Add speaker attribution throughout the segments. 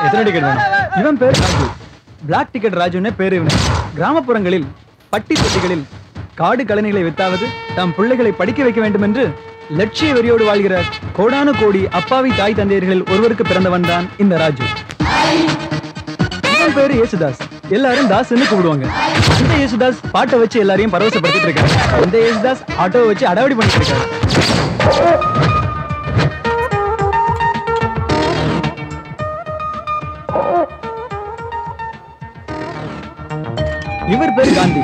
Speaker 1: எத்தனை டிக்கெட் வேணும்? இவன் பேர் ராஜு. பிளாக் டிக்கெட் ராஜுன்னே பேரு இவன். கிராமப்புறங்களில் பட்டி தொட்டிகளில் காடு கழனிகளை வித்தாவது தம் பிள்ளைகளை படிக்க வைக்க வேண்டும் என்று லட்சிய வெறியோடு வாழ்கிற கோடானு கோடி அப்பாவி தாய் தந்தையர்களில் ஒருவருக்கு பிறந்தவன் தான் இந்த ராஜு. இவன் பேரு யேசுதாஸ். எல்லாரும் தாஸ்ன்னு கூப்பிடுவாங்க. இந்த யேசுதாஸ் பாட்டை வச்சு எல்லாரையும் பரவசப்படுத்திட்டு இருக்காரு. இந்த யேசுதாஸ் ஆட்டோவை வச்சு அடாவடி பண்ணிட்டு இருக்காரு. இவர் பேரு காந்தி.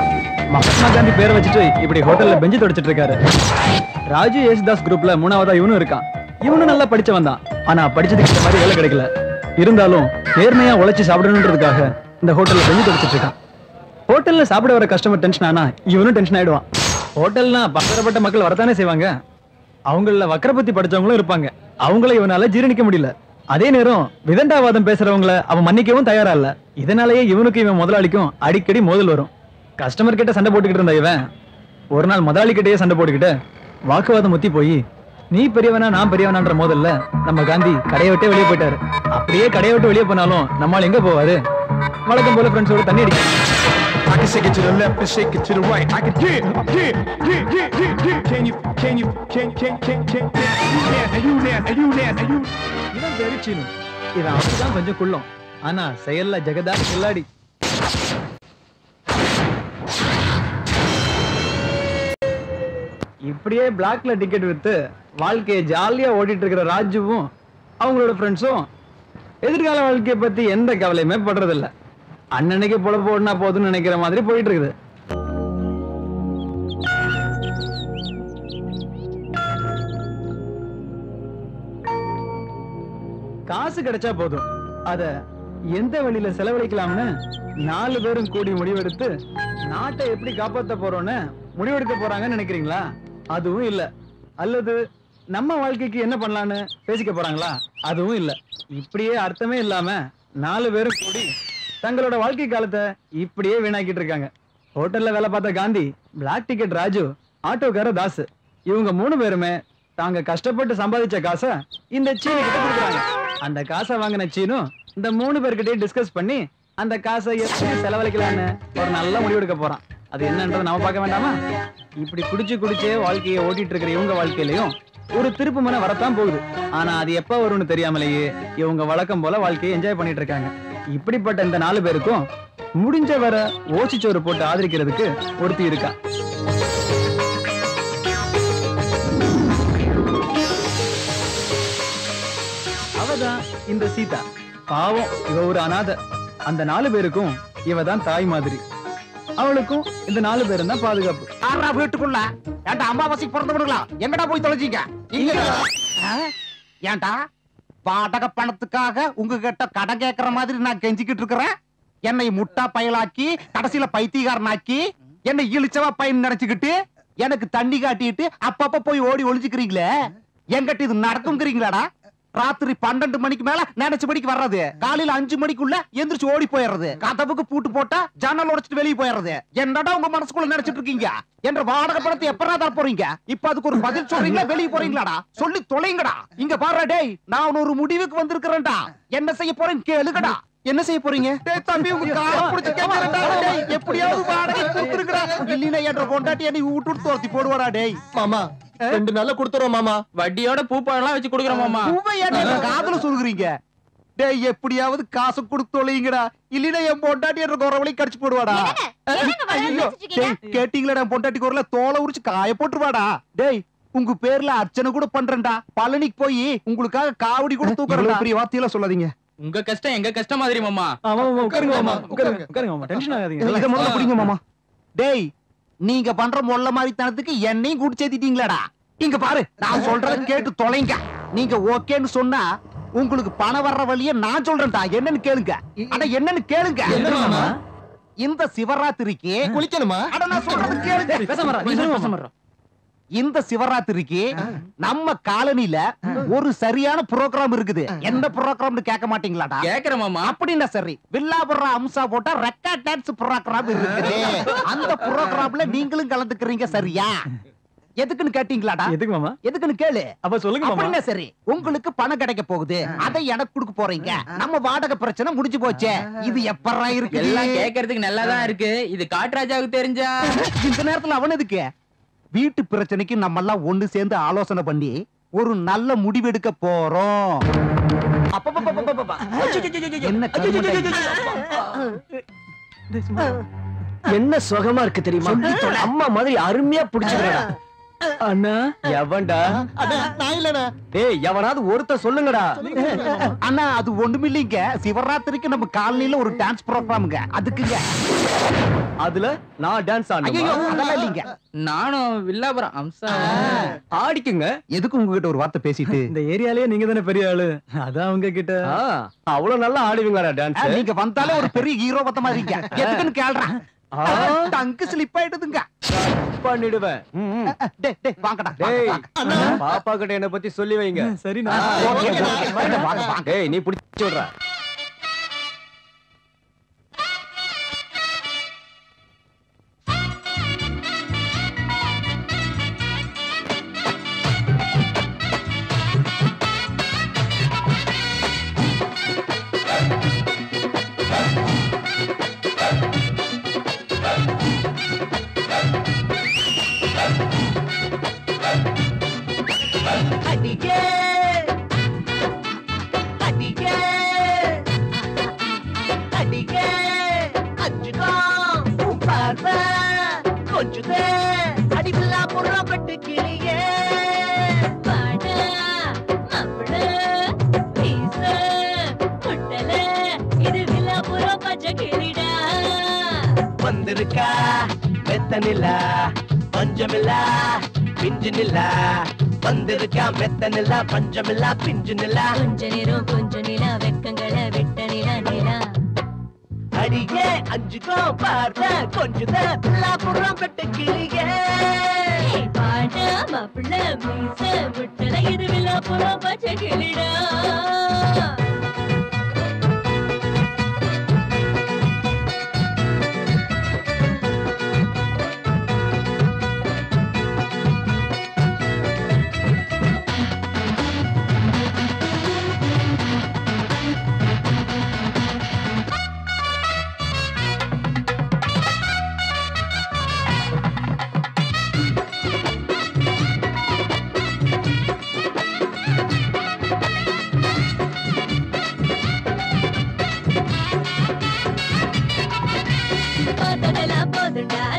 Speaker 1: மகாத்மா காந்தி பேரை வச்சுட்டு இப்படி ஹோட்டல்ல பெஞ்சு தொடச்சிட்டு இருக்காரு. ராஜு யேசுதாஸ் குரூப்ல மூணாவதா இவனும் இருக்கான். இவனும் நல்லா படிச்சவன் தான். ஆனா படிச்சதுக்கு இந்த மாதிரி வேலை கிடைக்கல. இருந்தாலும் நேர்மையா உழைச்சி சாப்பிடணுன்றதுக்காக இந்த ஹோட்டல்ல பெஞ்சு தொடச்சிட்டு இருக்கான். ஹோட்டல்ல சாப்பிட வர கஸ்டமர் டென்ஷன் ஆனா இவனும் டென்ஷன் ஆயிடுவான். ஹோட்டல்னா பலதரப்பட்ட மக்கள் வரத்தானே செய்வாங்க. அவங்கள வக்கரபத்தி படிச்சவங்களும் இருப்பாங்க. அவங்கள இவனால ஜீரணிக்க முடியல. அதே நேரம் விதண்டாவாதம் பேசுறவங்கள அவன் மன்னிக்கவும் தயாரா இல்ல. இதனாலேயே இவனுக்கு இவன் முதலாளிக்கும் அடிக்கடி மோதல் வரும். கஸ்டமர் கிட்ட சண்டை போட்டுக்கிட்டு இருந்த இவன் ஒரு நாள் முதலாளி கிட்டயே சண்டை போட்டுக்கிட்டு வாக்குவாதம் முத்தி போய் நீ பெரியவனா நான் பெரியவனான்ற மோதல்ல நம்ம காந்தி கடையை விட்டே வெளியே போயிட்டாரு. அப்படியே கடையை விட்டு வெளியே போனாலும் நம்மால் எங்க போவாரு? வழக்கம் போல ஃப்ரெண்ட்ஸோட தண்ணி அடிக்க.
Speaker 2: I can shake it to the left and shake it to the right. I can Can you
Speaker 1: இவன் பேரு சீனு. இவன் அப்படிதான் கொஞ்சம் குள்ளம். ஆனா செயல்ல ஜெகதா கில்லாடி. இப்படியே பிளாக்ல டிக்கெட் வித்து வாழ்க்கையை ஜாலியா ஓடிட்டு இருக்கிற ராஜுவும் அவங்களோட ஃப்ரெண்ட்ஸும் எதிர்கால வாழ்க்கையை பத்தி எந்த கவலையுமே படுறதில்ல. அன்னன்னைக்கு பொழப்பு ஓடினா போதும்னு நினைக்கிற மாதிரி போயிட்டு இருக்குது. காசு கிடைச்சா போதும், அத எந்த வழியில செலவழிக்கலாம்னு 4 பேரும் கூடி முடிவெடுத்து நாட்டை எப்படி காப்பாற்ற போறோம்னு முடிவெடுக்க போறாங்கன்னு நினைக்கிறீங்களா? அதுவும் இல்ல. அல்லது நம்ம வாழ்க்கைக்கு என்ன பண்ணலான்னு பேசிக்க போறாங்களா? அதுவும் இல்ல. இப்படியே அர்த்தமே இல்லாம 4 பேரும் கூடி தங்களோட வாழ்க்கை காலத்தை இப்படியே வீணாக்கிட்டு இருக்காங்க. ஹோட்டல்ல வேலை பார்த்த காந்தி, பிளாக் டிக்கெட் ராஜு, ஆட்டோக்கார தாஸ், இவங்க 3 பேருமே தாங்க கஷ்டப்பட்டு சம்பாதிச்ச காசை இந்த சீனு கிட்ட கொடுக்குறாங்க. அந்த காசை வாங்கின சீனு இந்த 3 பேர்கிட்டயே டிஸ்கஸ் பண்ணி அந்த காசை எப்படி செலவழிக்கலான்னு ஒரு நல்ல முடிவெடுக்க போறான். அது என்னன்றதை நம்ம பார்க்க வேண்டாமா? இப்படி குடிச்சே வாழ்க்கையை ஓட்டிட்டு இருக்கிற இவங்க வாழ்க்கையிலையும் ஒரு திருப்பு முனை வரத்தான் போகுது. ஆனா அது எப்ப வரும்னு தெரியாமலேயே இவங்க வழக்கம் போல வாழ்க்கையை என்ஜாய் பண்ணிட்டு இருக்காங்க. இப்படிப்பட்ட இந்த 4 பேருக்கும் முடிஞ்ச வர ஓசிச்சோறு போட்டு ஆதரிக்கிறதுக்கு ஒருத்தி இருக்கா. அவதான் இந்த சீதா. பாவம், இவ ஒரு அனாதை. அந்த 4 பேருக்கும் இவ தான் தாய் மாதிரி. அவளுக்கும் இந்த 4 பேரும் தான் பாதுகாப்பு.
Speaker 3: ஆறா வீட்டுக்குள்ள ஏன்டா அம்மாவாசைக்கு பிறந்து விடுங்களா? எங்கடா போய் தொலைச்சிங்க? ஏன்டா பாடக பணத்துக்காக உங்ககிட்ட கடன் கேட்கற மாதிரி நான் கெஞ்சிக்கிட்டு இருக்கிறேன். என்னை முட்டா பயலாக்கி கடைசியில பைத்தியக்காரனாக்கி என்னை இழிச்சவா பையன் நினைச்சுக்கிட்டு எனக்கு தண்ணி காட்டிட்டு அப்பப்ப போய் ஓடி ஒளிஞ்சுக்கிறீங்களே, எங்கிட்ட இது நடக்குங்கிறீங்களாடா? ராத்திரி 12 மணிக்கு மேல நினைச்சபடிக்கு வர்றது, காலையில 5 மணிக்குள்ள எந்திரிச்சு ஓடி போயிடுறது, கதவுக்கு பூட்டு போட்டா ஜன்னல் உடைச்சிட்டு வெளியே போயிடுறது. என்னடா உங்க மனசுக்குள்ள நினைச்சிட்டு இருக்கீங்க? என்ற வாடகை பணத்தை எப்படா தர போறீங்க? இப்ப அதுக்கு ஒரு பதில் சொல்றீங்களா? வெளியே போறீங்களாடா? சொல்லி தொலைங்கடா. இங்க பாரு டேய், நான் ஒரு முடிவுக்கு வந்திருக்கிறேன்டா. என்ன செய்ய போறேன்னு கேளுங்கடா. என்ன செய்ய போறீங்க? டேய் தம்பி, உங்க காலை புடிச்சு கேக்குறேன்டா. டேய் எப்படியாவது வாடகை கொடுத்துருங்கடா. இல்லைனா என்ற பொண்டாட்டி என்னை விட்டுட்டு தோர்த்தி போடுவாடா. டேய்
Speaker 4: மாமா 2 நாள்ல கொடுத்துறோம் மாமா.
Speaker 5: வட்டியோட பூப்பாலாம் வச்சு கொடுக்குறோம் மாமா.
Speaker 3: பூவை ஏன்டா காதுல சொல்றீங்க? டேய் எப்படியாவது காசு கொடுத்து தொலைங்கடா. இல்லைனா என் பொண்டாட்டி என்ற குரவளை கடிச்சு போடுவாடா. கேட்டீங்களா? என் பொண்டாட்டி குரல தோலை உரிச்சு காய போட்டுருவாடா. டேய் உங்க பேர்ல அர்ச்சனை கூட பண்றேன்டா. பழனிக்கு போய் உங்களுக்காக காவடி கூட தூக்குறேன். பெரிய வார்த்தையெல்லாம் சொல்லாதீங்க.
Speaker 5: உங்க கஷ்டம் எங்க கஷ்டம் மாதிரி மாமா.
Speaker 1: உட்காருங்க மாமா, உட்காருங்க மாமா, டென்ஷன் ஆகாதீங்க.
Speaker 3: இத முதல்ல புடிங்க மாமா. டேய் நீங்க பண்ற மொள்ள மாதிரி தனத்துக்கு என்னையும் கூட்டி சேர்த்திட்டீங்களாடா. இங்க பாரு, நான் சொல்றத கேட்டு தொலைங்க. நீங்க ஓகேன்னு சொன்னா உங்களுக்கு பணம் வர்ற வழியை நான் சொல்றேன்டா. என்னன்னு கேளுங்க. அட என்னன்னு கேளுங்க. இந்த சிவராத்திரிக்கு
Speaker 4: குளிக்கணுமா?
Speaker 3: அட நான் சொல்றது கேளுங்க. இந்த சிவராத்திரிக்கு நம்ம காலனில ஒரு சரியான புரோகிராம் இருக்குது. என்ன புரோகிராம்னு கேட்க மாட்டீங்களாடா?
Speaker 5: கேக்குறேன் மாமா.
Speaker 3: அப்படின்னா சரி, வில்லாபுர அம்சா போட்டா ரெக்கார்ட் டான்ஸ் புரோகிராம் இருக்குது. அந்த புரோகிராம்ல நீங்களும் கலந்துக்கிறீங்க சரியா? எதுக்குன்னு கேட்டீங்களாடா?
Speaker 1: எதுக்கு மாமா?
Speaker 3: எதுக்குன்னு கேளு.
Speaker 1: அப்ப சொல்லுங்க மாமா.
Speaker 3: அப்படின்னா சரி, உங்களுக்கு பணம் கிடைக்க போகுது, அதை எனக்கு கொடுக்க போறீங்க. நம்ம வாடகை பிரச்சனை முடிஞ்சு போச்சே. இது எப்பறா இருக்கு?
Speaker 5: எல்லாம் கேக்குறதுக்கு நல்லாதான் இருக்கு. இது காட்டுராஜாவுக்கு தெரிஞ்சா
Speaker 3: இந்த நேரத்துல அவன் எதுக்கு? வீட்டு பிரச்சனைக்கு நம்ம எல்லாம் ஒண்ணு சேர்ந்து ஆலோசனை பண்ணி ஒரு நல்ல முடிவெடுக்க போறோம். என்ன
Speaker 6: என்ன சுகமா இருக்கு தெரியுமா? அம்மா மாதிரி அருமையா புடிச்சுக்கடா.
Speaker 1: அண்ணா
Speaker 6: எவன்டா?
Speaker 4: நான் இல்லண்ணா.
Speaker 6: டேய் எவனாவது ஒருத்த சொல்லுங்கடா.
Speaker 3: அண்ணா அது ஒண்ணுமில்லைங்க. சிவராத்திரிக்கு நம்ம காலனில ஒரு டான்ஸ் ப்ரோகிராமுங்க, அதுக்குங்க.
Speaker 6: அதுல நான் டான்ஸ்
Speaker 3: ஐயோ
Speaker 6: ஆடணும்.
Speaker 3: அதெல்லாம் இல்லைங்க.
Speaker 5: நானும் வில்லாபுரம் அம்சா
Speaker 6: ஆடிக்குங்க.
Speaker 3: எதுக்கு உங்ககிட்ட ஒரு வார்த்தை பேசிட்டு?
Speaker 1: இந்த ஏரியாலயே நீங்க தானே பெரிய ஆளு, அதான் அவங்க கிட்ட.
Speaker 6: அவ்வளவு நல்லா ஆடுவீங்களா டான்ஸ்?
Speaker 3: நீங்க வந்தாலே ஒரு பெரிய ஹீரோ பத்த மாதிரிங்க. எதுக்குன்னு கேள்றேன். டங்கு ஸ்லிப் ஆயிடுதுங்க.
Speaker 6: பண்ணிடுவேன்.
Speaker 3: டேய் வாங்கடா.
Speaker 6: டேய் பாப்பா கிட்ட என்ன பத்தி சொல்லி வைங்க.
Speaker 1: சரிண்ணா.
Speaker 3: ஓகே ஓகே வாங்க வாங்க.
Speaker 6: டேய் நீ புடிச்சு விடுற.
Speaker 7: அடியே அடியே அடியே அஞ்சுகம் பார்வை கொஞ்சுதே அடிவில்லா புறப்பட்டு கிளியே பாடா மாப்பிள வீச முட்டல இது வில்லா புறப்பட்ட கிளிடா வந்திருக்கா வெத்தனிலா பஞ்சமில்லா பிஞ்சு நிலா வந்திருக்கா மெத்தனிலா பஞ்சமில்லா பிஞ்சு நிலா கொஞ்ச நிலா வெக்கங்களை விட்ட நிலா நிலா அடியே அஞ்சுகம் பார்த்த கொஞ்சத பிள்ளா புறம் பெட்ட கிளியே பாட மாப்பிள்ள மீச விட்டல இது வில்லா புறம் பச்சை கிளிடா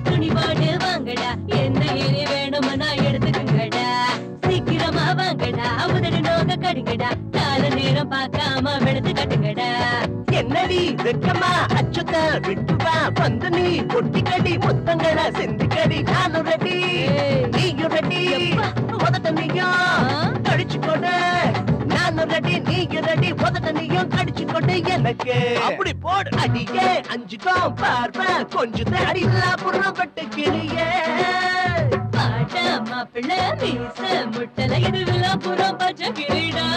Speaker 7: துணிபாடு வாங்கடா என்ன ஏறி வேணுமனா எடுத்துக்குங்கடா சீக்கிரமா வாங்கடா உதடு நோக்க கடுங்கடா கால நேரம் பார்க்காம வெளுத்து கட்டுங்கடா என்னடி வெக்கமா அச்சுத்த விட்டுவா வந்து நீ பொட்டி கடி முத்தங்கடா செந்து கடி நானும் ரெடி நீயும் ரெடி உதட்ட நீயும் கடிச்சு கொடு நானும் ரெடி நீயும் ரெடி உதட்ட நீயும் கடிச்சு கொடு எனக்கு அப்படி போடு அடியே அஞ்சுகம் பார்வை கொஞ்சம் அடிலா புறப்பட்டு கிளியே பாட்டா மாப்பிள்ள மீச முட்டல இது விழா புறம் பச்சை கிளிடா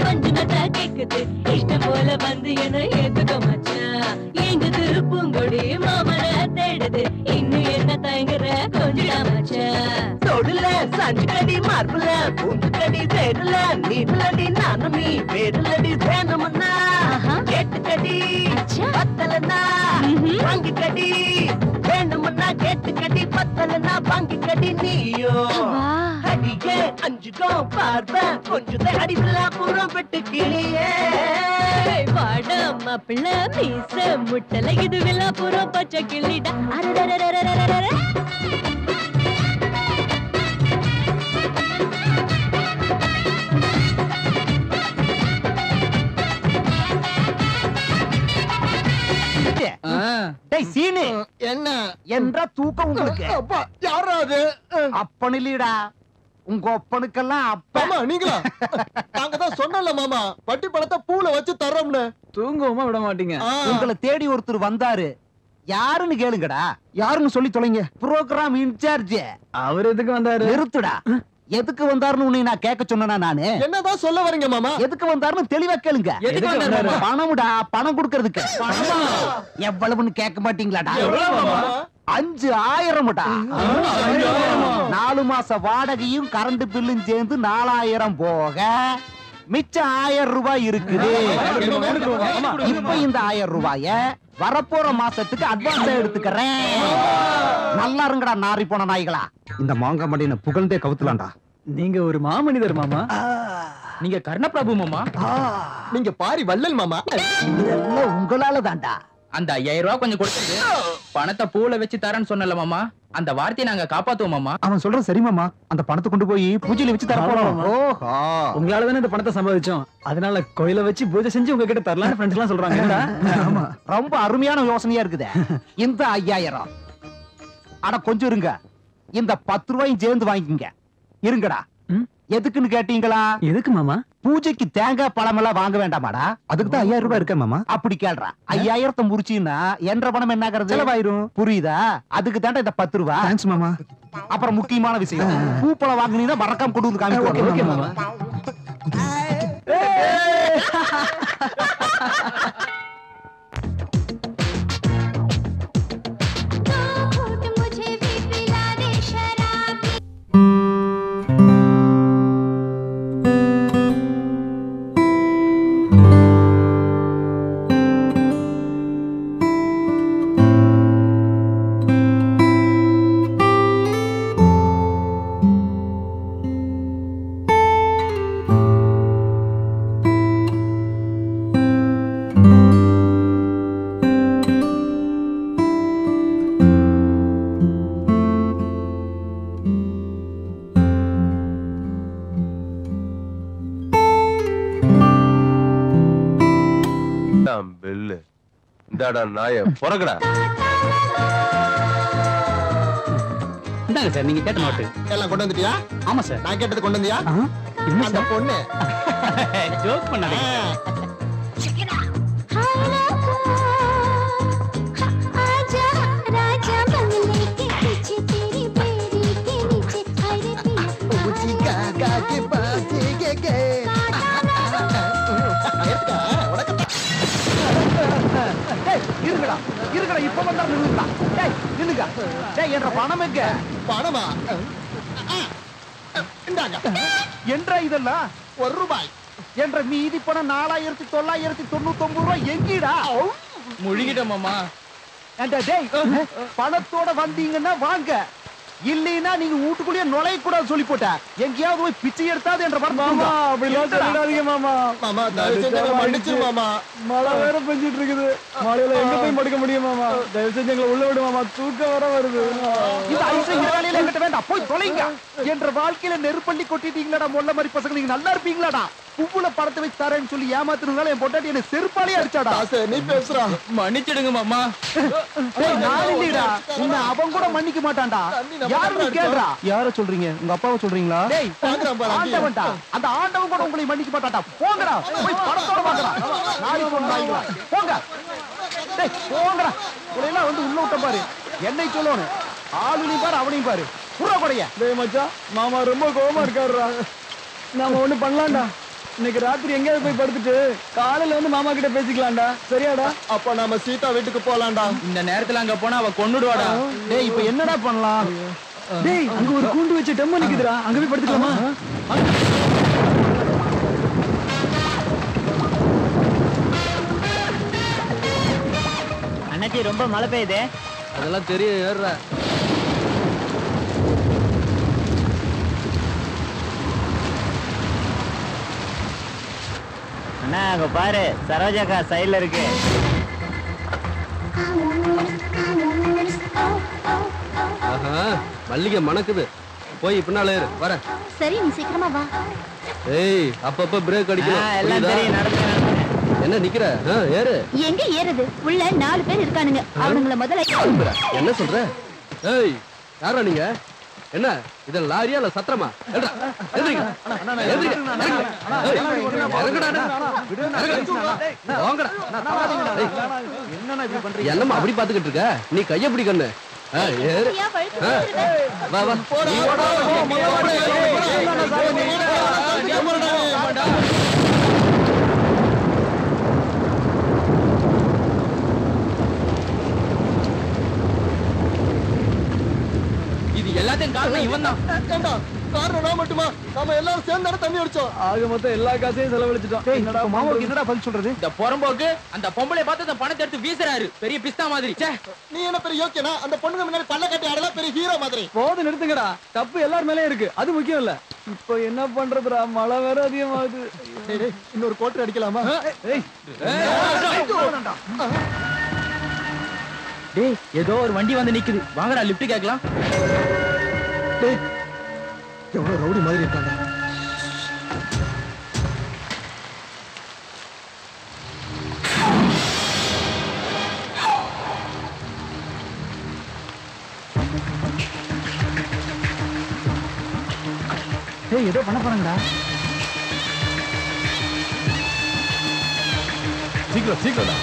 Speaker 7: பஞ்சுனதா கேக்குது இஷ்டம் போல வந்து என்ன ஏத்துக்க மச்சான் எங்குது பூங்கொடி மாமன தேடுது இன்னும் என்ன தயங்குற கொஞ்சம் மச்சான் தொடுல சஞ்சு கடி மார்புல பூந்து கடி வேடுல நீடுலடி நானும் நீ வேடுலடி வேணும்னா கேட்டு கடி பத்தலனா வாங்கி கடி வேணும்னா கேட்டு கடி பத்தலனா வாங்கி கடி நீயோ அடியே அஞ்சுகம் பார்வை கொஞ்சம் அடிவில்லா புறம் பெட்டு கிளியே பாட மாப்பிள்ள மீச முட்டல இது வில்லா புறம் பச்சை கிளிடா
Speaker 3: டேய் சீனு
Speaker 4: என்ன
Speaker 3: என்ற தூக்கம் உங்களுக்கு
Speaker 4: அப்பா யாரா அது
Speaker 3: அப்பன் இல்லடா உங்க ஒப்பனுக்கெல்லாம் அப்பா
Speaker 4: மாமா நீங்களா நாங்க தான் சொன்னல மாமா வட்டி பணத்தை பூல வச்சு தர்றோம்னு
Speaker 1: தூங்கவுமா விட மாட்டீங்க
Speaker 3: உங்களை தேடி ஒருத்தர் வந்தாரு யாருன்னு கேளுங்கடா யாருன்னு சொல்லி தொலைங்க புரோகிராம் இன்சார்ஜ்
Speaker 1: அவர் எதுக்கு வந்தாரு
Speaker 3: நிறுத்துடா எதுக்கு வந்தாருன்னு உன்னை நான் கேட்க சொன்னா நானு
Speaker 4: என்னதான் சொல்ல வரீங்க மாமா
Speaker 3: எதுக்கு வந்தாருன்னு தெளிவா கேளுங்க
Speaker 5: எதுக்கு வந்தாரு?
Speaker 3: பணம்டா பணம் கொடுக்கறதுக்கு எவ்வளவுன்னு கேட்க மாட்டீங்களாடா 5000 4 மாச வாடகையும் கரண்ட் பில்லும் சேர்ந்து 4000 போக மிச்சம் 1000 ரூபாய் இருக்குது. இப்ப இந்த 1000 ரூபாய வரப்போற மாசத்துக்கு அட்வான்ஸ் எடுத்துக்கிறேன். நல்லா இருங்கடா நாரி போன நாய்களா. இந்த மாங்க மண்டின புகழ்ந்தே கவுத்துலாம்டா.
Speaker 1: நீங்க ஒரு மாமனிதர் மாமா.
Speaker 5: நீங்க கர்ணபிரபு மாமா.
Speaker 4: நீங்க பாரி வள்ளல் மாமா.
Speaker 3: இதெல்லாம் உங்களால தான்டா.
Speaker 5: அந்த 5000 ரூபாய் கொஞ்சம் கொடுத்துட்டு பணத்தை பூல வச்சு தரேன்னு சொன்னல மாமா. அந்த வார்த்தையை நாங்க காப்பாத்துவோம் மாமா.
Speaker 3: அவன் சொல்ற சரி மாமா. அந்த பணத்தை கொண்டு போய் பூஜையில வச்சு தர போறோம். ஓஹோ,
Speaker 1: உங்களால தானே இந்த பணத்தை சம்பாதிச்சோம். அதனால கோயில வச்சு பூஜை செஞ்சு உங்ககிட்ட தரலாம்னு ஃப்ரெண்ட்ஸ் எல்லாம் சொல்றாங்க.
Speaker 3: ஆமா, ரொம்ப அருமையான யோசனையா இருக்குது. இந்த 5000 அட கொஞ்சம் இருங்க. இந்த 10 ரூபாயும் சேர்ந்து வாங்கிக்கங்க. இருங்கடா. எதுக்குன்னு கேட்டீங்களா?
Speaker 1: எதுக்கு மாமா?
Speaker 3: பூஜைக்கு தேங்காய் பழம் எல்லாம் வாங்க வேண்டாமாடா. அதுக்கு தான் 5000 ரூபாய் இருக்க மாமா. அப்படி கேள்றா. 5000 முறிச்சீன்னா என்ற பணம் என்ன ஆகிறது? செலவாயிரும். புரியுதா? அதுக்கு தாண்டா இந்த 10 ரூபாய். தேங்க்ஸ் மாமா. அப்புறம் முக்கியமான விஷயம், பூ பழம் வாங்குனீங்கன்னா மறக்காம கொண்டு வந்து காமிக்கணும்.
Speaker 1: ஓகே மாமா.
Speaker 8: பெல்லு இந்தாடா நாய பொறக்கடா.
Speaker 1: இந்தாங்க சார், நீங்க கேட்ட நோட்டு
Speaker 4: எல்லாம் கொண்டு வந்துட்டியா?
Speaker 1: ஆமா சார்.
Speaker 4: நான் கேட்டது கொண்டு வந்தியா?
Speaker 1: என்ன
Speaker 4: அந்த பொண்ணு
Speaker 1: ஜோக் பண்ணாதீங்க.
Speaker 3: இருங்கடா இருங்கடா. இப்ப வந்தா நில்லுங்கடா. டேய் நில்லுங்க. டேய் என்ற பணம் எங்க?
Speaker 4: பணமா? இந்தாங்க.
Speaker 3: என்றா இதெல்லாம்
Speaker 4: 1 ரூபாய்.
Speaker 3: என்ற மீதி பணம் 4999 ரூபாய் எங்கீடா?
Speaker 5: முழுகிட்டோம் மாமா.
Speaker 3: ஏண்டா டேய், பணத்தோட வந்தீங்கன்னா வாங்க, இல்லைன்னா நீங்க வீட்டுக்குள்ளேயே நுழைய கூடாது சொல்லி போட்ட. எங்கேயாவது போய் பிச்சை எடுத்தாது என்ற
Speaker 1: மாமா அப்படிலாம் சொல்லிடாதீங்க மாமா.
Speaker 4: மாமா தயவு செஞ்சு எங்களை மன்னிச்சிரு மாமா.
Speaker 1: மழை வேற பெஞ்சிட்டு இருக்குது. மழையில எங்க போய் படுக்க முடியும் மாமா? தயவு செஞ்சு எங்களை உள்ள விடு மாமா. தூக்கம் வர வருது.
Speaker 3: இந்த ஐஸ் வேலையில எங்கிட்ட வேண்டாம், போய் தொலைங்க. என்ற வாழ்க்கையில நெருப்பள்ளி கொட்டிட்டீங்களாடா மொல்ல மாதிரி பசங்க. நீங்க நல்லா இருப்பீங்களாடா? புவ்வுல படத்தை வச்சு தரேன்னு சொல்லி ஏமாத்துறதுனால என் பொட்டாட்டி என்ன செருப்பாலே அடிச்சாடா.
Speaker 4: நீ பேசுறா.
Speaker 5: மன்னிச்சிடுங்க மாமா.
Speaker 3: நான் இல்லடா, உன்னை அவன் கூட மன்னிக்க மாட்டான்டா. யாரு கேளுடா. யார சொல்றீங்க? உங்க அப்பாவை சொல்றீங்களா? டேய் ஆண்டவன்டா, அந்த ஆண்டவன் கூட உங்களை மன்னிக்க மாட்டான்டா. போங்கடா, போய் படத்தோட வாங்கடா. நாளை கொண்டாயிங்களா? போங்க. டேய் போங்கடா. உங்களெல்லாம் வந்து உள்ள விட்ட பாரு. என்னை சொல்லணும். ஆளுனையும் பாரு, அவனையும் பாரு. புறா கொடைய.
Speaker 1: டேய் மச்சான், மாமா ரொம்ப கோவமா இருக்காருடா. நாம ஒண்ணு பண்ணலாம்டா. இன்னைக்கு ராத்திரி எங்கேயாவது போய் படுத்துட்டு காலையில வந்து மாமா கிட்ட பேசிக்கலாம்டா. சரியாடா?
Speaker 4: அப்ப நாம சீதா வீட்டுக்கு போலாம்டா.
Speaker 5: இந்த நேரத்துல அங்க போனா அவ கொன்னுடுவாடா.
Speaker 3: டேய் இப்ப என்னடா பண்ணலாம்?
Speaker 1: டேய் அங்க ஒரு கூண்டு வச்சு டெம்போ நிக்குதுடா. அங்க போய் படுத்துக்கலாமா?
Speaker 6: அண்ணாச்சி ரொம்ப மழை பெய்யுது.
Speaker 1: அதெல்லாம் தெரியும். ஏறுற
Speaker 6: அண்ணா அங்க பாரு, சரோஜாக்கா சைடுல இருக்கு.
Speaker 1: மல்லிகை மணக்குது. போய் பின்னால ஏறு. வர.
Speaker 9: சரி, நீ சீக்கிரமா வா.
Speaker 1: ஏய் அப்பப்ப பிரேக் அடிக்கணும்.
Speaker 6: எல்லாம் தெரியும், நடந்து
Speaker 9: என்ன நிக்கிற ஏறு.
Speaker 10: எங்க ஏறுது? உள்ள 4 பேர் இருக்கானுங்க. அவனுங்கள முதல்ல
Speaker 9: என்ன சொல்ற? ஏய் யாரா நீங்க? என்ன இது லாரியா இல்ல சத்திரமா? என்னமா அப்படி பாத்துக்கிட்டு இருக்க? நீ கைய பிடிக்கண்ணு. வா வா
Speaker 5: எல்லாத்தையும் காரணம் இவன் தான்.
Speaker 4: காரணம் நான் மட்டுமா? நாம எல்லாரும் சேர்ந்தானே தண்ணி அடிச்சோம்.
Speaker 1: ஆக மொத்தம் எல்லா காசையும் செலவழிச்சிட்டோம்.
Speaker 3: என்னடா மாமாவுக்கு என்னடா பதில் சொல்றது?
Speaker 5: இந்த புறம்போக்கு அந்த பொம்பளை பார்த்து அந்த பணத்தை எடுத்து வீசுறாரு. பெரிய பிஸ்தா மாதிரி.
Speaker 4: நீ என்ன பெரிய யோக்கியனா? அந்த பொண்ணுங்க முன்னாடி பல்ல கட்டி ஆடலாம் பெரிய ஹீரோ மாதிரி.
Speaker 1: போது நிறுத்துங்கடா. தப்பு எல்லார் மேலயும் இருக்கு. அது முக்கியம் இல்ல. இப்போ என்ன பண்றதுடா? மழை வேற அதிகமாகுது.
Speaker 4: இன்னொரு கோட்டர் அடிக்கலாமா?
Speaker 5: டேய் ஏதோ ஒரு வண்டி வந்து நிக்குது. வாங்கடா லிஃப்ட் கேட்கலாம்.
Speaker 4: டேய் எவ்வளவு ரவுடி மாதிரி இருக்காங்க.
Speaker 1: டேய் ஏதோ பண்ண போறாங்கடா.
Speaker 8: சீக்கிரம் சீக்கிரம்டா.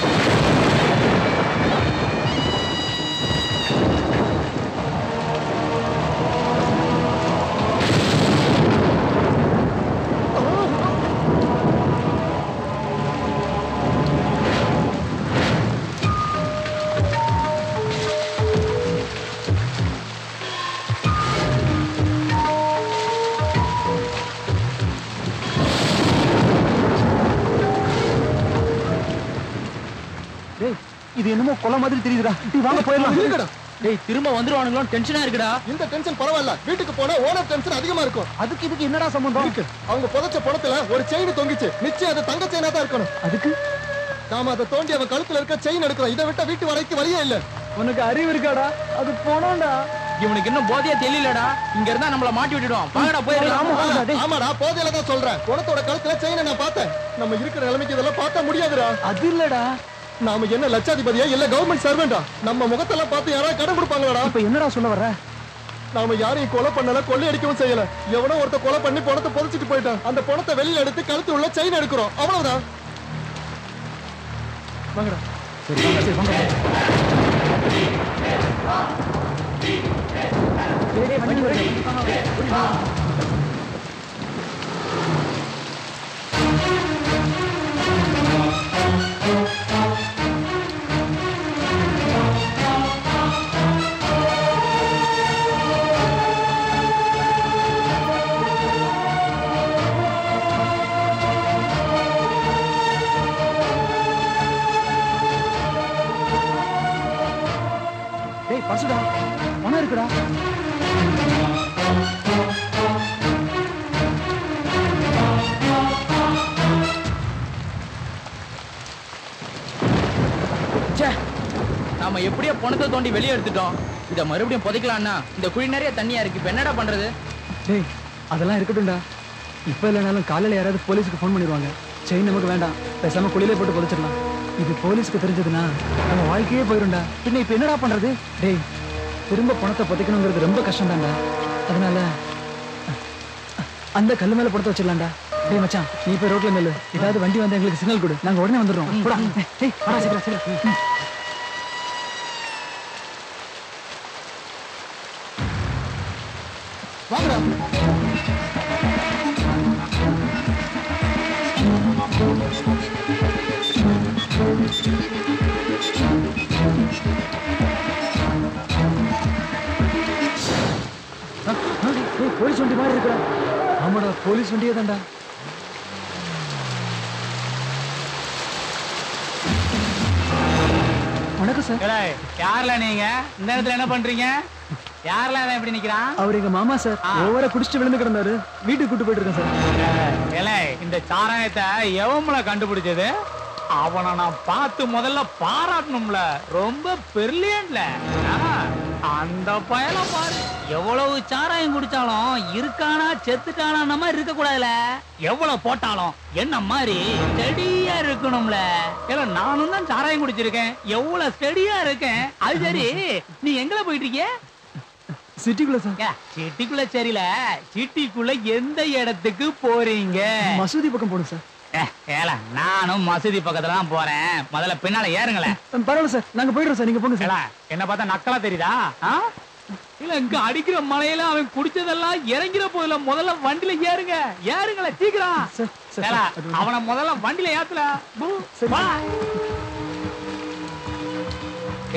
Speaker 3: இது என்னமோ கொலை மாதிரி தெரியுதுடா. நீ வாங்க போயிடலாம்.
Speaker 5: டேய் திரும்ப வந்துருவானுங்களோ டென்ஷனா இருக்குடா.
Speaker 4: இந்த டென்ஷன் பரவாயில்ல. வீட்டுக்கு போனா ஓனர் டென்ஷன் அதிகமா இருக்கும்.
Speaker 3: அதுக்கு இதுக்கு என்னடா சம்பந்தம்
Speaker 4: இருக்கு? அவங்க புதைச்ச பணத்துல ஒரு செயின் தொங்கிச்சு. நிச்சயம் அது தங்க செயினா தான் இருக்கணும்.
Speaker 3: அதுக்கு
Speaker 4: நாம அதை தோண்டி அவன் கழுத்துல இருக்க செயின் எடுக்கிறோம். இதை விட்ட வீட்டு வரைக்கும் வழியே இல்ல.
Speaker 1: உனக்கு அறிவு இருக்காடா? அது போனோம்டா.
Speaker 5: இவனுக்கு இன்னும் போதையா தெரியலடா. இங்க இருந்தா நம்மள மாட்டி விட்டுடுவான். வாங்கடா போயிடலாம்.
Speaker 4: ஆமாடா போதையில தான் சொல்றேன். குணத்தோட கழுத்துல செயினை நான் பார்த்தேன். நம்ம இருக்கிற நிலைமைக்கு இதெல்லாம் பார்த்தா முடியாதுடா.
Speaker 1: அது இல்லடா.
Speaker 4: நாம என்ன லட்சாதிபதியா இல்ல கவர்மெண்ட் சர்வெண்டா? நம்ம முகத்தெல்லாம் பார்த்து யாராவது கடன் கொடுப்பாங்களாடா?
Speaker 3: இப்ப என்னடா சொல்ல வர?
Speaker 4: நாம யாரையும் கொலை பண்ணல, கொள்ளையடிக்கவும் செய்யல. எவனோ ஒருத்த கொலை பண்ணி பணத்தை புதைச்சிட்டு போயிட்டான். அந்த பணத்தை வெளியில எடுத்து கழுத்து உள்ள செயின் எடுக்கிறோம். அவ்வளவுதான். வாங்கடா.
Speaker 3: சரி வாங்க சரி வாங்க. டேய் வண்டி வருது. டேய் பசுடா. பணம் இருக்குடா.
Speaker 5: நாம எப்படியோ பணத்தை தோண்டி வெளியே எடுத்துட்டோம். இத மறுபடியும் புதைக்கலாம்னா இந்த குழி நிறைய தண்ணியா இருக்கு. இப்ப என்னடா பண்றது?
Speaker 1: டேய் அதெல்லாம் இருக்கட்டும்டா. இப்ப இல்லைனாலும் காலையில யாராவது போலீஸுக்கு ஃபோன் பண்ணிடுவாங்க. செயின் நமக்கு வேண்டாம். பேசாம குழியிலே போட்டு புதைச்சிடலாம். இது போலீஸ்க்கு தெரிஞ்சதுன்னா நம்ம வாழ்க்கையே போயிரும்டா.
Speaker 3: பின்ன இப்ப என்னடா பண்றது?
Speaker 1: டேய் திரும்ப பணத்தை புதைக்கணுங்கிறது ரொம்ப கஷ்டம் தான்டா. அதனால அந்த கல்லு மேல படுத்து வச்சிடலாம்டா. டேய் மச்சான் நீ போய் ரோட்ல நில்லு. ஏதாவது வண்டி வந்து எங்களுக்கு சிக்னல் கொடு. நாங்க உடனே வந்துடுறோம். போடா. டேய் வாடா சீக்கிரம் சீக்கிரம்.
Speaker 4: வாங்கடா.
Speaker 1: போலீஸ் வண்டி மாதிரி இருக்கா? ஆமாடா போலீஸ் வண்டியே தான்டா. வணக்கம் சார்.
Speaker 11: யார்ல நீங்க இந்த இடத்துல என்ன பண்றீங்க? யார்ல எப்படி நிக்கிறான்?
Speaker 1: அவர் எங்க மாமா சார். ஓவரா குடிச்சிட்டு விழுந்து கிடந்தாரு. வீட்டுக்கு கூட்டு போயிட்டு இருக்கேன்
Speaker 11: சார். இந்த சாராயத்தை எவம்ல கண்டுபிடிச்சது? அவனை நான் பார்த்து முதல்ல பாராட்டணும்ல. ரொம்ப பெர்லியன்ட்ல. அந்த பயல பாரு, எவ்வளவு சாராயம் குடிச்சாலும் இருக்கானா செத்துட்டானா நம்ம இருக்க கூடாதுல. எவ்வளவு போட்டாலும் என்ன மாதிரி ஸ்டெடியா இருக்கணும்ல. ஏன்னா நானும் தான் சாராயம் குடிச்சிருக்கேன், எவ்வளவு ஸ்டெடியா இருக்கேன். அது சரி, நீ எங்கல போயிட்டு இருக்கிய?
Speaker 1: சிட்டிக்குள்ள சார்.
Speaker 11: சிட்டிக்குள்ள சரியில்ல, சிட்டிக்குள்ள எந்த இடத்துக்கு போறீங்க?
Speaker 1: மசூதி பக்கம் போடும் சார்.
Speaker 11: ஏல நானும் மசூதி பக்கத்துல தான் போறேன். முதல்ல பின்னால ஏறுங்களேன்.
Speaker 1: பரவாயில்ல சார், நாங்க போயிடுறோம் சார், நீங்க போங்க சார்.
Speaker 11: என்ன பார்த்தா நக்கலா தெரியுதா? இல்ல இங்க அடிக்கிற மலையில அவன் குடிச்சதெல்லாம் இறங்கிற போதில்ல. முதல்ல வண்டியில ஏறுங்க, ஏறுங்கள சீக்கிரம். அவனை முதல்ல வண்டியில ஏத்துல.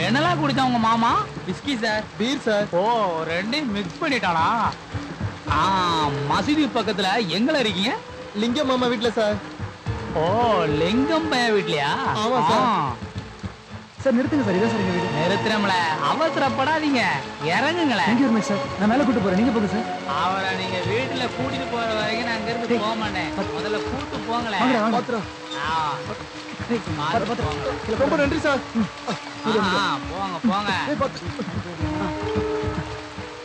Speaker 11: என்னெல்லாம் குடிச்சா உங்க மாமா?
Speaker 5: Whisky sir.
Speaker 4: Beer sir.
Speaker 11: Oh, ரெண்டையும் மிக்ஸ் பண்ணிட்டானா? மசூதி பக்கத்துல எங்கள இருக்கீங்க?
Speaker 4: லிங்கம் மாமா வீட்டுல சார்.
Speaker 11: ஓ, லிங்கம் பைய வீட்லயா?
Speaker 4: ஆமா சார்.
Speaker 1: சார் நிறுத்துங்க சார், இதான் சார் எங்க வீடு.
Speaker 11: நிறுத்துறோம்ல, அவசரப்படாதீங்க, இறங்குங்களேன்.
Speaker 1: எங்க இருங்க சார், நான் மேல கூட்டு போறேன், நீங்க போங்க சார்.
Speaker 11: அவரை நீங்க வீட்டுல கூட்டிட்டு போற வரைக்கும் நான் அங்க இருந்து போக மாட்டேன். முதல்ல கூட்டு போங்களேன்.
Speaker 4: ரொம்ப நன்றி சார்.
Speaker 11: போங்க போங்க.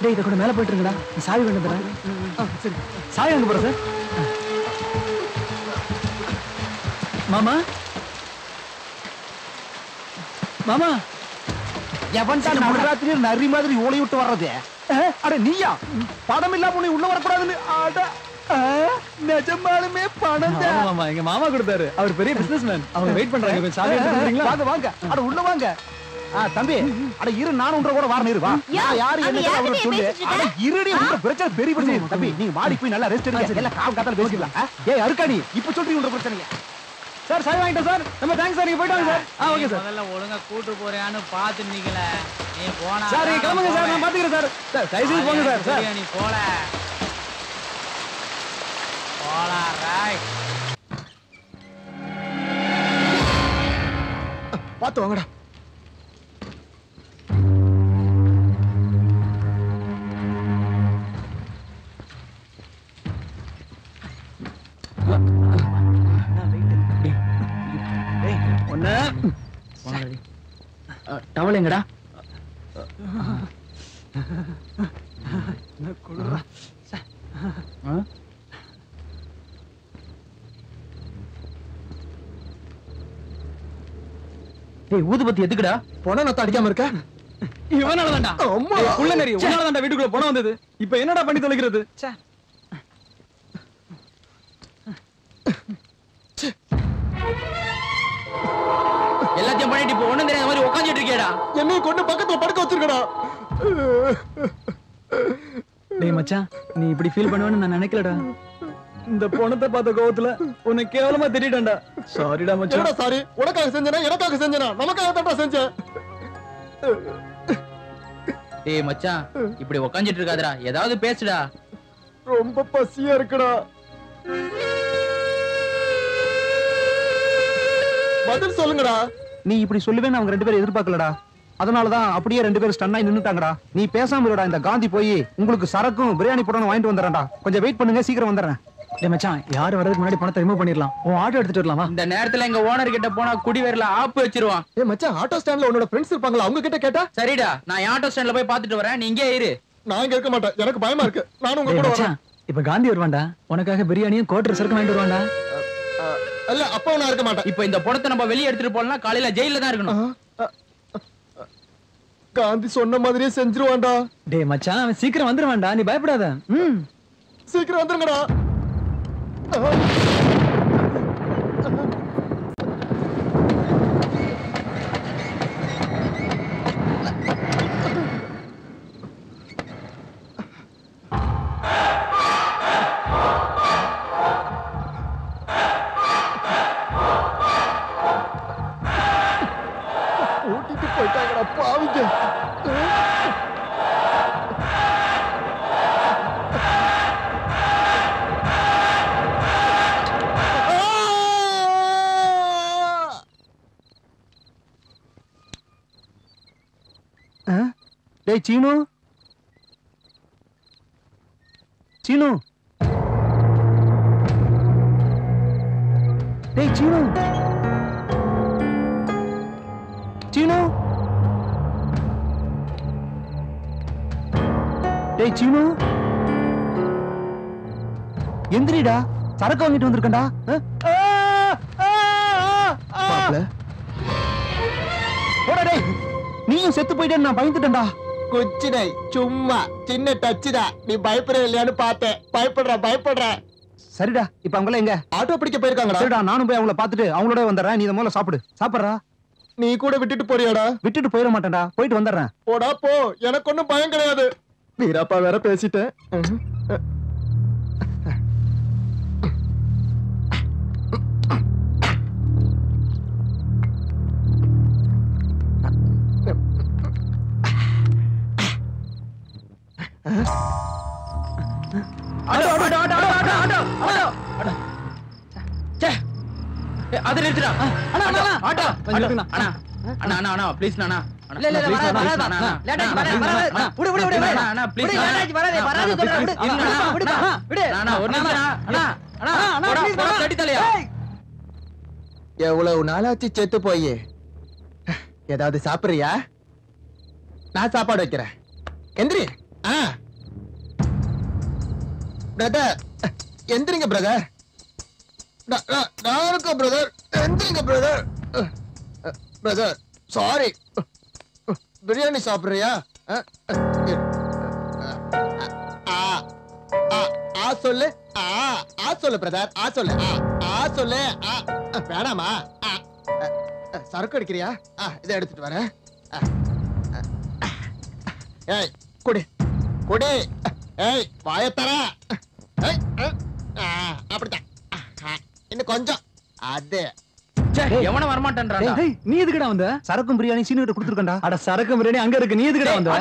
Speaker 1: டேய், இத கூட மேல போயிட்டு இருங்கடா, சாவி கொண்டு வரேன். சரி, சாவி அங்க போறேன் சார். மாமா மாமா,
Speaker 3: எவன் தான் நடுராத்திரி நரி மாதிரி ஓலை விட்டு வர்றது? அட நீயா? பணம் இல்லாம உன்னை உள்ள வரக்கூடாதுன்னு. அட நிஜமாலுமே பணம் தான்.
Speaker 1: மாமா, எங்க மாமா கொடுத்தாரு, அவர் பெரிய பிசினஸ்மேன். அவங்க வெயிட் பண்றாங்க, கொஞ்சம் சாவி எடுத்து கொடுறீங்களா?
Speaker 3: வாங்க வாங்க, அட உள்ள வாங்க. தம்பி, அட இரு, நானும் உன்ற கூட வரணும். இரு வா. யாரு என்ன அவரு சொல்லு. அட இருடி, உங்க பிரச்சனை பெரிய பிரச்சனை. தம்பி நீங்க மாடி போய் நல்லா ரெஸ்ட் எடுங்க, எல்லாம் கால் காத்தால பேசிக்கலாம். ஏய் அருக்காடி, இப்ப சொல்றீங்க உன்ற பிரச்சனையா?
Speaker 1: சார் சாவி வாங்கிட்டோம் சார். நம்ம தேங்க்ஸ் சார், நீங்க போயிட்டு வாங்க சார். Okay sir.
Speaker 11: முதல்ல ஒழுங்கா கூட்டு போறியான்னு பாத்து நிக்கல. நீ போனா
Speaker 1: சார், நீங்க கிளம்புங்க சார், நான் பாத்துக்கிறேன் சார். சார் தயவு செய்து போங்க சார். சார்
Speaker 11: நீ போல ரைட்.
Speaker 4: பாத்து வாங்கடா.
Speaker 5: டவல் எங்கடா? ஊதுபத்தி எதுக்குடா?
Speaker 4: பொண்ணை நத்த அடிக்காம இருக்க?
Speaker 1: இவனாலதான்டா. உள்ள நெறி உன்னாலதான்டா வீட்டுக்குள்ள போன வந்தது. இப்ப என்னடா பண்ணி தொலைக்கிறது?
Speaker 5: எல்லாத்தையும் பண்ணிட்டு இப்ப ஒண்ணும் தெரியாத மாதிரி உட்காந்துட்டு இருக்கேடா.
Speaker 4: என்னைய கொண்டு பக்கத்துல படுக்க வச்சிருக்கடா.
Speaker 1: டேய் மச்சான், நீ இப்படி ஃபீல் பண்ணுவேன்னு நான் நினைக்கலடா. இந்த பொணத்தை பார்த்த கோவத்துல உன்னை கேவலமா திட்டிட்டேன்டா. சாரிடா மச்சான்.
Speaker 4: என்னடா சாரி? உனக்காக செஞ்சேனா எனக்காக செஞ்சேனா? நமக்காக தான்டா செஞ்சேன்.
Speaker 5: டேய் மச்சான், இப்படி உட்காந்துட்டு இருக்காதடா, ஏதாவது பேசுடா.
Speaker 4: ரொம்ப பசியா இருக்குடா. பதில் சொல்லுங்கடா.
Speaker 3: நீ இப்படி சொல்லுவேன்னு அவங்க ரெண்டு பேரும் எதிர்பார்க்கலடா. அதனாலதான் அப்படியே ரெண்டு பேரும் ஸ்டன்னாய் நின்னுட்டாங்கடா. நீ பேசாம இருடா. இந்த காந்தி போய் உங்களுக்கு சரக்கும் பிரியாணி போடணும் வாங்கிட்டு வந்துடுறேன்டா. கொஞ்சம் வெயிட் பண்ணுங்க, சீக்கிரம் வந்துடுறேன்.
Speaker 1: டேய் மச்சான், யாரு வரதுக்கு முன்னாடி பணத்தை ரிமூவ் பண்ணிடலாம். உன் ஆட்டோ எடுத்துட்டு வரலாமா?
Speaker 5: இந்த நேரத்துல எங்க ஓனர் கிட்ட போனா குடிவேர்ல ஆப்பு வச்சிருவான்.
Speaker 4: ஏய் மச்சான், ஆட்டோ ஸ்டாண்ட்ல உன்னோட ஃப்ரெண்ட்ஸ் இருப்பாங்களா, அவங்க கிட்ட கேட்டா?
Speaker 5: சரிடா, நான் ஆட்டோ ஸ்டாண்ட்ல போய் பாத்துட்டு வரேன், நீ இங்கே இரு.
Speaker 4: நான் இங்க இருக்க மாட்டேன், எனக்கு பயமா இருக்கு. நானும் உங்க கூட வரேன்.
Speaker 1: இப்ப காந்தி வருவான்டா, உனக்காக பிரியாணியும் கோட்டர் சரக்கு வாங்கிட்டு வருவான்டா.
Speaker 4: இல்ல அப்போ நான் இருக்க மாட்டேன்.
Speaker 5: இப்ப இந்த பணத்தை நம்ம வெளியே எடுத்துட்டு போனா காலையில ஜெயில தான் இருக்கணும்.
Speaker 4: காந்தி சொன்ன மாதிரியே செஞ்சிருவான்டா.
Speaker 1: டேய் மச்சான், அவன் சீக்கிரம் வந்துருவான்டா, நீ பயப்படாத.
Speaker 4: சீக்கிரம் வந்துருங்கடா. ஓட்டிட்டு போயிட்டாங்கடா பாவிங்க.
Speaker 3: டேய் சீனு, சீனு, டேய் சீனு, சீனு, டேய் சீனு எந்திரிடா, சரக்கு வாங்கிட்டு வந்திருக்கேன்டா.
Speaker 4: மாப்ள
Speaker 3: போடா டேய், நீயும் செத்து போயிட்டேன்னு நான் பயந்துட்டேன்டா.
Speaker 4: குச்சினை சும்மா சின்ன டச்சு தான். நீ பயப்படுற இல்லையான்னு பார்த்தேன். பயப்படுற.
Speaker 3: சரிடா, இப்ப அவங்கள எங்க?
Speaker 4: ஆட்டோ பிடிக்க போயிருக்காங்கடா.
Speaker 3: சரிடா, நானும் போய் அவங்கள பாத்துட்டு அவங்களோட வந்துடுறேன். நீ இத முதல்ல சாப்பிடுறா.
Speaker 4: நீ கூட விட்டுட்டு போறியாடா?
Speaker 3: விட்டுட்டு போயிட மாட்டேன்டா, போயிட்டு வந்துடுறேன்.
Speaker 4: போடா போ, எனக்கு ஒண்ணும் பயம் கிடையாது. வீராப்பா வேற பேசிட்டேன்.
Speaker 5: அது நிறுத்துடா. அண்ணா ப்ளீஸ் அண்ணா.
Speaker 4: எவ்வளவு நாளாச்சு செத்து போய். ஏதாவது சாப்பிடுறியா? நான் சாப்பாடு வைக்கிறேன். எந்திரி. பிரதர் எந்திரிங்க பிரதர். நான் இருக்கேன் பிரதர். எந்திரிங்க பிரதர். Brother sorry. பிரியாணி சாப்பிடுறியா? சொல்லு. சொல்லு பிரதர். சொல்லு. வேணாமா? சரக்கு அடிக்கிறியா? இதை எடுத்துட்டு வரேன். ஏய் குடி. ஏய் வாயத்தர. அப்படித்தான். இன்னும் கொஞ்சம். அது
Speaker 5: எவன வரமாட்டேன்றா.
Speaker 1: நீ எதுக்குடா வந்த?
Speaker 3: சரக்கும் பிரியாணி சீனு கிட்ட கொடுத்துருக்கேன்டா.
Speaker 1: அட சரக்கு பிரியாணி அங்க இருக்கு, நீ எதுக்குடா வந்த?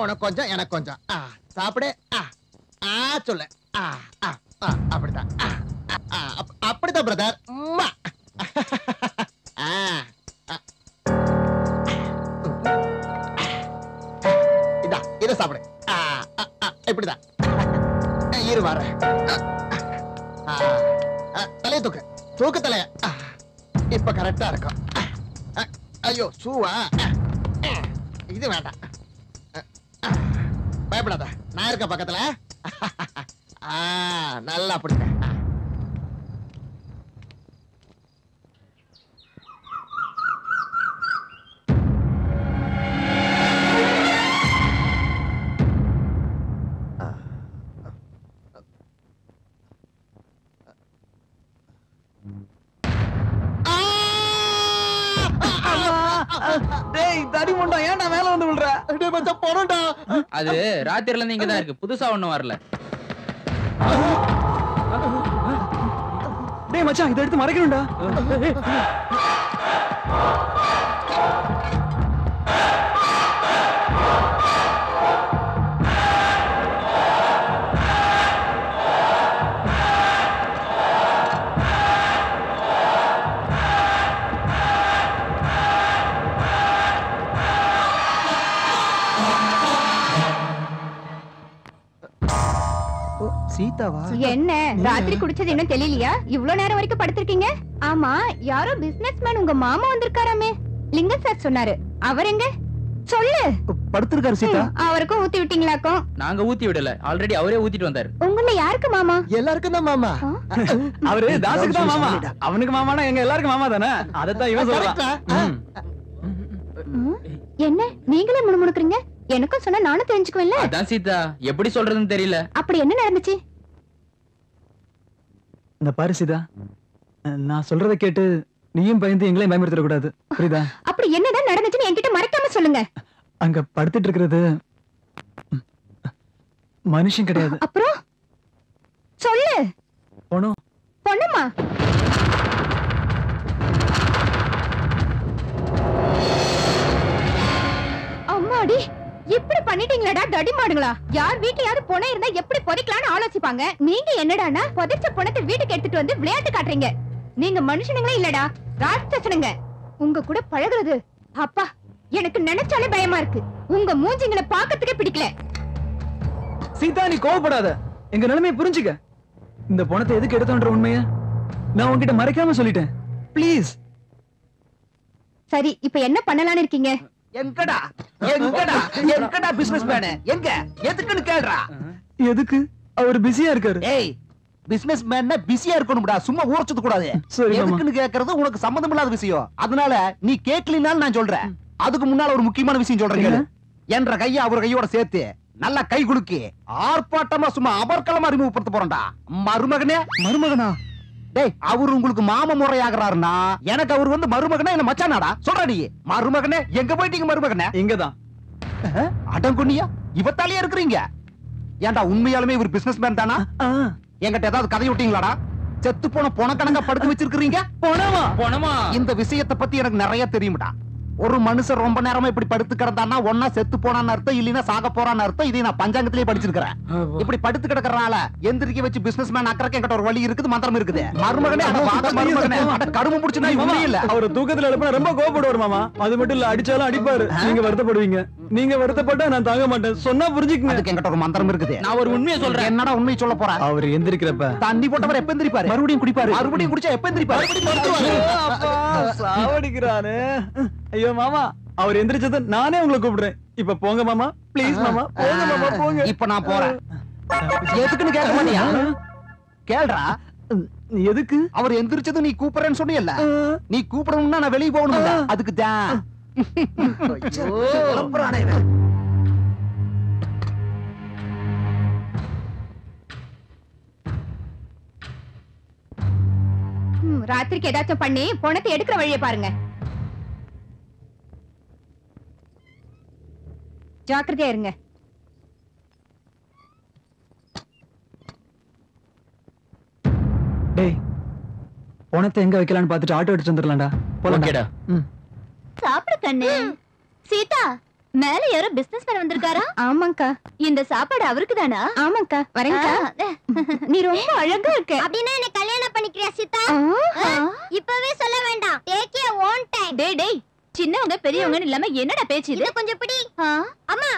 Speaker 4: உனக்கு கொஞ்சம் எனக்கு கொஞ்சம். சாப்பிடு. சொல்லு. அப்படித்தான். அப்படித்தான் பிரதர். இத சாப்பிடு. இப்படிதான். இரு வர. தலைய தூக்கு தலைய. இப்ப கரெக்டா இருக்கும். ஐயோ சூவா. இது வேண்டாம். பயப்படாத, நான் இருக்க பக்கத்துல. நல்லா பிடிக்க.
Speaker 1: டேய் தடி முண்டா, ஏன்டா மேல வந்து விழுற?
Speaker 4: டேய் மச்சான் போறடா.
Speaker 5: அது ராத்திரில இருந்து இங்க தான் இருக்கு, புதுசா ஒண்ணும் வரல.
Speaker 1: டேய் மச்சான், இத எடுத்து மறைக்கணும்டா.
Speaker 3: சீதாவா?
Speaker 10: என்ன ராத்திரி குடிச்சது இன்னும் தெரியலையா? இவ்ளோ நேரம் வரைக்கும் படுத்திருக்கீங்க? ஆமா, யாரோ பிசினஸ் மேன் உங்க மாமா வந்திருக்காராமே. லிங்கம் சார் சொன்னாரு. அவர் எங்க? சொல்லு.
Speaker 3: படுத்திருக்காரு சீதா.
Speaker 10: அவருக்கும் ஊத்தி விட்டீங்களாக்கும்?
Speaker 5: நாங்க ஊத்தி விடல, ஆல்ரெடி அவரே ஊத்திட்டு வந்தாரு.
Speaker 10: உங்கள யாருக்கு மாமா?
Speaker 4: எல்லாருக்கும் தான் மாமா.
Speaker 1: அவரு தாசுக்கு தான் மாமா. அவனுக்கு மாமானா எங்க எல்லாருக்கும் மாமா தானே. அதத்தான் இவன் சொல்றான்.
Speaker 10: என்ன நீங்களே முணுமுணுக்குறீங்க? எனக்கும் சொன்னா நானும் தெரிஞ்சுக்குவேன்ல.
Speaker 5: அதான் சீதா, எப்படி சொல்றதுன்னு தெரியல.
Speaker 10: அப்படி என்ன நடந்துச்சு?
Speaker 1: இந்த பாரு சீதா, நான் சொல்றத கேட்டு நீயும் பயந்து எங்களையும் பயமுறுத்திட கூடாது, புரியுதா?
Speaker 10: அப்படி என்னதான் நடந்துச்சுன்னு என்கிட்ட மறைக்காம சொல்லுங்க.
Speaker 1: அங்க படுத்துட்டு இருக்கிறது மனுஷன் கிடையாது.
Speaker 10: அப்புறம் சொல்லு. பொண்ணுமா? அம்மாடி, இப்படி பண்ணிட்டீங்களடா தடி மாடுங்களா. யார் வீட்டுல யாரு பொண்ணை இருந்தா எப்படி புதைக்கலாம்னு ஆலோசிப்பாங்க. நீங்க என்னடானா புதைச்ச பொண்ணத்தை வீட்டுக்கு எடுத்துட்டு வந்து விளையாட்டு காட்டுறீங்க. நீங்க மனுஷனுங்களே இல்லடா, ராட்சசனுங்க. உங்க கூட பழகுறது அப்பா எனக்கு நினைச்சாலே பயமா இருக்கு. உங்க மூஞ்சிங்களை பாக்கிறதுக்கே பிடிக்கல.
Speaker 1: சீதா, நீ கோவப்படாத, எங்க நிலைமையை புரிஞ்சுக்க. இந்த பணத்தை எதுக்கு எடுத்தோன்ற உண்மைய நான் உன்கிட்ட மறைக்காம சொல்லிட்டேன். ப்ளீஸ்.
Speaker 10: சரி, இப்ப என்ன பண்ணலாம்னு இருக்கீங்க?
Speaker 3: எங்கடா எங்கடா எங்கடா பிசினஸ் மேன் எங்க எதுக்குன்னு கேளுடா.
Speaker 1: எதுக்கு? அவர் பிஸியா இருக்காரு.
Speaker 3: ஏய் பிசினஸ் மேன்னா பிஸியா இருக்கணும்டா, சும்மா ஊறச்சது கூடாது.
Speaker 1: சரி மாமா.
Speaker 3: எதுக்குன்னு கேக்குறது உனக்கு சம்பந்தம் இல்லாத விஷயம். அதனால நீ கேட்கலினாலும் நான் சொல்றேன். அதுக்கு முன்னால ஒரு முக்கியமான விஷயம் சொல்றேன் கேளு. என்ற கைய அவர் கையோட சேர்த்து நல்லா கை குலுக்கி ஆர்ப்பாட்டமா சும்மா அபர்க்கலமா ரிமூவ் பண்ண போறேன்டா. மருமகனே.
Speaker 1: மருமகனா?
Speaker 3: டேய் அவரு உங்களுக்கு மாம முறையாகிறாருன்னா எனக்கு அவர் வந்து மருமகனே என்ன மச்சானாடா சொல்ற. நீ மருமகனே எங்க போயிட்டீங்க? மருமகனே
Speaker 1: இங்கதான்.
Speaker 3: அடங்குனியா இவத்தாலேயே இருக்கிறீங்க. ஏன்டா உண்மையாலுமே இவர் பிசினஸ் மேன் தானா? என்கிட்ட ஏதாவது கதை விட்டீங்களாடா? செத்து போன பொண கணக்கா படுத்து வச்சிருக்கீங்க.
Speaker 5: போனமா
Speaker 3: இந்த விஷயத்தை பத்தி எனக்கு நிறைய தெரியும்டா. ஒரு மனுஷன் ரொம்ப நேரமா இப்படி படுத்து கிடந்தான்னா ஒன்னா செத்து போனான்னு அர்த்தம், இல்லைன்னா சாக போறான்னு அர்த்தம். இதை நான் பஞ்சாங்கத்திலேயே படிச்சிருக்கிறேன். இப்படி படுத்து கிடக்கறனால எந்திரிக்க வச்சு பிசினஸ் மேன் அக்கறக்கு என்கிட்ட ஒரு வழி இருக்குது, மந்திரம் இருக்குது. மருமகனே அட வாங்க மருமகனே அட கடும புடிச்சுனா உண்மையே இல்ல.
Speaker 1: அவர் தூக்கத்துல எழுப்பினா ரொம்ப கோபப்படுவார் மாமா. அது மட்டும் இல்ல, அடிச்சாலும் அடிப்பாரு. நீங்க வருத்தப்படுவீங்க. நீங்க வருத்தப்பட்டா நான் தாங்க மாட்டேன். சொன்னா புரிஞ்சுக்கங்க.
Speaker 3: அதுக்கு என்கிட்ட ஒரு மந்திரம் இருக்குது.
Speaker 5: நான் ஒரு உண்மையை சொல்றேன்.
Speaker 3: என்னடா உண்மையை சொல்ல போறேன்?
Speaker 1: அவர் எந்திரிக்கிறப்ப
Speaker 3: தண்ணி போட்டவர் எப்ப எந்திரிப்பாரு? மறுபடியும் குடிப்பாரு. மறுபடியும் குடிச்சா எப்ப எந்திரிப்பாரு?
Speaker 1: சாவடிக்கிறானே. ஐயோ மாமா, அவர் எந்திரிச்சது நானே உங்களை கூப்பிடுறேன். இப்ப போங்க மாமா, ப்ளீஸ் மாமா, போங்க மாமா, போங்க.
Speaker 3: இப்ப நான் போறேன். எதுக்குன்னு கேட்க மாட்டியா? கேளுடா.
Speaker 1: எதுக்கு?
Speaker 3: அவர் எந்திரிச்சது நீ கூப்பிடுறேன்னு சொன்னீல்ல, நீ கூப்பிடணும்னா நான் வெளியே போகணும்ல, அதுக்கு தான்.
Speaker 10: ராத்திரிக்கு ஏதாச்சும் பண்ணி பணத்தை எடுக்கிற வழியை பாருங்க. ஜாக்கிரதையா இருங்க.
Speaker 1: டேய், பணத்தை எங்க வைக்கலாம்னு பார்த்துட்டு ஆட்டோ எடுத்து வந்துடலாம்டா.
Speaker 5: போலாம்டா.
Speaker 7: சாப்பிடு கண்ணு. சீதா, மேல யாரோ பிசினஸ் மேன் வந்திருக்காரா?
Speaker 10: ஆமாங்கா.
Speaker 7: இந்த சாப்பாடு அவருக்கு தானா?
Speaker 10: ஆமாங்கா. வரேங்கா. நீ ரொம்ப அழகா இருக்க.
Speaker 7: அப்படின்னா என்ன கல்யாணம் பண்ணிக்கிறியா சீதா? இப்பவே சொல்ல வேண்டாம். Take your own time.
Speaker 10: டேய் டேய், சின்னவங்க பெரியவங்க இல்லாம என்னடா பேச்சு இது?
Speaker 7: கொஞ்சம் பிடி. அம்மா,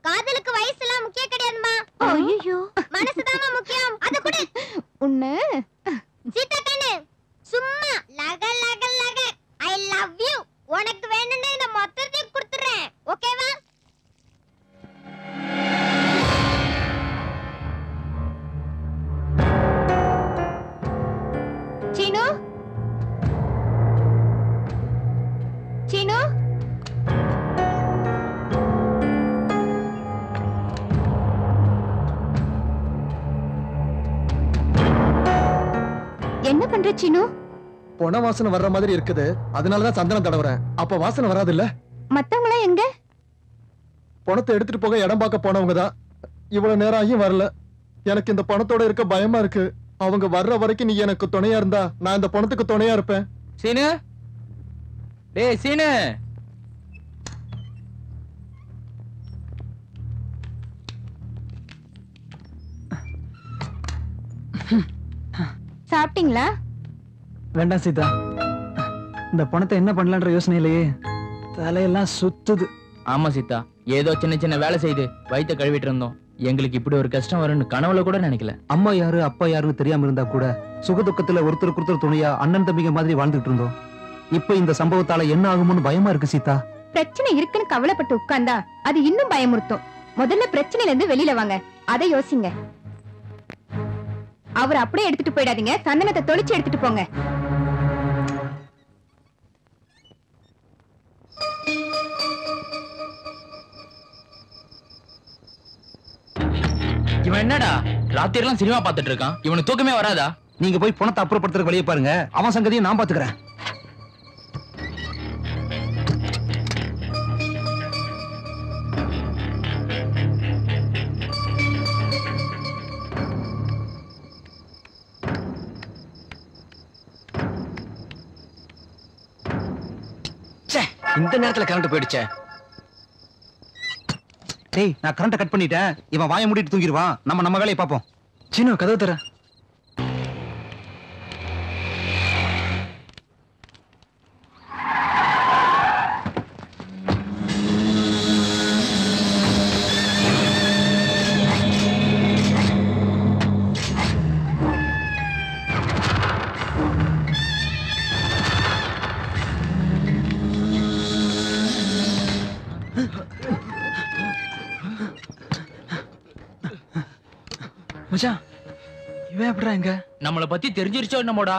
Speaker 7: காதலுக்கு வயசு எல்லாம் முக்கியம் கிடையாதுமா.
Speaker 10: ஐயோ,
Speaker 7: மனசுதாம்மா முக்கியம். அத குடு.
Speaker 10: உன்ன
Speaker 7: சீதா கண்ணு, சும்மா லக லக லக ஐ லவ் யூ. உனக்கு வேணும்னா இந்த மொத்தத்தையும் கொடுத்துறேன். ஓகேவா?
Speaker 10: சீனு, சீனு, என்ன பண்ற சீனு?
Speaker 4: பொண வாசனை வர்ற மாதிரி இருக்குது, அதனாலதான் சந்தனம் தடவுறேன். அப்ப வாசனை வராது இல்ல?
Speaker 10: மத்தவங்களா எங்க?
Speaker 4: பணத்தை எடுத்துட்டு போக இடம் பார்க்க போனவங்க தான். இவ்வளவு நேரம் ஆகியும் வரல. எனக்கு இந்த பணத்தோட இருக்க பயமா இருக்கு. அவங்க வர்ற வரைக்கும் நீ எனக்கு துணையா இருந்தா நான் இந்த பணத்துக்கு துணையா இருப்பேன்.
Speaker 5: சீனு, டேய் சீனு.
Speaker 10: சாப்பிட்டீங்களா?
Speaker 1: வேண்டாம் சீதா, இந்த பணத்தை என்ன பண்ணலான்ற யோசனையிலேயே தலையெல்லாம் சுத்துது.
Speaker 5: ஆமா சீதா, ஏதோ சின்ன சின்ன வேலை செய்து வயித்தை கழுவிட்டு இருந்தோம். எங்களுக்கு இப்படி ஒரு கஷ்டம் வரும்னு கனவுல கூட நினைக்கல.
Speaker 3: அம்மா யாரு அப்பா யாருன்னு தெரியாம இருந்தா கூட சுகதுக்கத்துல ஒருத்தருக்கு ஒருத்தர் துணையா அண்ணன் தம்பிங்க மாதிரி வாழ்ந்துட்டு இருந்தோம். இப்ப இந்த சம்பவத்தால என்ன ஆகும்னு பயமா இருக்கு சீதா.
Speaker 10: பிரச்சனை இருக்குன்னு கவலைப்பட்டு உட்கார்ந்தா அது இன்னும் பயமுறுத்தும். முதல்ல பிரச்சனையில இருந்து வெளியில வாங்க, அதை யோசிங்க. அவர் அப்படியே எடுத்துட்டு போயிடாதீங்க, சந்தனத்தை தொளிச்சு எடுத்துட்டு போங்க.
Speaker 5: இவன் என்னடா ராத்திரி எல்லாம் சினிமா பார்த்துட்டு இருக்கான்? இவனுக்கு தூக்கமே வராதா?
Speaker 3: நீங்க போய் பணத்தை அப்புறப்படுத்துற வழியை பாருங்க, அவன் சங்கதியை நான் பாத்துக்கிறேன்.
Speaker 6: இந்த நேரத்துல கரண்ட் போயிடுச்சே.
Speaker 3: டேய், நான் கரண்ட கட் பண்ணிட்டேன். இவன் வாயை மூடிட்டு தூங்கிடுவான். நம்ம வேலையை பார்ப்போம்.
Speaker 1: சீனு, கதவு தர. இவன் எப்படா இங்க?
Speaker 5: நம்மளை பத்தி தெரிஞ்சிருச்சோ என்னமோடா?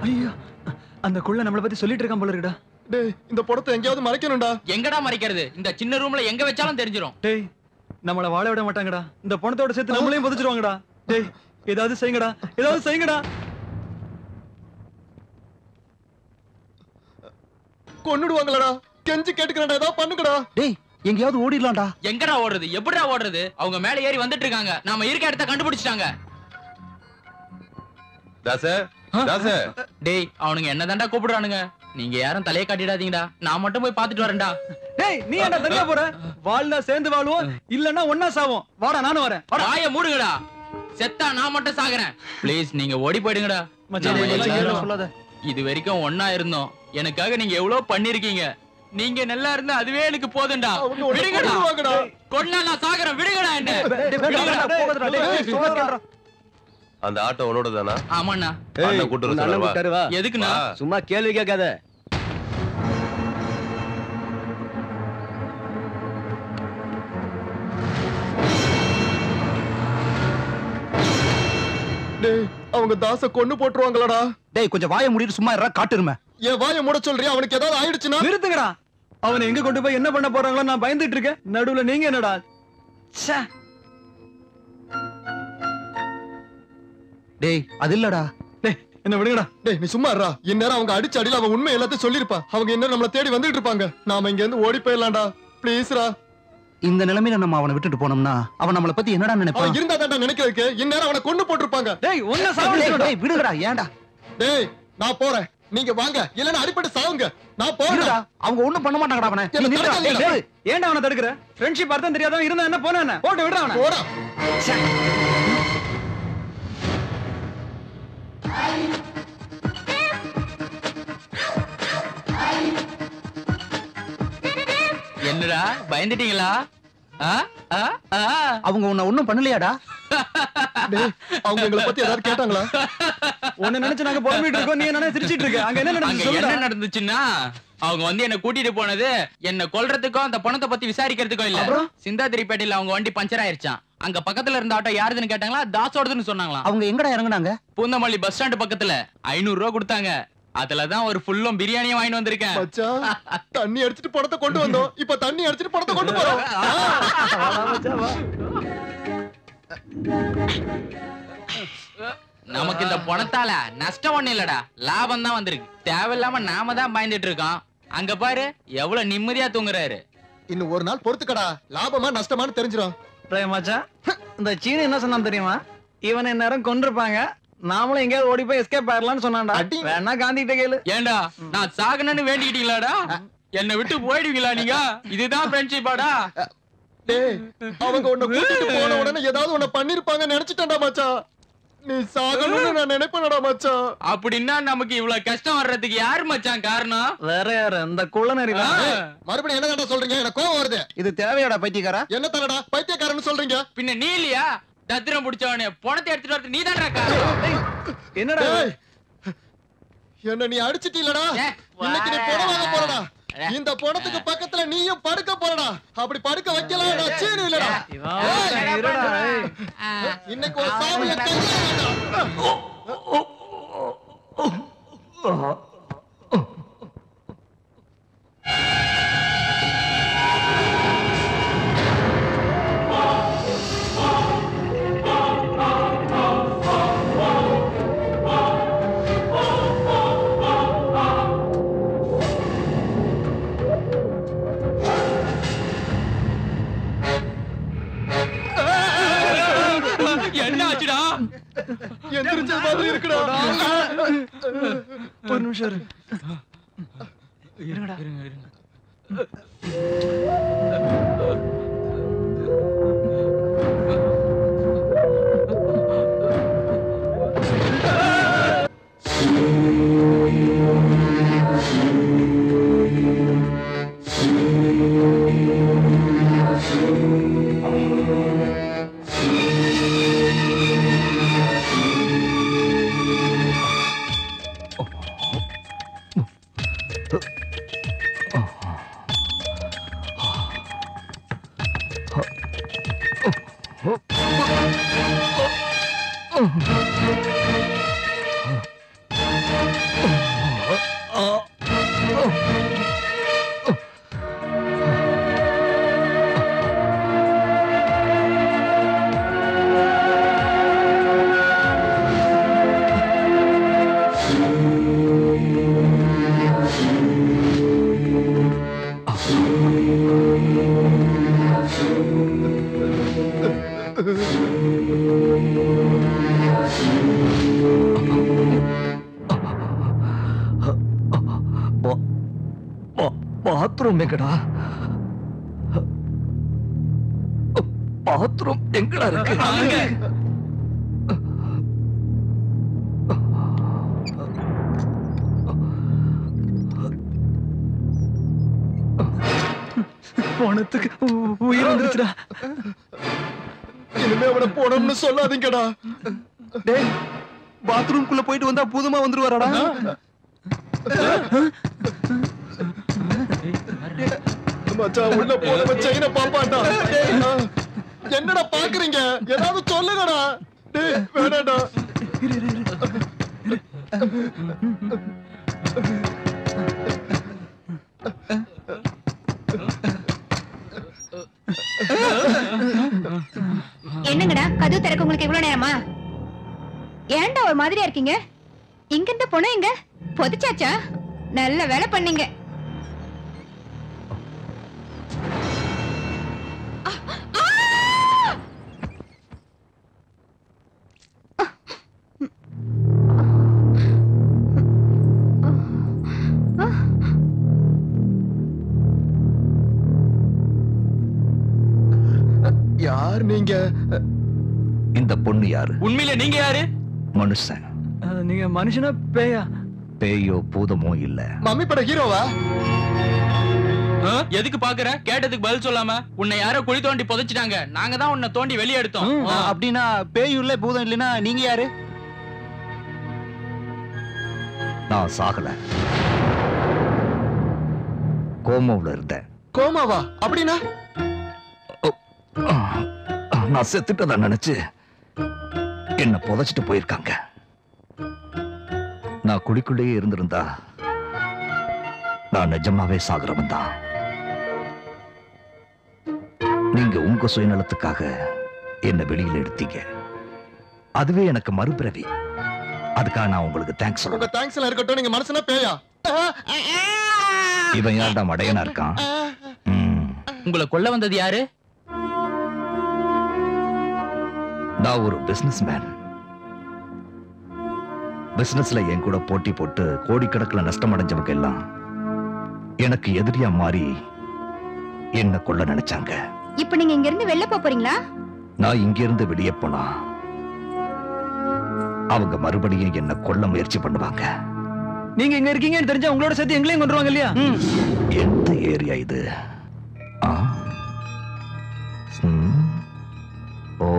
Speaker 1: ஐயோ, அந்த குள்ள நம்மளை பத்தி சொல்லிட்டு இருக்கான் போல இருக்குடா.
Speaker 4: டேய், இந்த படத்தை எங்கேயாவது மறைக்கணும்டா.
Speaker 5: எங்கடா மறைக்கிறது? இந்த சின்ன ரூம்ல எங்க வச்சாலும் தெரிஞ்சிரும்.
Speaker 1: டேய், நம்மள வாழ விட மாட்டாங்கடா. இந்த பணத்தோட சேர்த்து நம்மளையும் புதைச்சிருவாங்கடா. டேய், ஏதாவது செய்யுங்கடா, ஏதாவது செய்யுங்கடா.
Speaker 4: கொன்னுடுவாங்களடா. கெஞ்சி கேட்டுக்கறடா, ஏதாவது பண்ணுங்கடா.
Speaker 3: டேய், எங்கயாவது ஓடிடலாம்டா.
Speaker 5: எங்கடா ஓடுறது? எப்படிடா ஓடுறது? அவங்க மேல ஏறி வந்துட்டு இருக்காங்க. நாம இருக்க இடத்த கண்டுபிடிச்சிட்டாங்க. டேய், அவனுங்க என்னதான்டா கூப்பிடுறானுங்க? நீங்க யாரும் தலைய காட்டிடாதீங்கடா. நான் மட்டும் போய் பாத்துட்டு வரேன்டா.
Speaker 1: டேய், நீ என்ன தனியா போற? வாழ்னா சேர்ந்து வாழ்வோம், இல்லன்னா ஒண்ணா சாவோம். வாடா, நானும் வரேன்.
Speaker 5: வாய மூடுங்கடா. செத்தா நான் மட்டும் சாகுறேன். ப்ளீஸ் நீங்க ஓடி போயிடுங்கடா.
Speaker 1: சொல்லாத.
Speaker 5: இது வரைக்கும் ஒண்ணா இருந்தோம். எனக்காக நீங்க எவ்வளவு பண்ணிருக்கீங்க. நீங்க நல்லா இருந்தா அதுவே எனக்கு போதும்டா. விடுங்கடா. கொன்னா நான் சாகுறேன். விடுங்கடா என்ன.
Speaker 8: அந்த ஆட்டோ உன்னோட தானா?
Speaker 5: ஆமாண்ணா.
Speaker 8: கூட்டு வா.
Speaker 5: எதுக்குண்ணா?
Speaker 6: சும்மா கேள்வி கேட்காத.
Speaker 4: டேய், அவங்க தாச கொன்னு போட்டுருவாங்களடா.
Speaker 3: டேய், கொஞ்சம் வாயை மூடிட்டு சும்மா இருடா, காட்டுருமே.
Speaker 4: ஏன் வாயை மூட சொல்றியா? அவனுக்கு ஏதாவது ஆயிடுச்சுன்னா?
Speaker 1: நிறுத்துங்கடா. அவனை எங்க கொண்டு போய் என்ன பண்ண போறாங்களோ நான் பயந்துட்டு இருக்கேன். நடுவுல நீங்க என்னடா? ச்சே.
Speaker 3: டேய், அது இல்லடா.
Speaker 1: டேய், என்ன விடுங்கடா.
Speaker 4: டேய், நீ சும்மா இருடா. இந்நேரம் அவங்க அடிச்சு அடியில அவன் உண்மை எல்லாத்தையும் சொல்லிருப்பா. அவங்க இன்னும் நம்மள தேடி வந்துட்டு இருப்பாங்க. நாம இங்க இருந்து ஓடி போயிடலாம்டா. ப்ளீஸ்ரா.
Speaker 3: இந்த நிலைமையில நம்ம அவனை விட்டுட்டு போனோம்னா அவன் நம்மள பத்தி என்னடா நினைப்பான்?
Speaker 4: அவன் இருந்தா தான் நினைக்கிறதுக்கு இந்நேரம் அவனை கொண்டு போட்டுருப்பாங்க.
Speaker 1: டேய், ஒண்ணு சாவடிச்சுடா.
Speaker 3: டேய், விடுங்கடா. ஏன்டா?
Speaker 4: டேய், நான் போறேன். நீங்க வாங்க, இல்லன்னா அடிபட்டு சாவுங்க. நான் போறேன்டா.
Speaker 3: அவங்க ஒண்ணும் பண்ண மாட்டாங்கடா அவனை.
Speaker 4: என்ன தடுக்கலையா?
Speaker 1: டேய், ஏன்டா அவனை தடுக்குற? ஃப்ரெண்ட்ஷிப் அர்த்தம் தெரியாதவன் இருந்தா என்ன, போனா என்ன? போட்டு விடுறா அவனை.
Speaker 4: போடா.
Speaker 5: என்னடா பயந்துட்டீங்களா?
Speaker 3: அவங்க உன்னை ஒண்ணும் பண்ணலையாடா?
Speaker 4: டேய், அவங்க எங்களை பத்தி ஏதாவது கேட்டாங்களா?
Speaker 1: உன்னை நினைச்சு நாங்க புலம்பிட்டு இருக்கோம், நீ என்ன சிரிச்சிட்டு இருக்க? அங்க என்ன
Speaker 5: அங்க
Speaker 1: நடந்துச்சு
Speaker 5: என்ன
Speaker 1: சொல்லுடா.
Speaker 5: நடந்துச்சுன்னா, அவங்க வந்து என்ன கூட்டிட்டு போனது என்ன கொல்றதுக்கும் அந்த பணத்தை பத்தி விசாரிக்கிறதுக்கும் இல்ல. சிந்தாதிரிப்பேட்டையில அவங்க வண்டி பஞ்சர் ஆயிருச்சான். அங்க பக்கத்துல இருந்த ஆட்டோ யாருதுன்னு கேட்டாங்களா? தாசோடதுன்னு சொன்னாங்களா.
Speaker 3: அவங்க எங்கடா இறங்குனாங்க?
Speaker 5: பூந்தமல்லி பஸ் ஸ்டாண்ட் பக்கத்துல 500 ரூபா கொடுத்தாங்க. அதுலதான் ஒரு ஃபுல்லும் பிரியாணியும் வாங்கிட்டு வந்திருக்கேன்.
Speaker 4: மச்சான், தண்ணி அடிச்சிட்டு பணத்தை கொண்டு வந்தோம். இப்ப தண்ணி அடிச்சிட்டு பணத்தை கொண்டு போறோம்.
Speaker 5: நமக்கு இந்த பணத்தால நஷ்டம் ஒண்ணு இல்லடா, லாபம் தான் வந்திருக்கு. தேவையில்லாம நாம தான் பயந்துட்டு இருக்கோம். அங்க பாரு எவ்வளவு நிம்மதியா தூங்குறாரு.
Speaker 4: இன்னும் ஒரு நாள் பொறுத்துக்கடா. லாபமா நஷ்டமானு தெரிஞ்சிடும்.
Speaker 1: மச்சான், இந்த சீனி என்ன சொன்னான் தெரியுமா? இவனை நேரம் கொண்டிருப்பாங்க, நாமளும் எங்கேயாவது ஓடி போய் எஸ்கேப் ஆயிரலாம்னு சொன்னான்டா. வேணா காந்தி கிட்ட கேளு.
Speaker 5: ஏண்டா நான் சாகணும்னு வேண்டிக்கிட்டீங்களாடா? என்ன விட்டு போயிடுவீங்களா நீங்க? இதுதான் ஃப்ரெண்ட்ஷிப்பாடா?
Speaker 4: டேய், அவங்க உன்னை கூட்டிட்டு போன உடனே ஏதாவது உன்னை பண்ணிருப்பாங்க நினைச்சிட்டேன்டா மச்சான். நீ சாகணும்னு நான் நினைப்பேனடா மச்சான்.
Speaker 5: அப்படின்னா நமக்கு இவ்வளவு கஷ்டம் வர்றதுக்கு யாரு மச்சான் காரணம்?
Speaker 1: வேற யாரு? இந்த குள்ளநரி.
Speaker 4: மறுபடியும் என்ன சொல்றீங்க? எனக்கு கோவம் வருது.
Speaker 3: இது தேவையாடா பைத்தியக்காரா?
Speaker 4: என்ன தரடா பைத்தியக்காரன்னு சொல்றீங்க?
Speaker 5: பின்ன நீ இல்லையா தத்திரம் பிடிச்சவனே? பணத்தை எடுத்துட்டு வரது நீ தான் காரணம்.
Speaker 1: என்னடா
Speaker 4: என்ன நீ அடிச்சிட்டீலடா? இன்னைக்கு நீ பணம் வாங்க போறடா. இந்த பணத்துக்கு பக்கத்துல நீயும் படுக்க போறடா. அப்படி படுக்க வைக்கலாம்டா. சீனு இல்லடா. இன்னைக்கு ஒரு சாமியை
Speaker 5: என்ன ஆச்சுடா?
Speaker 4: எந்திரிச்ச மாதிரி இருக்குடா.
Speaker 1: ஒரு நிமிஷம் இருங்கடா.
Speaker 6: பாத்ரூம் எங்கடா? பாத்ரூம் எங்கடா இருக்கு?
Speaker 1: பணத்துக்கு உயிர் வந்துருச்சுடா.
Speaker 4: இனிமே அவனை போனோம்னு சொல்லாதீங்கடா.
Speaker 3: டேய், பாத்ரூம்குள்ள போயிட்டு வந்தா பூதமா வந்துருவாரடா.
Speaker 4: மச்சான் உள்ள போன செயின பாப்பாடா. என்னடா பாக்குறீங்க? ஏதாவது சொல்லுங்கடா. டேய் வேணாடா.
Speaker 10: என்னங்கடா கதவு திறக்க உங்களுக்கு இவ்வளவு நேரமா? ஏன்டா ஒரு மாதிரியா இருக்கீங்க? இங்க இருந்த பொண்ணு எங்க பொதிச்சாச்சா? நல்ல வேலை பண்ணீங்க.
Speaker 4: யார் நீங்க?
Speaker 6: இந்த பொண்ணு யாரு?
Speaker 5: உண்மையில நீங்க யாரு?
Speaker 6: மனுஷன்.
Speaker 1: நீங்க மனுஷனா பேயா?
Speaker 6: பேயோ பூதமோ இல்ல.
Speaker 4: மம்மி பட ஹீரோவா?
Speaker 5: எதுக்கு பாக்குற? கேட்டதுக்கு பதில் சொல்லாம உன்னை யாரோ குழி தோண்டி புதைச்சிட்டாங்க. நாங்க தான் உன்னை தோண்டி வெளியே எடுத்தோம்.
Speaker 3: அப்படின்னா பேய் இல்ல பூதம் இல்லைன்னா நீங்க யாரு?
Speaker 6: நான் சாகல, கோமாவுல இருந்தேன்.
Speaker 4: கோமாவா? அப்படின்னா
Speaker 6: நான் செத்துட்டதா நினைச்சு என்ன புதைச்சிட்டு போயிருக்காங்க. நான் குடிக்குள்ளேயே இருந்திருந்தா நான் நிஜமாவே சாகுறவன் தான். நீங்க உங்க சுயநலத்துக்காக என்ன வெளியில எடுத்தீங்க. அதுவே எனக்கு மறுபிறவி. அதுக்காக நான் உங்களுக்கு தேங்க்ஸ்
Speaker 4: உங்க
Speaker 6: சொல்றேன்.
Speaker 4: தேங்க்ஸ் எல்லாம் இருக்கட்டும். நீங்க மனசுனா பேயா?
Speaker 6: இவன் யாருடா மடையனா இருக்கான்?
Speaker 5: உங்களை கொல்ல வந்தது யாரு?
Speaker 6: நான் ஒரு பிசினஸ் மேன். பிசினஸ்ல என் கூட போட்டி போட்டு கோடிக்கணக்கில் நஷ்டம் அடைஞ்சவங்க எல்லாம் எனக்கு எதிரியா மாறி என்ன கொல்ல நினைச்சாங்க.
Speaker 10: இப்ப நீங்க இங்க இருந்து வெளில போறீங்களா?
Speaker 6: நான் இங்க இருந்து வெளியே போனா அவங்க மறுபடியும் என்ன கொல்ல முயற்சி பண்ணுவாங்க.
Speaker 1: நீங்க இங்க இருக்கீங்கன்னு தெரிஞ்சா உங்களோட சேர்த்து எங்களையும் கொண்டுருவாங்க இல்லையா?
Speaker 6: எந்த ஏரியா இது? ஓ,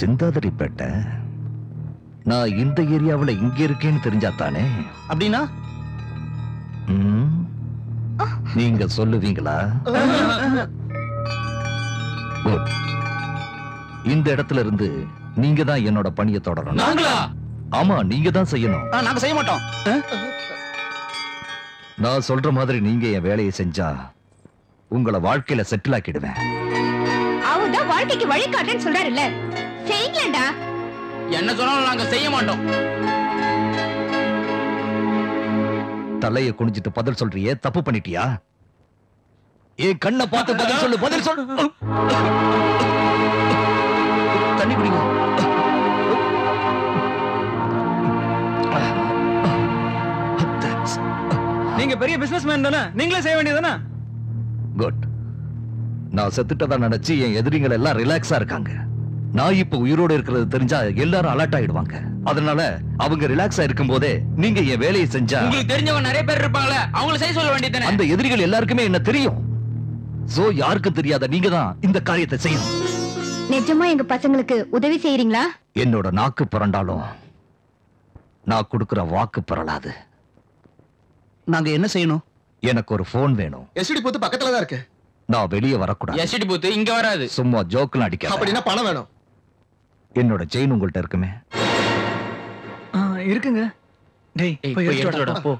Speaker 6: சிந்தாதிரிப்பேட்டை. நான் இந்த ஏரியாவுல இங்க இருக்கேன்னு தெரிஞ்சா தானே.
Speaker 3: அப்படின்னா
Speaker 6: நீங்க சொல்லுவீங்களா? இந்த இடத்துல இருந்து நீங்க தான் என்னோட பணியை தொடரணும்.
Speaker 5: நாங்களா?
Speaker 6: ஆமா, நீங்க தான் செய்யணும்.
Speaker 3: நாங்க செய்ய மாட்டோம்.
Speaker 6: நான் சொல்ற மாதிரி நீங்க என் வேலையை செஞ்சா உங்களை வாழ்க்கையில செட்டில் ஆக்கிடுவேன்.
Speaker 10: அவர்தான் வாழ்க்கைக்கு வழிகாட்டுன்னு சொல்றாருல்ல, செய்யுங்களேண்டா.
Speaker 5: என்ன சொன்னாலும் நாங்க செய்ய மாட்டோம்.
Speaker 6: தலையை குனிஞ்சிட்டு பதில் சொல்றியே, தப்பு பண்ணிட்டியா? ஏன் கண்ணை பார்த்து பதில் சொல்லு, பதில் சொல்லு. தண்ணி குடிங்க.
Speaker 1: நீங்க பெரிய பிசினஸ் மேன் தானே, நீங்களே செய்ய வேண்டியதானே?
Speaker 6: குட். நான் செத்துட்டதா நினைச்சு என் எதிரிகள் எல்லாம் ரிலாக்ஸா இருக்காங்க. நான் இப்ப உயிரோடு இருக்கிறது தெரிஞ்சா எல்லாரும் அலர்ட் ஆயிடுவாங்க. அதனால அவங்க ரிலாக்ஸா இருக்கும் போதே நீங்க என் வேலையை செஞ்சா
Speaker 5: உங்களுக்கு தெரிஞ்சவங்க நிறைய பேர் இருப்பாங்களே, அவங்கள செய்ய சொல்ல வேண்டியதானே?
Speaker 6: அந்த எதிரிகள் எல்லாருக்குமே என்ன தெரியும். சோ யாருக்கும் தெரியாத நீங்க தான் இந்த காரியத்தை செய்யணும்.
Speaker 10: நிஜமா எங்க பசங்களுக்கு உதவி செய்யறீங்களா?
Speaker 6: என்னோட நாக்கு புரண்டாலும் நான் கொடுக்கிற வாக்கு புரளாது.
Speaker 3: நாங்க என்ன செய்யணும்?
Speaker 6: எனக்கு ஒரு போன் வேணும்.
Speaker 4: எஸ்டி பூத்து பக்கத்துல தான் இருக்கு.
Speaker 6: நான் வெளியே வரக்கூடாது.
Speaker 5: எஸ்டி பூத்து இங்க வராது.
Speaker 6: சும்மா ஜோக்கெல்லாம் அடிக்காத.
Speaker 4: அப்படின்னா பணம் வேணும்.
Speaker 6: என்னோட செயின் உங்கள்ட்ட இருக்குமே?
Speaker 1: இருக்குங்க. டேய் போய் எடுத்துடா போ.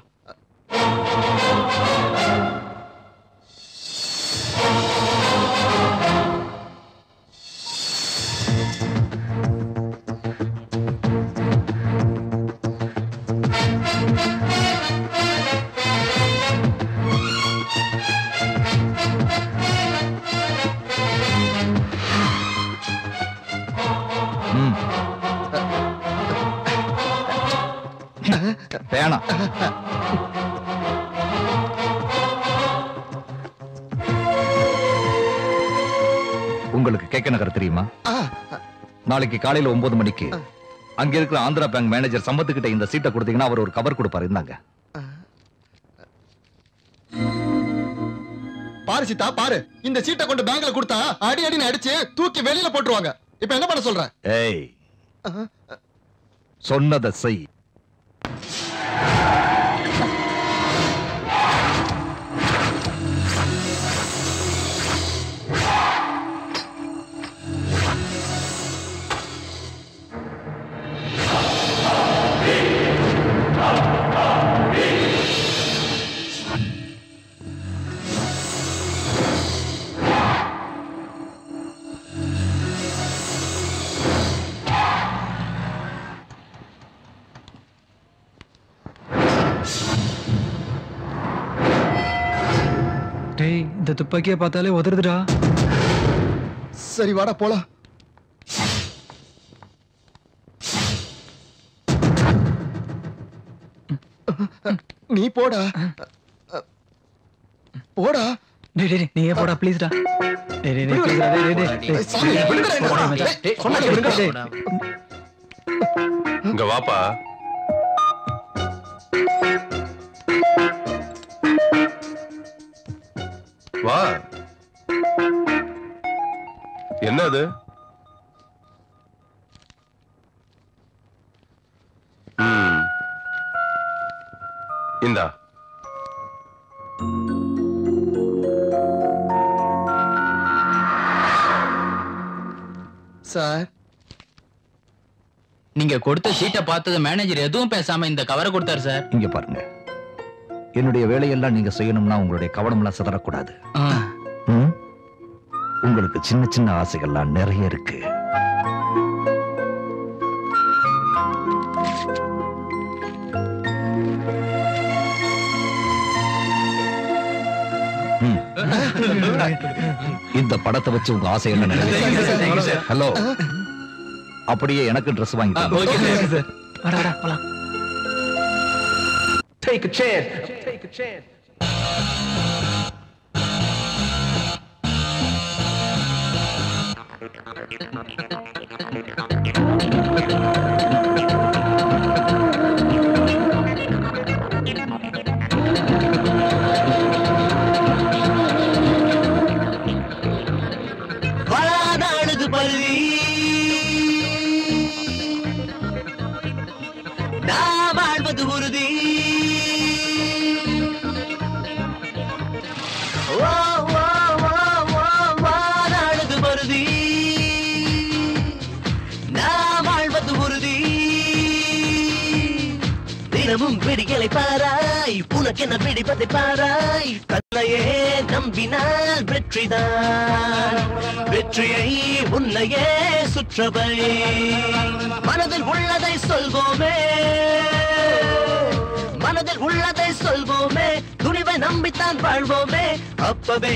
Speaker 6: வேணாம். உங்களுக்கு கேக்க நகர் தெரியுமா? நாளைக்கு காலையில 9 மணிக்கு அங்க இருக்கிற ஆந்திரா பேங்க் மேனேஜர் சம்பத்து கிட்ட இந்த சீட்டை கொடுத்தீங்கன்னா அவர் ஒரு கவர் கொடுப்பாரு. இருந்தாங்க.
Speaker 4: பாரு சீதா பாரு, இந்த சீட்டை கொண்டு பேங்க்ல கொடுத்தா அடி அடின்னு அடிச்சு தூக்கி வெளியில போட்டுருவாங்க. இப்ப என்ன பண்ண சொல்ற?
Speaker 6: ஏய், சொன்னதை செய்.
Speaker 1: டேய், இந்த துப்பாக்கியை பார்த்தாலே உதறுதுடா.
Speaker 4: சரி வாடா போலாம். நீ போடா போடா.
Speaker 1: டேய் டேய் நீயே போடா ப்ளீஸ்டா. டேய் டேய் டேய் ப்ளீஸ்டா. டேய் டேய்
Speaker 4: சாமி, விடுங்கடா என்ன?
Speaker 1: டேய் சொன்னா விடுங்கடா.
Speaker 8: இங்க வாப்பா. வா. என்ன அது? இந்தா.
Speaker 4: சார்,
Speaker 5: நீங்க கொடுத்த சீட்டை பார்த்தது மேனேஜர் எதுவும் பேசாம இந்த கவரை கொடுத்தாரு சார்.
Speaker 6: இங்க பாருங்க, என்னுடைய வேலையெல்லாம் நீங்க செய்யணும்னா உங்களுடைய கவனம்லாம் சிதறக்கூடாது. உங்களுக்கு சின்ன சின்ன ஆசைகள்லாம் நிறைய இருக்கு. இந்த படத்தை வச்சு உங்க ஆசை என்ன நிறைவேறும்? ஹலோ, அப்படியே எனக்கு ட்ரெஸ் வாங்கி
Speaker 2: Take a chance. Take a chance.
Speaker 12: வளாதாடுது பருவி நான் வாழ்வது உறுதி. வாழாடுது பருதி நான் வாழ்வது உறுதி. தினமும் விடிகளை பாராய், உனக்கென்ன பிடிப்பதை பாராய். தன்னையே நம்பினால் வெற்றிதான், வெற்றியை உன்னையே சுற்றவை. மனதில் உள்ளதை சொல்வோமே, மனதில் உள்ளதை சொல்வோமே. துணிவை நம்பித்தான் வாழ்வோமே, அப்பவே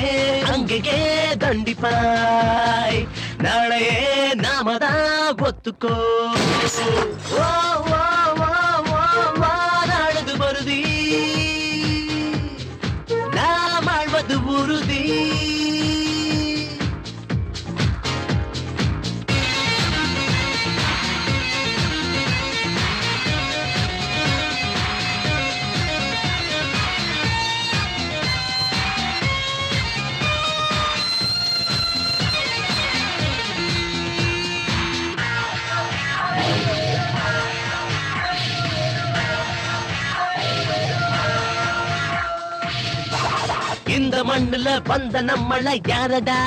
Speaker 12: அங்கேயே தண்டிப்பாய். நாளையே நாமதான் ஒத்துக்கோ. வாழாடுது பருதி நாம் ஆழ்வது உறுதி. இந்த மண்ணுல வந்த நம்மள யாரடா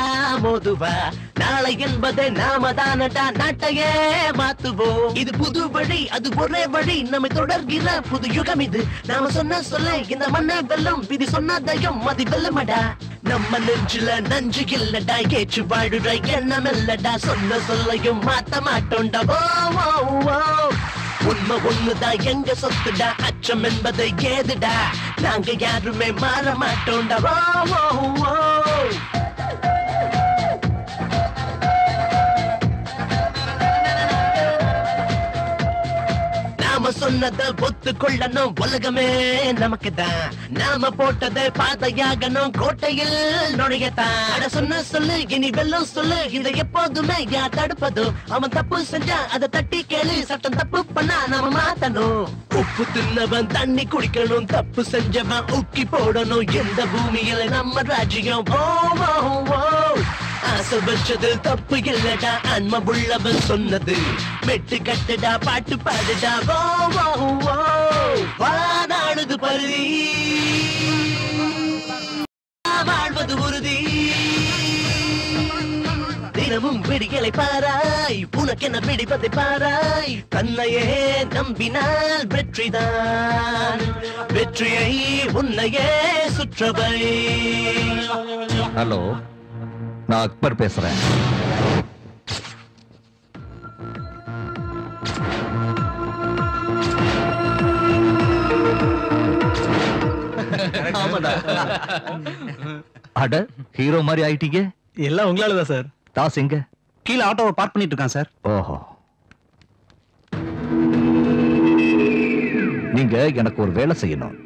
Speaker 12: மோதுவா? நாளை என்பதை நாம தானடா நாட்டையே மாத்துவோம். இது புது வழி, அது ஒரே வழி, நம்மை தொடர்கிற புது யுகம் இது. நாம சொன்ன சொல்ல இந்த மண்ணை வெல்லும், விதி சொன்னதையும் மதி வெல்லமடா. நம்ம நெஞ்சில நஞ்சு இல்லடா, ஏற்று வாழுற எண்ணம் இல்லடா. சொன்ன சொல்லையும் மாத்த மாட்டோண்டா. உண்மை ஒண்ணுதான் எங்க சொத்துடா, அச்சம் என்பதை ஏதுடா. நாங்க யாருமே மாற மாட்டோண்டா. நாம சொன்னத ஒத்துக்கொள்ளணும் உலகமே நமக்குதான் நாம போட்டதை பாதையாகணும் கோட்டையில் நுழையத்தான் அட சொன்ன சொல்லு இனி வெல்லும் சொல்லு இதை எப்போதுமே யார் தடுப்பதோ அவன் தப்பு செஞ்சா அதை தட்டி கேளு சட்டம் தப்பு பண்ணா நாம மாத்தணும் உப்பு தின்னவன் தண்ணி குடிக்கணும் தப்பு செஞ்சவன் உக்கி போடணும் எந்த பூமியில நம்ம ராஜ்யம் ஆசை வச்சது தப்பு இல்லடா அன்ம உள்ளவன் சொன்னது மெட்டு கட்டுடா பாட்டு பாடுடா வாடாடுது பருதி வாழ்வது உறுதி தினமும் விடிகளை பாராய் உனக்கென பிடிப்பதை பாராய் தன்னையே நம்பினால் வெற்றிதான் வெற்றியை உன்னையே சுற்றவை.
Speaker 6: ஹலோ, நான் அக்பர் பேசுறேன். அட ஹீரோ மாதிரி ஆயிட்டீங்க.
Speaker 1: எல்லாம் உங்களாலதான் சார்.
Speaker 6: தாஸ் எங்க?
Speaker 3: கீழே ஆட்டோவை பார்க் பண்ணிட்டு இருக்கான் சார்.
Speaker 6: ஓஹோ, நீங்க எனக்கு ஒரு வேலை செய்யணும்.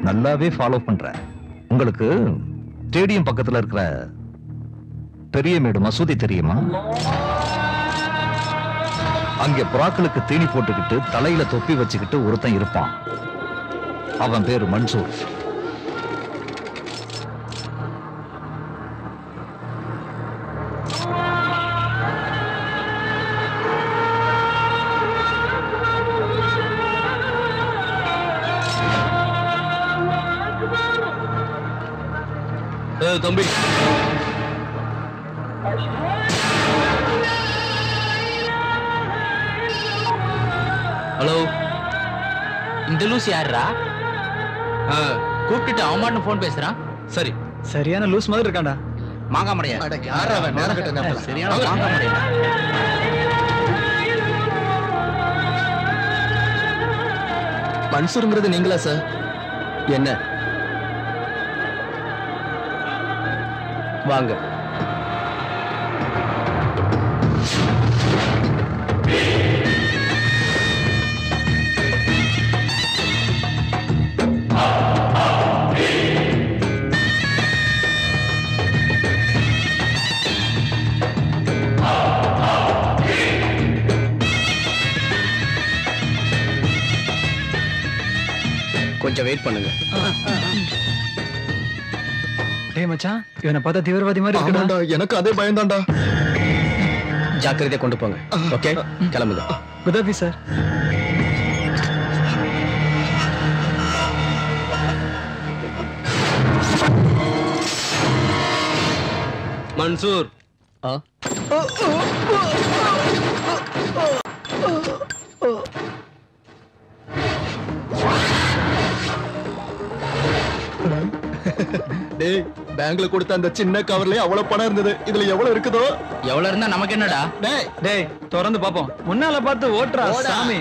Speaker 6: நல்லாவே ஃபாலோ பண்றேன். உங்களுக்கு ஸ்டேடியம் பக்கத்துல இருக்கிற பெரிய மேடு மசூதி தெரியுமா? அங்க புறாக்களுக்கு தீனி போட்டுக்கிட்டு தலையில தொப்பி வச்சுக்கிட்டு ஒருத்தன் இருப்பான். அவன் பேரு மன்சூர்.
Speaker 9: தம்பி,
Speaker 5: ஹலோ, இந்த லூஸ் யாருடா? கூப்பிட்டுட்டு அவன் போன் பேசுறான்.
Speaker 9: சரி,
Speaker 1: சரியான லூஸ் மாதிரி இருக்காண்டா.
Speaker 3: மாங்காமடையா
Speaker 5: சரியான மாங்காமடையா.
Speaker 4: மன்சூருங்கிறது நீங்களா சார்?
Speaker 9: என்ன வாங்க. கொஞ்சம் வெயிட் பண்ணுங்க.
Speaker 1: டேய் மச்சான், இவனை பார்த்தா தீவிரவாதி மாதிரி இருக்குடா.
Speaker 4: ஆமாண்டா, எனக்கு அதே பயம்தான்டா.
Speaker 9: ஜாக்கிரதையா கொண்டு போங்க. ஓகே, கிளம்புங்க.
Speaker 1: குதாபி சார்.
Speaker 9: மன்சூர்,
Speaker 4: டேய், பேங்க்ல கொடுத்த அந்த சின்ன கவர்லயே அவ்வளவு பணம் இருந்தது. இதுல எவ்வளவு இருக்குதோ?
Speaker 5: எவ்வளவு இருந்தா நமக்கு என்னடா?
Speaker 1: டேய் திறந்து பாப்போம். முன்னால பார்த்து ஓட்டுறா சாமி.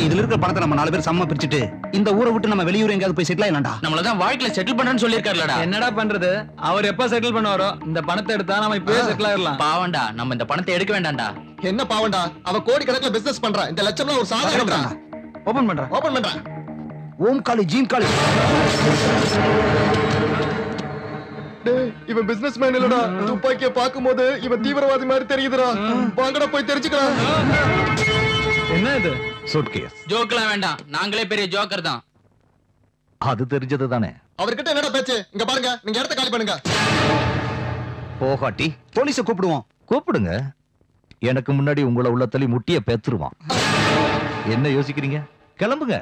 Speaker 3: இதுல இருக்கிற பணத்தை நம்ம 4 பேர் சமமா பிரிச்சுட்டு இந்த ஊரை விட்டு நம்ம வெளியூர் எங்கயாவது போய் செட்டில் ஆயிடலாம்டா.
Speaker 5: நம்மளதான் வாழ்க்கையில செட்டில் பண்றேன்னு சொல்லிருக்காருலடா.
Speaker 1: என்னடா பண்றது? அவர் எப்ப செட்டில் பண்ணுவாரோ இந்த பணத்தை எடுத்தா நம்ம இப்பவே செட்டில் ஆயிடலாம்.
Speaker 5: பாவண்டா, நம்ம இந்த பணத்தை எடுக்க வேண்டாம்டா.
Speaker 4: என்ன பாவண்டா, அவ கோடி கணக்குல பிசினஸ் பண்றான். இந்த லட்சம்லாம் ஒரு சாதாரண.
Speaker 1: ஓபன் பண்றேன்.
Speaker 3: ஓம் காளி ஜீம் காளி.
Speaker 4: டேய், இவன் பிசினஸ் மேன் இல்லடா. துப்பாக்கிய பாக்கும்போது இவன் தீவிரவாதி மாதிரி தெரியுதுடா. வாங்கடா போய் தெரிஞ்சுக்கலாம்.
Speaker 1: என்ன இது?
Speaker 6: சூட்கேஸ்.
Speaker 5: ஜோக்லாம் வேண்டாம், நாங்களே பெரிய ஜோக்கர் தான்.
Speaker 6: அது தெரிஞ்சது தானே.
Speaker 4: அவர்கிட்ட என்னடா பேச்சு? இங்க பாருங்க, நீங்க இடத்த காலி பண்ணுங்க.
Speaker 6: போகாட்டி
Speaker 3: போலீஸை கூப்பிடுவோம்.
Speaker 6: கூப்பிடுங்க. எனக்கு முன்னாடி உங்களை உள்ள தள்ளி முட்டிய பேத்துருவான். என்ன யோசிக்கிறீங்க? கிளம்புங்க.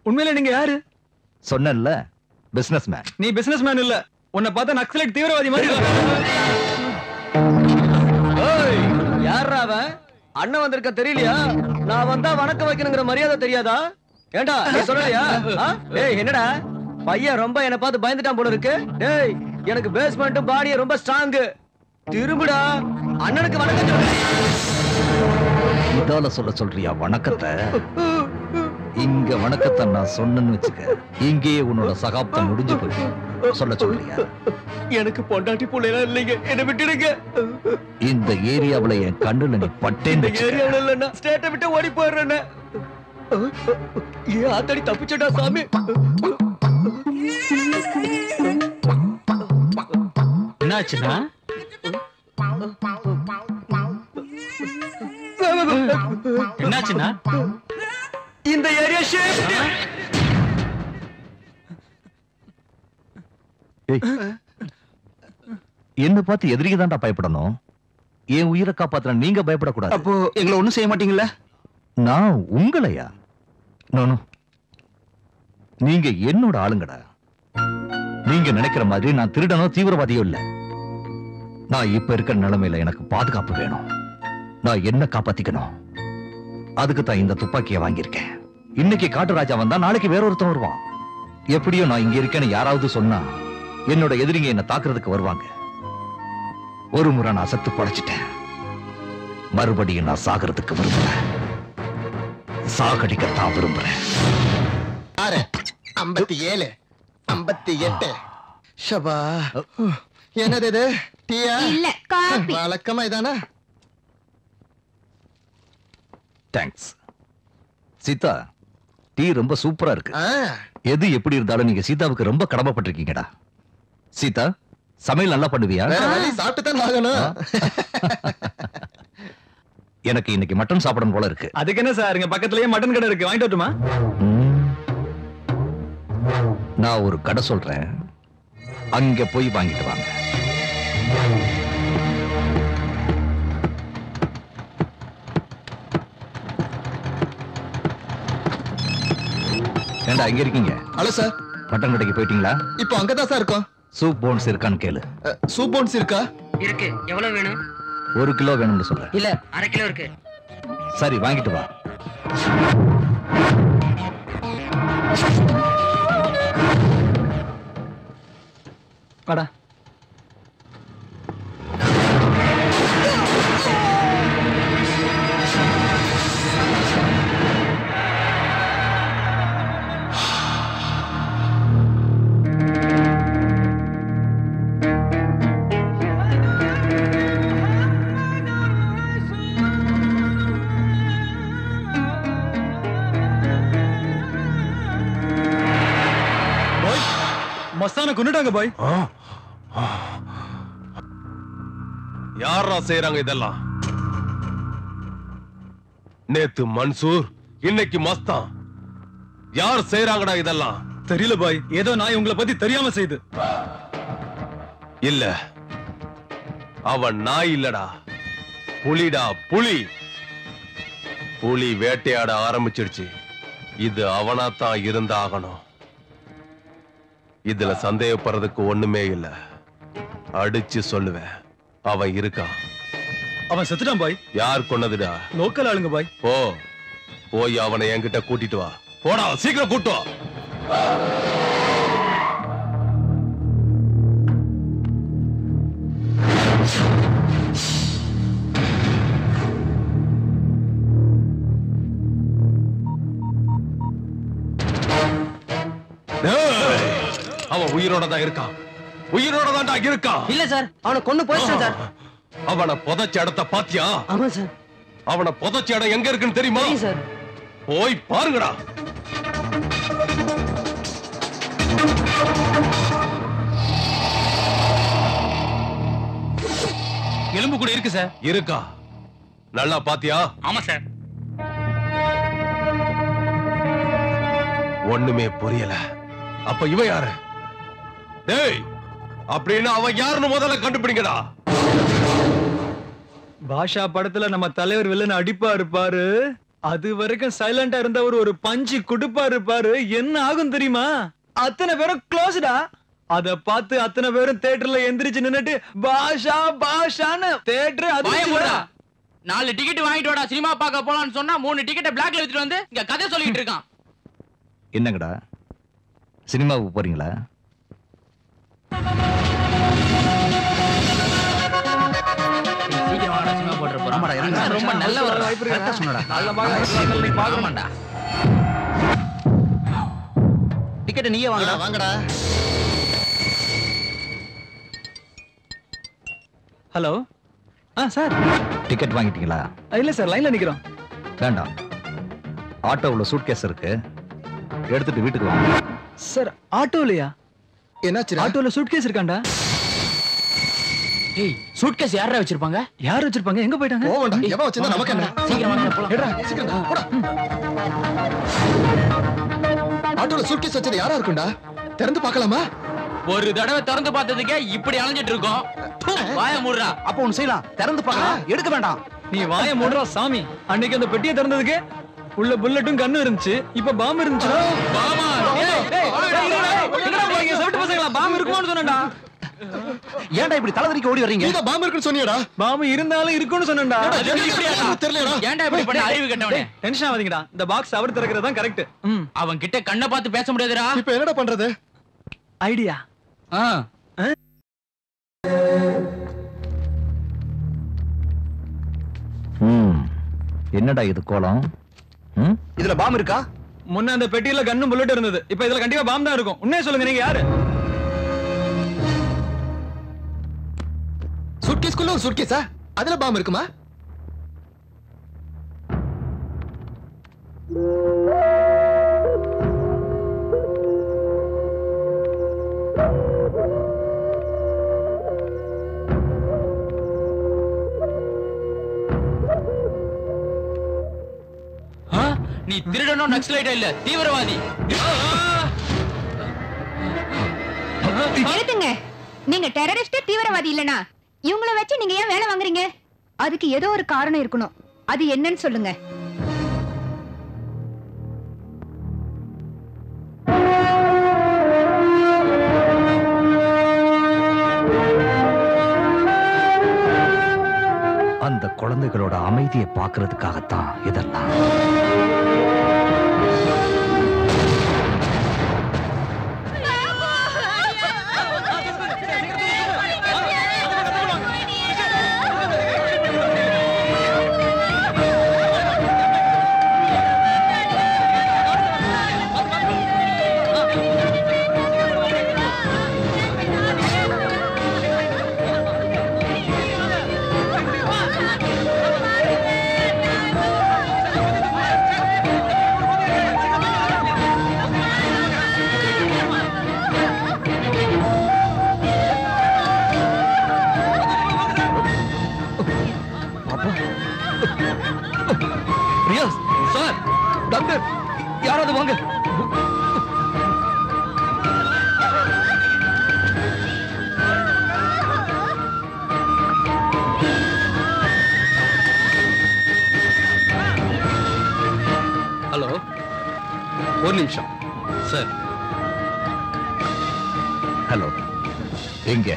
Speaker 1: உண்மையில நீங்க யாரு?
Speaker 6: சொன்னேன்ல, பிசினஸ் மேன்.
Speaker 1: நீ பிசினஸ் மேன் இல்ல, உன்னை பார்த்தா நக்சலைட் தீவிரவாதி மாதிரி.
Speaker 9: யாரா அவன்? அண்ணன் வந்திருக்க தெரியலையா? நான் வந்தா வணக்கம் வைக்கணுங்கிற மரியாதை தெரியாதா? ஏண்டா நீ சொல்லலையா? டேய் என்னடா பையன் ரொம்ப என்ன பார்த்து பயந்துட்டான் போல இருக்கு. டேய் எனக்கு பேஸ்மெண்ட் பாடியே ரொம்ப ஸ்ட்ராங். திரும்புடா, அண்ணனுக்கு வணக்கம் சொல்லு.
Speaker 6: இதால சொல்ல சொல்றியா வணக்கத்தை? இங்க வணக்கத்தை நான் சொன்னேன்னு வச்சுக்க, இங்கேயே உன்னோட சகாப்தம் முடிஞ்சு போயிடும். சொல்ல சொல்றியா?
Speaker 9: எனக்கு பொண்டாட்டி பிள்ளைலாம் இல்லைங்க, என்ன விட்டுடுங்க.
Speaker 6: இந்த ஏரியாவுல என் கண்ணுல நீ பட்டேன்னு
Speaker 9: இந்த ஏரியாவுல இல்லைன்னா ஸ்டேட்டை விட்டு ஓடி போயிடுறேன்னு. ஏன் ஆத்தாடி தப்பிச்சடா சாமி.
Speaker 11: என்னாச்சுன்னா என்னாச்சுன்னா
Speaker 9: இந்த ஏரியா ஷிஃப்ட்.
Speaker 6: என்ன பார்த்து எதிரிக்கு தான்டா பயப்படணும். என் உயிரை காப்பாத்துற நீங்க பயப்படக்கூடாது.
Speaker 3: அப்போ எங்களை ஒண்ணும் செய்ய மாட்டீங்களா?
Speaker 6: நான் உங்களையா? நானும் நீங்க என்னோட ஆளுங்கடா. நீங்க நினைக்கிற மாதிரி நான் திருடனோ தீவிரவாதியோ இல்ல. நான் இப்ப இருக்கிற நிலைமையில எனக்கு பாதுகாப்பு வேணும். நான் என்ன காப்பாத்திக்கணும். அதுக்கு தான் இந்த துப்பாக்கியை வாங்கியிருக்கேன். இன்னைக்கு காட்டுராஜா வந்தா நாளைக்கு வேற ஒருத்தன் வருவான். எப்படியோ நான் இங்க இருக்கேன்னு யாராவது சொன்னா என்னோட எதிரிங்க என்ன தாக்குறதுக்கு வருவாங்க. ஒரு முறை நான் செத்து படைச்சிட்டேன். மறுபடியும் நான் சாகிறதுக்கு விரும்புறேன். சாகடிக்கத்தான் விரும்புறேன்.
Speaker 4: 57 58 ஷபா. என்னது இது? டீயா?
Speaker 10: இல்ல, காபி.
Speaker 4: வழக்கமா இதானா?
Speaker 6: தேங்க்ஸ். சீதா, டீ ரொம்ப சூப்பரா இருக்கு. எது எப்படி இருந்தாலும் நீங்க சீதாவுக்கு ரொம்ப கடமைப்பட்டிருக்கீங்கடா. சீதா, சமையல் நல்லா பண்ணுவியா?
Speaker 4: சாப்பிட்டு தான் ஆகணும்.
Speaker 6: எனக்கு இன்னைக்கு மட்டன் சாப்பிடணும் போல இருக்கு.
Speaker 1: அதுக்கு என்ன சார், இங்க பக்கத்துலயே மட்டன் கடை இருக்கு, வாங்கிட்டு வரட்டுமா?
Speaker 6: நான் ஒரு கடை சொல்றேன், அங்க போய் வாங்கிட்டு வாங்க. ஏண்டா இங்க இருக்கீங்க?
Speaker 4: ஹலோ சார்,
Speaker 6: மட்டன் கடைக்கு போயிட்டீங்களா?
Speaker 4: இப்போ அங்கதான் சார் இருக்கோம்.
Speaker 6: சூப் போன்ஸ் இருக்கான்னு கேளு.
Speaker 4: சூப் போன்ஸ் இருக்கா?
Speaker 13: இருக்கு. எவ்வளவு வேணும்?
Speaker 6: 1 கிலோ வேணும்னு சொல்ல.
Speaker 13: இல்ல, 1/2 கிலோ இருக்கு.
Speaker 6: சரி, வாங்கிட்டு வா.
Speaker 1: வாடா. மஸ்தான கொன்னுட்டாங்க பாய்.
Speaker 8: யாரா செய்யறாங்க இதெல்லாம்? நேத்து மன்சூர், இன்னைக்கு மஸ்தான். யார் செய்யறாங்கடா இதெல்லாம்?
Speaker 1: தெரியல பாய், ஏதோ நாய் உங்களை பத்தி தெரியாம செய்து.
Speaker 8: இல்ல, அவன் நாய் இல்லடா, புலிடா, புலி. புலி வேட்டையாட ஆரம்பிச்சிடுச்சு. இது அவனாத்தான் இருந்தாகணும். இதுல சந்தேகப்படுறதுக்கு ஒண்ணுமே இல்ல. அடிச்சு சொல்லுவேன், அவன் இருக்கான்.
Speaker 1: அவன் செத்துட்டான் பாய்.
Speaker 8: யார் கொன்னதுடா?
Speaker 1: லோக்கல் ஆளுங்க பாய்.
Speaker 8: போய் அவனை என்கிட்ட கூட்டிட்டு வா. போடா, சீக்கிரம் கூட்டு வா. அவன் உயிரோட தான் இருக்கான். உயிரோட தான்டா இருக்கான்.
Speaker 9: இல்ல சார், அவனை கொன்னு போயிடுச்சு சார்.
Speaker 8: அவனை புதைச்ச இடத்த பாத்தியா?
Speaker 9: ஆமா சார்.
Speaker 8: அவனை புதைச்ச இடம் எங்க இருக்குன்னு தெரியுமா?
Speaker 9: சார்,
Speaker 8: போய் பாருங்கடா.
Speaker 5: எலும்பு கூட இருக்கு சார்.
Speaker 8: இருக்கா? நல்லா பாத்தியா?
Speaker 5: ஆமா சார்.
Speaker 8: ஒண்ணுமே புரியல. அப்ப இவன் யாரு? டேய், அப்படின்னு அவன் யாருன்னு முதல்ல கண்டுபிடிங்கடா.
Speaker 1: பாஷா படத்துல நம்ம தலைவர் வில்லன் அடிப்பா இருப்பாரு, அது வரைக்கும் சைலண்டா இருந்தவர் ஒரு பஞ்சு குடுப்பா இருப்பாரு. என்ன ஆகும் தெரியுமா? அத்தனை பேரும் க்ளோஸ்டா. அத பார்த்து அத்தனை பேரும் தியேட்டர்ல எந்திரிச்சு நின்னுட்டு பாஷா பாஷான்னு தியேட்டர் அது
Speaker 5: 4 டிக்கெட் வாங்கிட்டு வாடா சினிமா பார்க்க போலாம்னு சொன்னா 3 டிக்கெட்டை பிளாக்ல வித்துட்டு வந்து இங்க கதை சொல்லிட்டு இருக்கான்.
Speaker 6: என்னங்கடா, சினிமாவுக்கு போறீங்களா?
Speaker 5: சீக்கிரம் வாடா, சினிமா போட்டு போறோம். ரொம்ப நல்ல ஒரு வாய்ப்பு இருக்கு. சொன்னடா. நல்ல பாக்க பாக்கறமாடா.
Speaker 3: டிக்கெட் நீயே வாங்கடா.
Speaker 4: வாங்கடா.
Speaker 1: ஹலோ. சார்
Speaker 6: டிக்கெட் வாங்கிட்டீங்களா?
Speaker 1: இல்ல சார், லைன்ல நிக்கிறோம்.
Speaker 6: வேண்டாம், ஆட்டோவுல சூட்கேஸ் இருக்கு, எடுத்துட்டு வீட்டுக்கு வாங்க.
Speaker 1: சார் ஆட்டோலையா?
Speaker 4: என்னாச்சு?
Speaker 1: ஆட்டோல சூட்கேஸ் இருக்காண்டா.
Speaker 5: ஏய், சூட்கேஸ் யாரா வச்சிருப்பாங்க?
Speaker 1: யார் வச்சிருப்பாங்க? எங்க போயிட்டாங்க?
Speaker 4: போவண்டா. எவன் வச்சிருந்தா நமக்கு என்ன?
Speaker 5: சீக்கிரம் வாங்க போலாம்.
Speaker 4: எடுடா, சீக்கிரம் போடா. ஆட்டோல சூட்கேஸ் வச்சது யாரா இருக்கும்டா? திறந்து பார்க்கலாமா?
Speaker 5: ஒரு தடவை திறந்து பார்த்ததுக்கே இப்படி அலைஞ்சிட்டு இருக்கோம். வாய மூடுறா.
Speaker 3: அப்ப ஒண்ணு செய்யலாம், திறந்து பார்க்கலாம், எடுக்க வேண்டாம்.
Speaker 1: நீ வாய மூடுறா சாமி. அன்னைக்கு அந்த பெட்டியை திறந்ததுக்கு உள்ள புல்லட்டும் கண்ணு இருந்துச்சு, இப்ப பாம்பு இருந்துச்சு.
Speaker 5: பாமா.
Speaker 1: செவிட்டு பசங்களா, பாம்பு இருக்குமான்னு சொன்னேன்டா.
Speaker 3: ஏன்டா இப்படி தலைதறிக்க ஓடி வர்றீங்க?
Speaker 4: நீதான் பாம்பு இருக்குன்னு சொன்னியடா.
Speaker 1: பாம்பு இருந்தாலும் இருக்குன்னு சொன்னேன்டா.
Speaker 4: தெரியலடா.
Speaker 5: ஏன்டா இப்படி பண்ண அறிவு கட்டவனே?
Speaker 1: டென்ஷன் ஆகாதீங்கடா. இந்த பாக்ஸ் அவர் திறக்கிறது தான் கரெக்ட்.
Speaker 5: அவன் கிட்ட கண்ணை பார்த்து பேச முடியாதுடா.
Speaker 4: இப்ப என்னடா பண்றது?
Speaker 1: ஐடியா.
Speaker 6: என்னடா இது கோலம்?
Speaker 3: இதுல பாம்பு இருக்கா?
Speaker 1: முன்ன அந்த பெட்டியில கன்னும் புல்லட் இருந்தது, இப்ப இதுல கண்டிப்பா பாம்பு தான் இருக்கும். உண்மையை சொல்லுங்க, நீங்க யாரு?
Speaker 4: சூட்கேஸ்க்குள்ள ஒரு சூட்கேஸா? அதுல பாம்பு இருக்குமா?
Speaker 5: நீ திருடனும் நக்சலைட்டா இல்ல, தீவிரவாதி.
Speaker 10: நிறுத்துங்க. நீங்க டெரரிஸ்ட், தீவிரவாதி இல்லனா இவங்கள வச்சு நீங்க ஏன் வேலை வாங்குறீங்க? அதுக்கு ஏதோ ஒரு காரணம் இருக்கணும். அது என்னன்னு சொல்லுங்க.
Speaker 6: அந்த குழந்தைகளோட அமைதியை பார்க்கிறதுக்காகத்தான் இதெல்லாம். ரியாஸ் சார், டாக்டர் யாராவது வாங்க.
Speaker 8: ஹலோ, ஒரு நிமிஷம் சார்.
Speaker 6: ஹலோ, எங்க?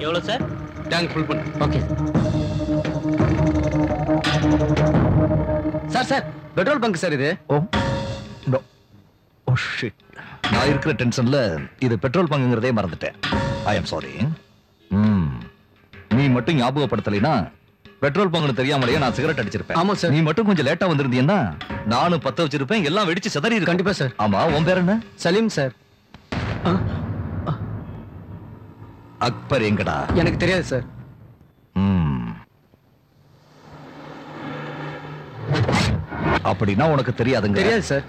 Speaker 11: எவ்வளவு சார்?
Speaker 8: டேங்க் ஃபுல் பண்ணு.
Speaker 11: Okay
Speaker 3: sir. Sir, petrol bunk sir இது.
Speaker 6: ஓ ஷிட், நான் இருக்கிற டென்ஷன்ல இது பெட்ரோல் பங்குங்கிறதே மறந்துட்டேன். ஐ அம் சாரி. நீ மட்டும் ஞாபகப்படுத்தலைனா பெட்ரோல் பங்குன்னு தெரியாமலேயே நான் சிகரெட் அடிச்சிருப்பேன்.
Speaker 3: ஆமா சார்.
Speaker 6: நீ மட்டும் கொஞ்சம் லேட்டா வந்திருந்தீன்னா நானும் பத்த வச்சிருப்பேன், எல்லாம் வெடிச்சு சிதறி இருக்கு.
Speaker 3: கண்டிப்பா சார்.
Speaker 6: ஆமா, உன் பேர் என்ன?
Speaker 3: சலீம் சார்.
Speaker 6: அக்பர் எங்கடா?
Speaker 3: எனக்கு தெரியாது சார்.
Speaker 6: அப்படின்னா உனக்கு தெரியாதுங்க?
Speaker 3: தெரியாது சார்.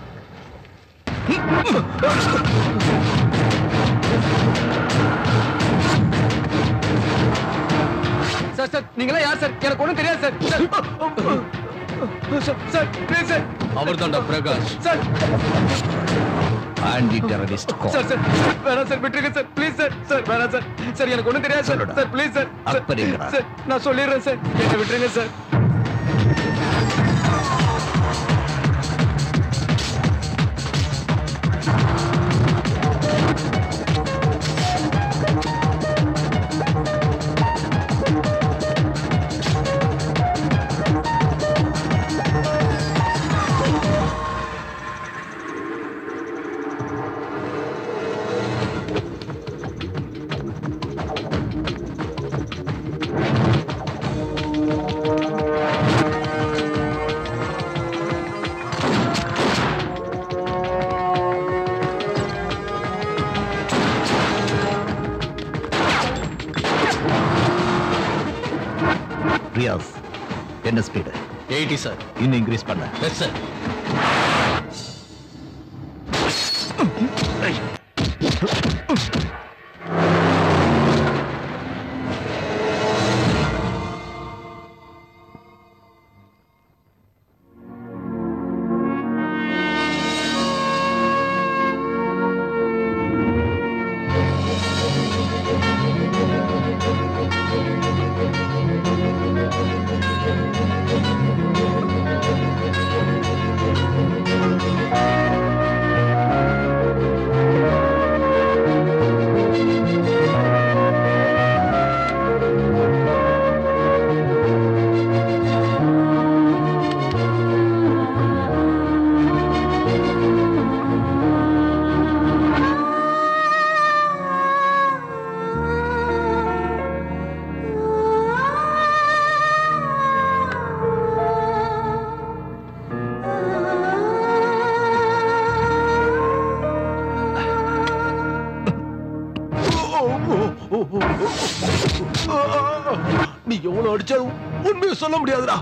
Speaker 3: சார் சார், நீங்களா யார் சார்? எனக்கு ஒண்ணும் தெரியாது சார். Sir please sir.
Speaker 8: அவர்தான்டா Prakash.
Speaker 3: Sir
Speaker 6: anti terrorist call.
Speaker 3: Sir sir வேணாம் சார், விட்டுருங்க சார் ப்ளீஸ் சார். சார் வேணாம் சார். சார் எனக்கு ஒண்ணும் தெரியாது sir. Sir please sir.
Speaker 6: Akbar எங்கடா?
Speaker 3: சார் நான் சொல்லிடுறேன் சார், என்ன விட்டுருங்க சார்.
Speaker 6: ரியாஸ் என்ன ஸ்பீடு?
Speaker 14: 80 சார்.
Speaker 6: இன்னும் இன்க்ரீஸ் பண்ண.
Speaker 14: Yes sir.
Speaker 8: நீ எவ்வளவு அடிச்சாலும் உண்மையை சொல்ல முடியாதுடா.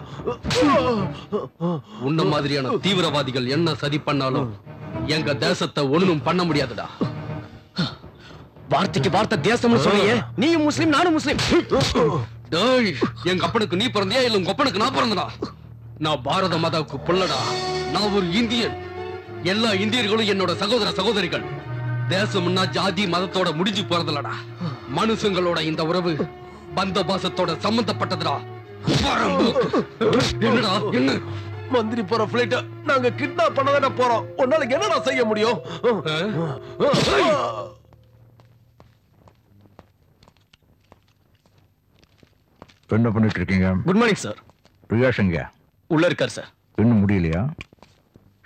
Speaker 14: உன்ன மாதிரியான தீவிரவாதிகள் என்ன சதி பண்ணாலும் எங்க தேசத்தை ஒண்ணும் பண்ண முடியாதுடா.
Speaker 9: வார்த்தைக்கு வார்த்தை தேசம்னு சொல்லியே. நீ முஸ்லிம், நானும் முஸ்லிம்.
Speaker 14: டேய், எங்க அப்பனுக்கு நீ பிறந்தியா இல்ல உங்க அப்பனுக்கு நான் பிறந்தனா? நான் பாரத மாதாவுக்கு புள்ளடா. நான் ஒரு இந்தியன். எல்லா இந்தியர்களும் என்னோட சகோதர சகோதரிகள். தேசம்னா ஜாதி மதத்தோட முடிஞ்சு போறதுலடா. மனுஷங்களோட இந்த உறவு பந்த பாசத்தோட சம்பந்தப்பட்டதுடா. என்னடா என்ன
Speaker 8: மந்திரி போற பிளைட் நாங்க கிட்னாப் பண்ணதானே போறோம். உன்னால என்னடா செய்ய முடியும்?
Speaker 6: என்ன பண்ணிட்டு இருக்கீங்க?
Speaker 9: Good morning sir.
Speaker 6: ரியாஷ் எங்க?
Speaker 9: உள்ள இருக்கார் சார்.
Speaker 6: இன்னும் முடியலையா?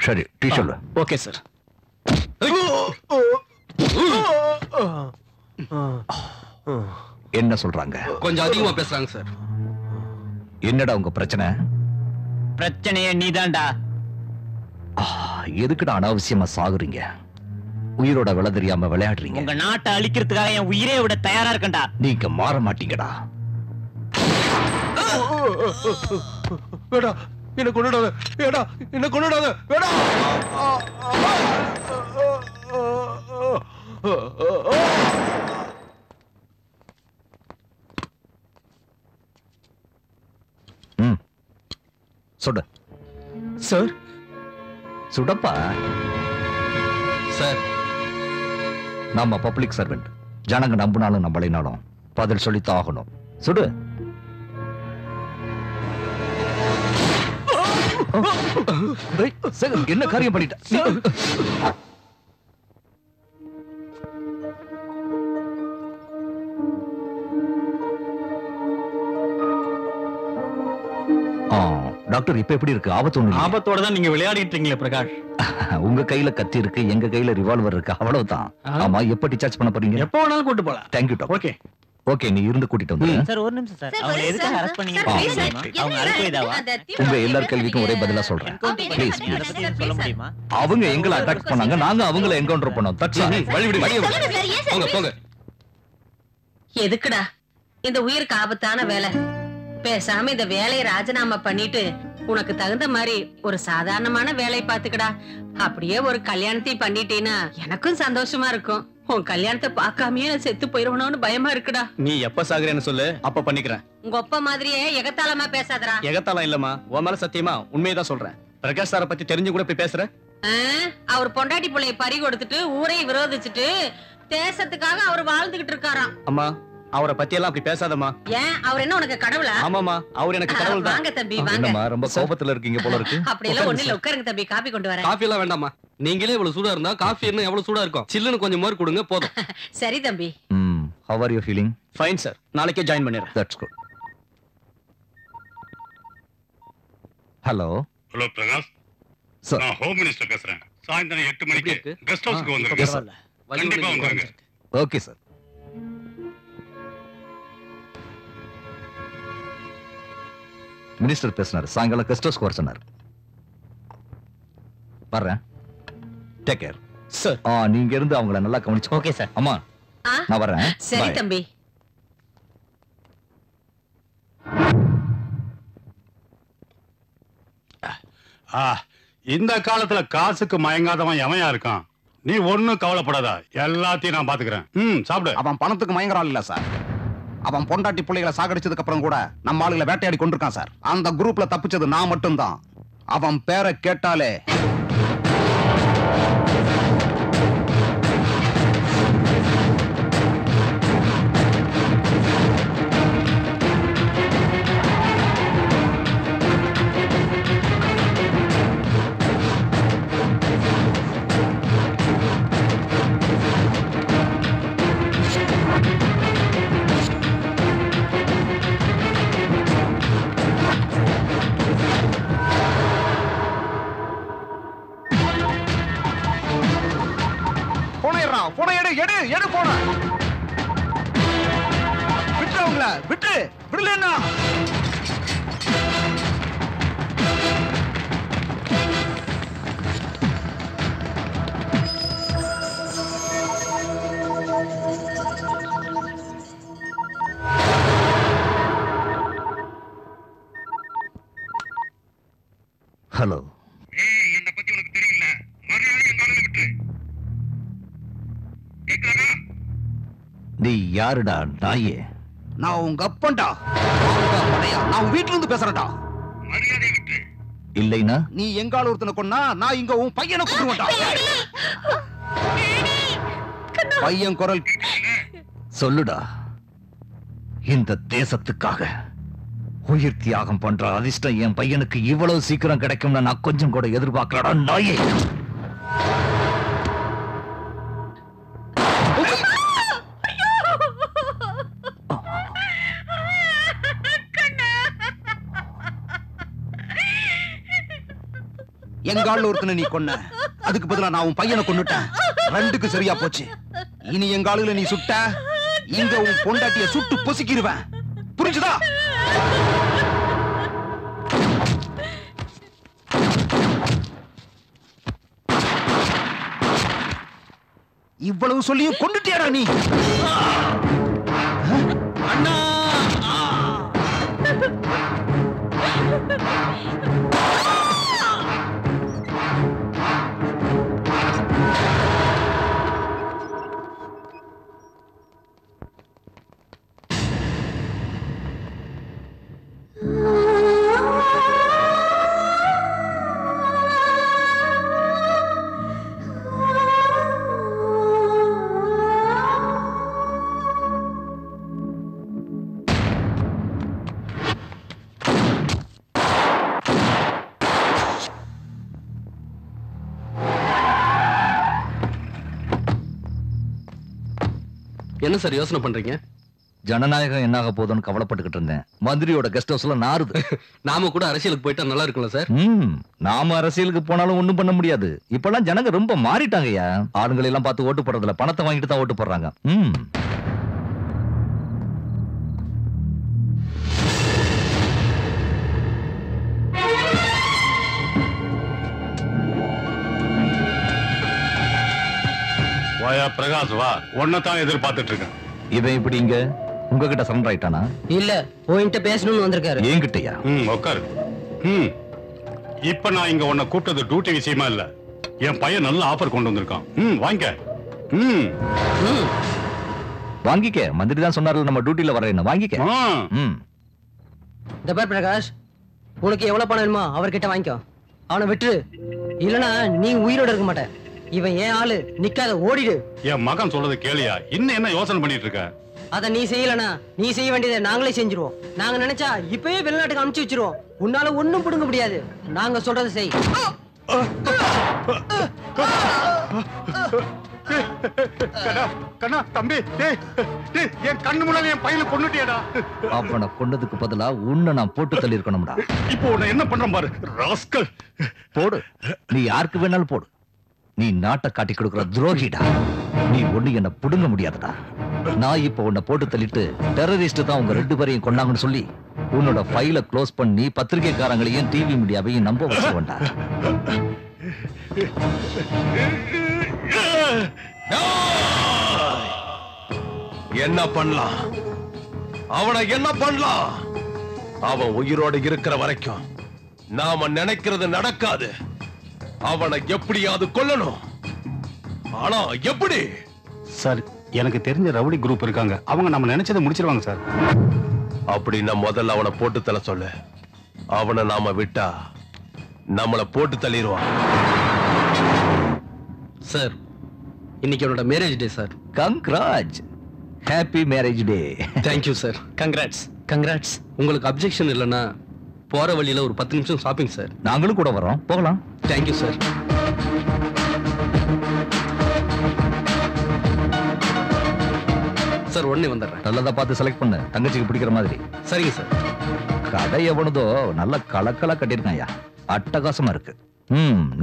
Speaker 6: சரி, டீ சொல்லு.
Speaker 9: Okay sir.
Speaker 6: என்ன சொல்றாங்க?
Speaker 14: கொஞ்சம் அதிகமா பேசுறாங்க சார்.
Speaker 6: என்னடா உங்க பிரச்சனை?
Speaker 11: பிரச்சனையே நீதான்டா.
Speaker 6: எதுக்குடா அனாவசியமா சாகுறீங்க? உயிரோட விலை தெரியாம விளையாடுறீங்க.
Speaker 11: உங்க நாட்டை அழிக்கிறதுக்காக என் உயிரே விட தயாரா இருக்கேன்டா.
Speaker 6: நீங்க மாற மாட்டீங்கடா.
Speaker 8: வேடா, என்ன கொண்டுடாத. வேடா, என்ன கொண்டுடாத. வேடா.
Speaker 6: சுடு
Speaker 9: சார்.
Speaker 6: சுடப்பா.
Speaker 14: சார்,
Speaker 6: நம்ம பப்ளிக் சர்வெண்ட். ஜனங்க நம்பினாலும் நம்பலைனாலும் பதில் சொல்லித்தான் ஆகணும். சுடு. என்ன காரியம் பண்ணிட்ட? டாக்டர், இப்ப எப்படி இருக்கு? ஆபத்து ஒண்ணு?
Speaker 11: ஆபத்தோட தான் நீங்க விளையாடிட்டு இருக்கீங்களே பிரகாஷ்.
Speaker 6: உங்க கையில கத்தி இருக்கு, எங்க கையில ரிவால்வர் இருக்கு, அவ்வளவுதான். ஆமா, எப்ப டிஸ்சார்ஜ் பண்ண போறீங்க?
Speaker 11: எப்போ வேணாலும் கூட்டு போலாம்.
Speaker 6: Thank you doctor.
Speaker 11: ஓகே
Speaker 6: ஓகே, நீ இருந்து கூட்டிட்டு வந்து.
Speaker 11: சார் ஒரு நிமிஷம் சார். அவங்க எதுக்காக அரெஸ்ட் பண்ணீங்க? அவங்க அல்கைதாவா?
Speaker 6: உங்க எல்லார் கேள்விக்கும் ஒரே பதிலா சொல்றேன். ப்ளீஸ்
Speaker 11: சொல்ல முடியுமா?
Speaker 6: அவங்க எங்களை அட்டாக் பண்ணாங்க, நாங்க அவங்களை என்கவுண்டர் பண்ணோம்.
Speaker 14: போங்க போங்க.
Speaker 15: எதுக்குடா இந்த உயிருக்கு ஆபத்தான வேலை? பேசாம இந்த வேலையை ராஜினாமா பண்ணிட்டு உனக்கு தகுந்த மாதிரி ஒரு சாதாரணமான வேலையை பாத்துக்கடா. அப்படியே ஒரு கல்யாணத்தையும் பண்ணிட்டீன்னா எனக்கும் சந்தோஷமா இருக்கும். உன் கல்யாணத்தை பார்க்காமயே நான் செத்து போயிருவனோன்னு பயமா இருக்குடா.
Speaker 9: நீ எப்ப சாகுறேன்னு சொல்லு, அப்ப பண்ணிக்கிறேன்.
Speaker 15: உங்க அப்பா மாதிரியே எகத்தாளமா பேசாதடா.
Speaker 9: எகத்தாளம் இல்லம்மா, உன் மேல சத்தியமா உண்மையதான் சொல்றேன். பிரகாஷ் சாரை பத்தி தெரிஞ்சு கூட போய் பேசுற.
Speaker 15: அவர் பொண்டாட்டி பிள்ளைய பறி கொடுத்துட்டு ஊரையும் விரோதிச்சுட்டு தேசத்துக்காக அவர் வாழ்ந்துகிட்டு இருக்காராம்.
Speaker 9: அம்மா, அவரை பத்தி எல்லாம் அப்படி பேசாதம்மா.
Speaker 15: ஏன் அவர் என்ன உனக்கு கடவுளா?
Speaker 9: ஆமாமா, அவர் எனக்கு கடவுள் தான்.
Speaker 15: வாங்க தம்பி வாங்க.
Speaker 6: என்னம்மா ரொம்ப கோபத்துல இருக்கீங்க போல இருக்கு.
Speaker 15: அப்படி எல்லாம் ஒண்ணு இல்ல, உட்காருங்க தம்பி, காபி கொண்டு வரேன்.
Speaker 14: காஃபி எல்லாம் வேண்டாமா, நீங்களே இவ்வளவு சூடா இருந்தா காஃபி என்ன எவ்வளவு சூடா இருக்கும். சில்லுன்னு கொஞ்சம் மோர் கொடுங்க போதும்.
Speaker 15: சரி தம்பி.
Speaker 6: How are you feeling?
Speaker 9: Fine sir, நாளைக்கே ஜாயின் பண்ணிடுறேன்.
Speaker 6: That's good. Hello
Speaker 16: hello Prakash, நான் ஹோம் மினிஸ்டர் பேசுறேன். சாயந்தரம் 8 மணிக்கு கெஸ்ட் ஹவுஸ்க்கு வந்துருங்க. கண்டிப்பா வந்துருங்க.
Speaker 6: Okay sir. மினிஸ்டர் பேசினார், சாயங்காலம் கெஸ்ட் ஹவுஸ்க்கு வர சொன்னார். வர்றேன். Take care
Speaker 9: sir.
Speaker 6: நீங்க இருந்து அவங்கள நல்லா கவனிச்சு.
Speaker 11: Okay sir.
Speaker 6: அம்மா நான் வர்றேன்.
Speaker 15: சரி தம்பி.
Speaker 16: இந்த காலத்துல காசுக்கு மயங்காதவன் எவன் இருக்கான்? நீ ஒண்ணும் கவலைப்படாத, எல்லாத்தையும் நான் பாத்துக்கிறேன். சாப்பிடு.
Speaker 3: அவன் பணத்துக்கு மயங்கறான் இல்ல சார். அவன் பொண்டாட்டி பிள்ளைகளை சாகடிச்சதுக்கு அப்புறம் கூட நம்ம ஆளுகளை வேட்டையாடி கொண்டிருக்கான் சார். அந்த குரூப்ல தப்பிச்சது நான் மட்டும்தான். அவன் பேரை கேட்டாலே எடு போன விட்டுறவங்கள விட்டு விடலன்னா
Speaker 6: ஹலோ.
Speaker 16: என்ன பத்தி உனக்கு தெரியல. மறுநாள் என் காலையில விட்டு. கேக்குறா?
Speaker 6: நீ யாருடா நாயே?
Speaker 3: நான் உங்க அப்பன்டா. நான் வீட்டுல இருந்து பேசுறேன்டா.
Speaker 16: மரியாதை விட்டு.
Speaker 6: இல்லைனா
Speaker 3: நீ எங்கால ஒருத்தனை கொன்னா நான் இங்க உன் பையனை கொன்றுவேன்டா. பையன் குரல்
Speaker 6: சொல்லுடா. இந்த தேசத்துக்காக உயிர் தியாகம் பண்ற அதிர்ஷ்டம் என் பையனுக்கு இவ்வளவு சீக்கிரம் கிடைக்கும்னு நான் கொஞ்சம் கூட எதிர்பார்க்கலடா நாயே.
Speaker 3: எங்கால ஒருத்தனை நீ கொன்ன, அதுக்கு பதிலா நான் உன் பையனை கொன்னுட்டேன். ரெண்டுக்கு சரியா போச்சு. இனி எங்காலுல நீ சுட்ட, இங்க உன் பொண்டாட்டிய சுட்டு பொசுக்கிடுவேன். புரிஞ்சுதா? இவ்வளவு சொல்லியும் கொண்டுட்டியாடா நீ? அண்ணா!
Speaker 14: என்ன சார் யோசனை பண்றீங்க?
Speaker 6: ஜனநாயகம் என்னாக போதும்னு கவலைப்பட்டுக்கிட்டு இருந்தேன். மந்திரியோட கெஸ்ட் ஹவுஸ்ல நாறுது.
Speaker 14: நாம கூட அரசியலுக்கு போயிட்டா நல்லா இருக்கும்ல சார்?
Speaker 6: நாம அரசியலுக்கு போனாலும் ஒண்ணும் பண்ண முடியாது. இப்பெல்லாம் ஜனங்க ரொம்ப மாறிட்டாங்கய்யா. ஆளுங்களை எல்லாம் பார்த்து ஓட்டு போடுறதுல பணத்தை வாங்கிட்டு தான் ஓட்டு போடுறாங்க.
Speaker 16: வாயா பிரகாஷ், வா. உன்னைத்தான் எதிர்பார்த்துட்டு இருக்கேன்.
Speaker 6: இவன் இப்படி இங்க உங்ககிட்ட சரண்டர் ஆயிட்டானா?
Speaker 9: இல்ல, உன்கிட்ட பேசணும்னு வந்திருக்காரு.
Speaker 6: என்கிட்டயா?
Speaker 16: உட்காரு. இப்ப நான் இங்க உன்னை கூப்பிட்டது டியூட்டி விஷயமா இல்ல. என் பையன் நல்ல ஆஃபர் கொண்டு வந்திருக்கான். வாங்க.
Speaker 6: வாங்கிக்க. மந்திரி தான் சொன்னார்ல நம்ம டியூட்டில வரேன்னு. வாங்கிக்க.
Speaker 9: இந்த பார் பிரகாஷ், உனக்கு எவ்வளவு பணம் வேணுமோ அவர்கிட்ட வாங்கிக்கோ. அவனை விட்டு, இல்லனா நீ உயிரோட இருக்க மாட்ட. இவன் ஏன் ஆளு, நிக்காத, ஓடிடு.
Speaker 16: என் மகன் சொல்றது கேளியா? இன்னும் என்ன யோசனை பண்ணிட்டு இருக்க?
Speaker 9: அத நீ செய்யலனா நீ செய்ய வேண்டியதை நாங்களே செஞ்சிருவோம். நாங்க நினைச்சா இப்பவே வெளிநாட்டுக்கு அனுப்பிச்சு வச்சிருவோம். உன்னால ஒண்ணும் புடுங்க முடியாது. நாங்க சொல்றது செய்.
Speaker 16: கண்ணா, தம்பி, என் கண்ணு முன்னால என் பையனை கொன்னுட்டியடா.
Speaker 6: அவனை கொண்டதுக்கு பதிலா உன்னை நான் போட்டு தள்ளி இருக்கணும்டா.
Speaker 16: இப்போ உன்னை என்ன பண்றேன் பாரு ராஸ்கல்.
Speaker 6: போடு, நீ யாருக்கு வேணாலும் போடு. நீ நாட்டை காட்டி கொடுக்கிற துரோகிடா. நீ ஒண்ணு என்ன புடுங்க முடியாதுடா. நான் இப்ப உன்னை போட்டு தள்ளிட்டு டெரரிஸ்ட் தான் உங்க 2 பேரையும் கொண்டாங்கன்னு சொல்லி உன்னோட ஃபைல க்ளோஸ் பண்ணி பத்திரிகைக்காரங்களையும் டிவி மீடியாவையும் நம்ப வச்சுவண்டா.
Speaker 8: என்ன பண்ணலாம்? அவனை என்ன பண்ணலாம்? அவன் உயிரோடு இருக்கிற வரைக்கும் நாம நினைக்கிறது நடக்காது. அவனை எப்படியாவது கொல்லணும். ஆனா எப்படி?
Speaker 17: சார், எனக்கு தெரிஞ்ச ரவுடி குரூப் இருக்காங்க. அவங்க நம்ம நினைச்சதை முடிச்சிருவாங்க சார்.
Speaker 8: அப்படின்னா முதல்ல அவனை போட்டு தள்ள சொல்லு. அவனை நாம விட்டா நம்மளை போட்டு தள்ளிடுவான்.
Speaker 14: சார், இன்னைக்கு அவனோட marriage day sir.
Speaker 6: Congrats. Happy marriage டே.
Speaker 14: Thank you sir. கங்க்ராட்ஸ். கங்க்ராட்ஸ். உங்களுக்கு அப்ஜெக்ஷன் இல்லைன்னா போற வழியில ஒரு 10 நிமிஷம் ஷாப்பிங் சார்.
Speaker 6: நாங்களும் கூட வரோம், போகலாம்.
Speaker 14: Thank you sir. சார், உடனே வந்துடுறேன்.
Speaker 6: நல்லதா பார்த்து செலக்ட் பண்ணு, தங்கச்சிக்கு பிடிக்கிற மாதிரி.
Speaker 14: சரிங்க சார்.
Speaker 6: கடை எவனதோ நல்ல கலக்கலா கட்டிருக்காயா, அட்டகாசமா இருக்கு.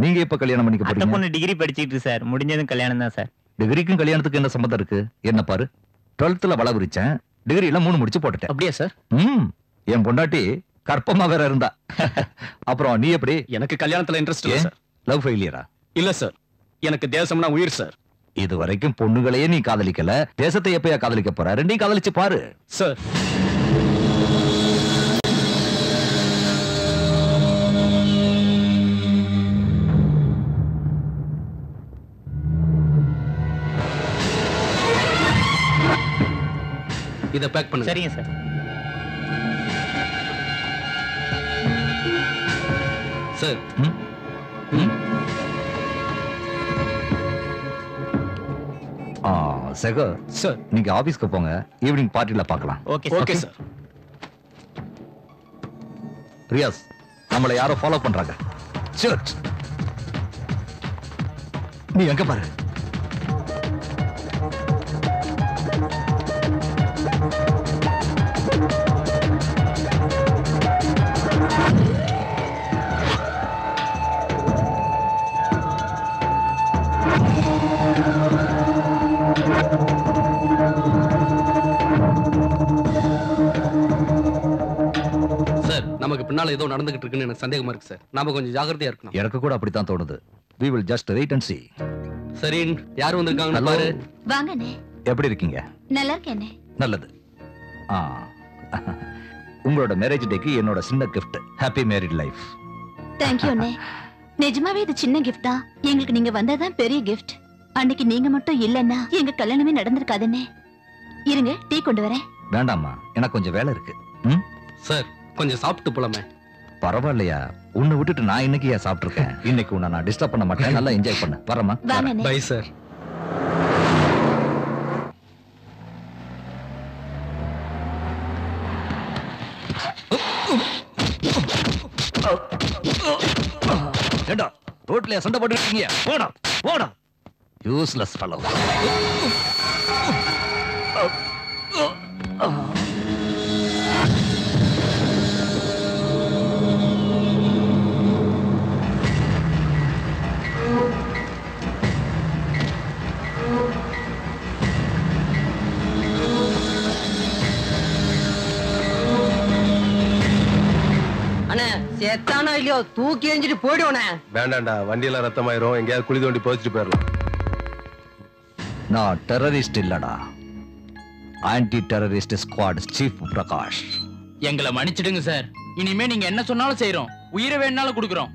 Speaker 6: நீங்க இப்ப கல்யாணம் பண்ணிக்க போறீங்க?
Speaker 18: பொண்ணு டிகிரி படிச்சிட்டு சார், முடிஞ்சதும் கல்யாணம் தான் சார்.
Speaker 6: டிகிரிக்கும் கல்யாணத்துக்கு என்ன சம்பந்தம் இருக்கு? என்ன பாரு, 12th வள விரிச்சேன், டிகிரியில 3 முடிச்சு போட்டுட்டேன்.
Speaker 14: அப்படியா சார்?
Speaker 6: என் பொண்டாட்டி கற்பமா வேற இருந்தா. அப்புறம் நீ எப்படி?
Speaker 17: எனக்கு கல்யாணத்துல இன்ட்ரெஸ்ட் இல்ல சார்.
Speaker 6: லவ் ஃபெயிலியரா?
Speaker 17: இல்ல சார், எனக்கு தேசம்னா உயிர் சார்.
Speaker 6: இது வரைக்கும் பொண்ணுகளையே நீ காதலிக்கல, தேசத்தை எப்பயா காதலிக்க போற? ரெண்டையும் காதலிச்சு பாரு
Speaker 17: சார்.
Speaker 14: இத பேக் பண்ணுங்க.
Speaker 18: சரிங்க சார்.
Speaker 14: சார்,
Speaker 6: சேகர்
Speaker 17: சார்,
Speaker 6: நீங்க ஆபீஸ்க்கு போங்க, ஈவினிங் பார்ட்டில பார்க்கலாம்.
Speaker 17: Okay sir.
Speaker 6: ரியாஸ், நம்மள யாரோ ஃபாலோ பண்றாங்க. சர்ச், நீ எங்க பாரு.
Speaker 14: சார், நமக்கு பின்னால ஏதோ நடந்துகிட்டு இருக்குன்னு எனக்கு சந்தேகமா இருக்கு சார். நாம கொஞ்சம் ஜாக்கிரதையா இருக்கணும்.
Speaker 6: எனக்கு கூட அப்படித்தான் தோணுது. We will just wait and see.
Speaker 14: சரி, யார் வந்திருக்காங்கன்னு பாரு.
Speaker 10: வாங்கண்ணே.
Speaker 6: எப்படி இருக்கீங்க?
Speaker 10: நல்லா இருக்கேனே.
Speaker 6: நல்லது. உங்களோட மேரேஜ் டேக்கு என்னோட சின்ன gift. Happy married life.
Speaker 10: Thank you அண்ணே. நிஜமாவே இது சின்ன gift தான். எங்களுக்கு நீங்க வந்ததான் பெரிய gift. அன்னைக்கு நீங்க மட்டும் இல்லன்னா எங்க கல்யாணமே நடந்திருக்காதுண்ணே. இருங்க, டீ கொண்டு வரேன்.
Speaker 6: வேண்டாமா, எனக்கு கொஞ்சம் வேலை இருக்கு.
Speaker 14: சார், கொஞ்சம் சாப்பிட்டு போலாமே.
Speaker 6: பரவாயில்லையா, உன்னை விட்டுட்டு நான் இன்னைக்கு சாப்பிட்டு இருக்கேன். இன்னைக்கு உன்னை நான் டிஸ்டர்ப் பண்ண மாட்டேன். நல்லா என்ஜாய் பண்ணு. வரமா?
Speaker 14: Bye sir.
Speaker 6: ஏண்டா ரோட்ல சண்டை போட்டு இருக்கீங்க? போடா போடா, யூஸ்லெஸ் ஃபெலோ.
Speaker 9: அண்ணே, செத்தானோ இல்லையோ தூக்கி எஞ்சிட்டு போயிடுவோண்ணே.
Speaker 8: வேண்டாண்டா, வண்டியெல்லாம் ரத்தமாயிரும். எங்கேயாவது குழி தோண்டி போச்சுட்டு போயிடலாம்.
Speaker 6: நான் டெரரிஸ்ட் இல்லடா, anti terrorist squad chief Prakash.
Speaker 5: எங்களை மன்னிச்சிடுங்க சார். இனிமே நீங்க என்ன சொன்னாலும் செய்யறோம். உயிரை வேணாலும் கொடுக்குறோம்.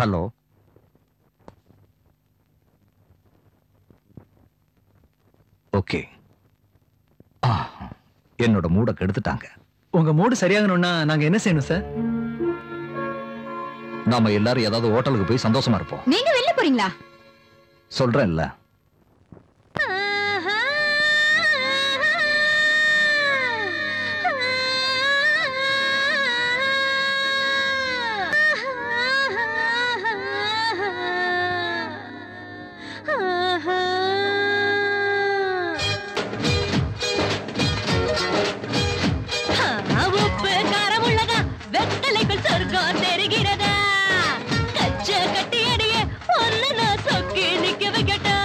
Speaker 6: Hello, okay. என்னோட மூட கெடுத்துட்டாங்க.
Speaker 1: உங்க மூடு சரியாகணும்னா நாங்க என்ன செய்யணும் சார்?
Speaker 6: நாம எல்லாரும் ஏதாவது ஹோட்டலுக்கு போய் சந்தோஷமா இருப்போம்.
Speaker 10: நீங்க வெளில போறீங்களா?
Speaker 6: சொல்றேன் இல்ல.
Speaker 7: உப்பு காரம் உள்ளதா, வெத்தலைக்குள் சொர்க்கம் தெரிகிறதா. கச்ச கட்டி அடியே ஒன்னு நான் சொக்கி நிக்க வைக்கட்டா.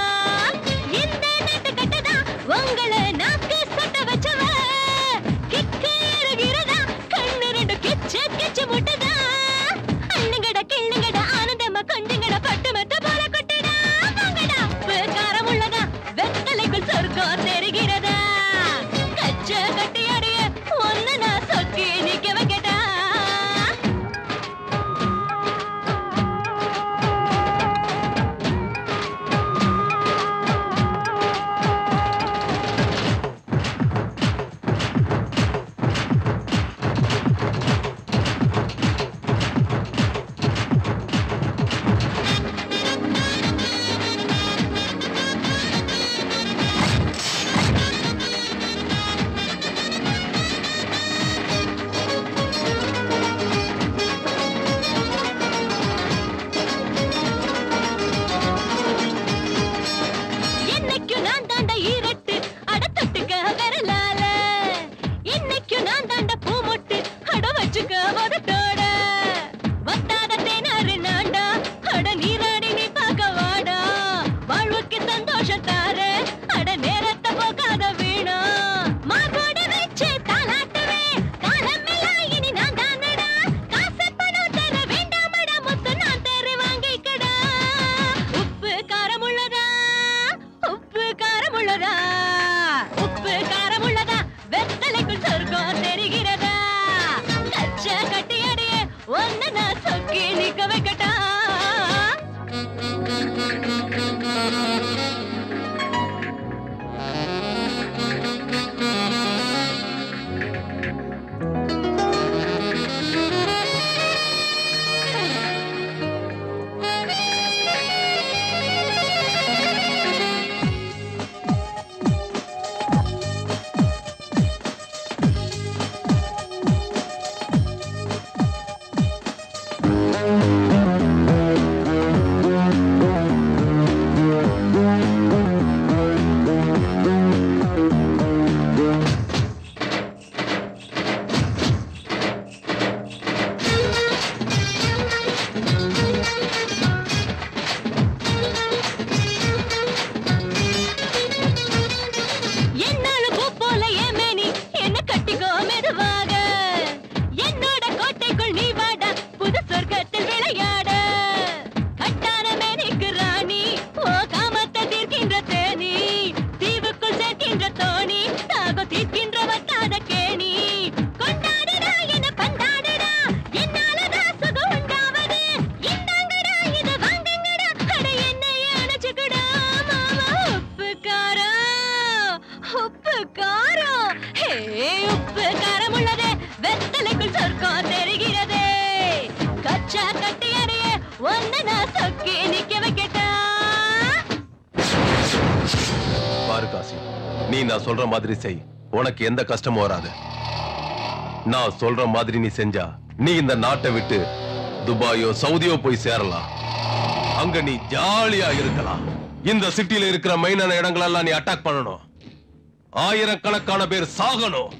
Speaker 7: ஒன்ன நான் சொக்கி நிக்க வைக்கட்டா
Speaker 8: பாரு காசி, நீ நான் சொல்ற மாதிரி செய், உனக்கு எந்த கஷ்டமும் வராது. நான் சொல்ற மாதிரி நீ செஞ்சா நீ இந்த நாட்டை விட்டு துபாயோ சவுதியோ போய் சேரலாம். அங்க நீ ஜாலியா இருக்கலாம். இந்த சிட்டில இருக்கிற மெயினான இடங்களெல்லாம் நீ அட்டாக் பண்ணணும். ஆயிரக்கணக்கான பேர் சாகணும்.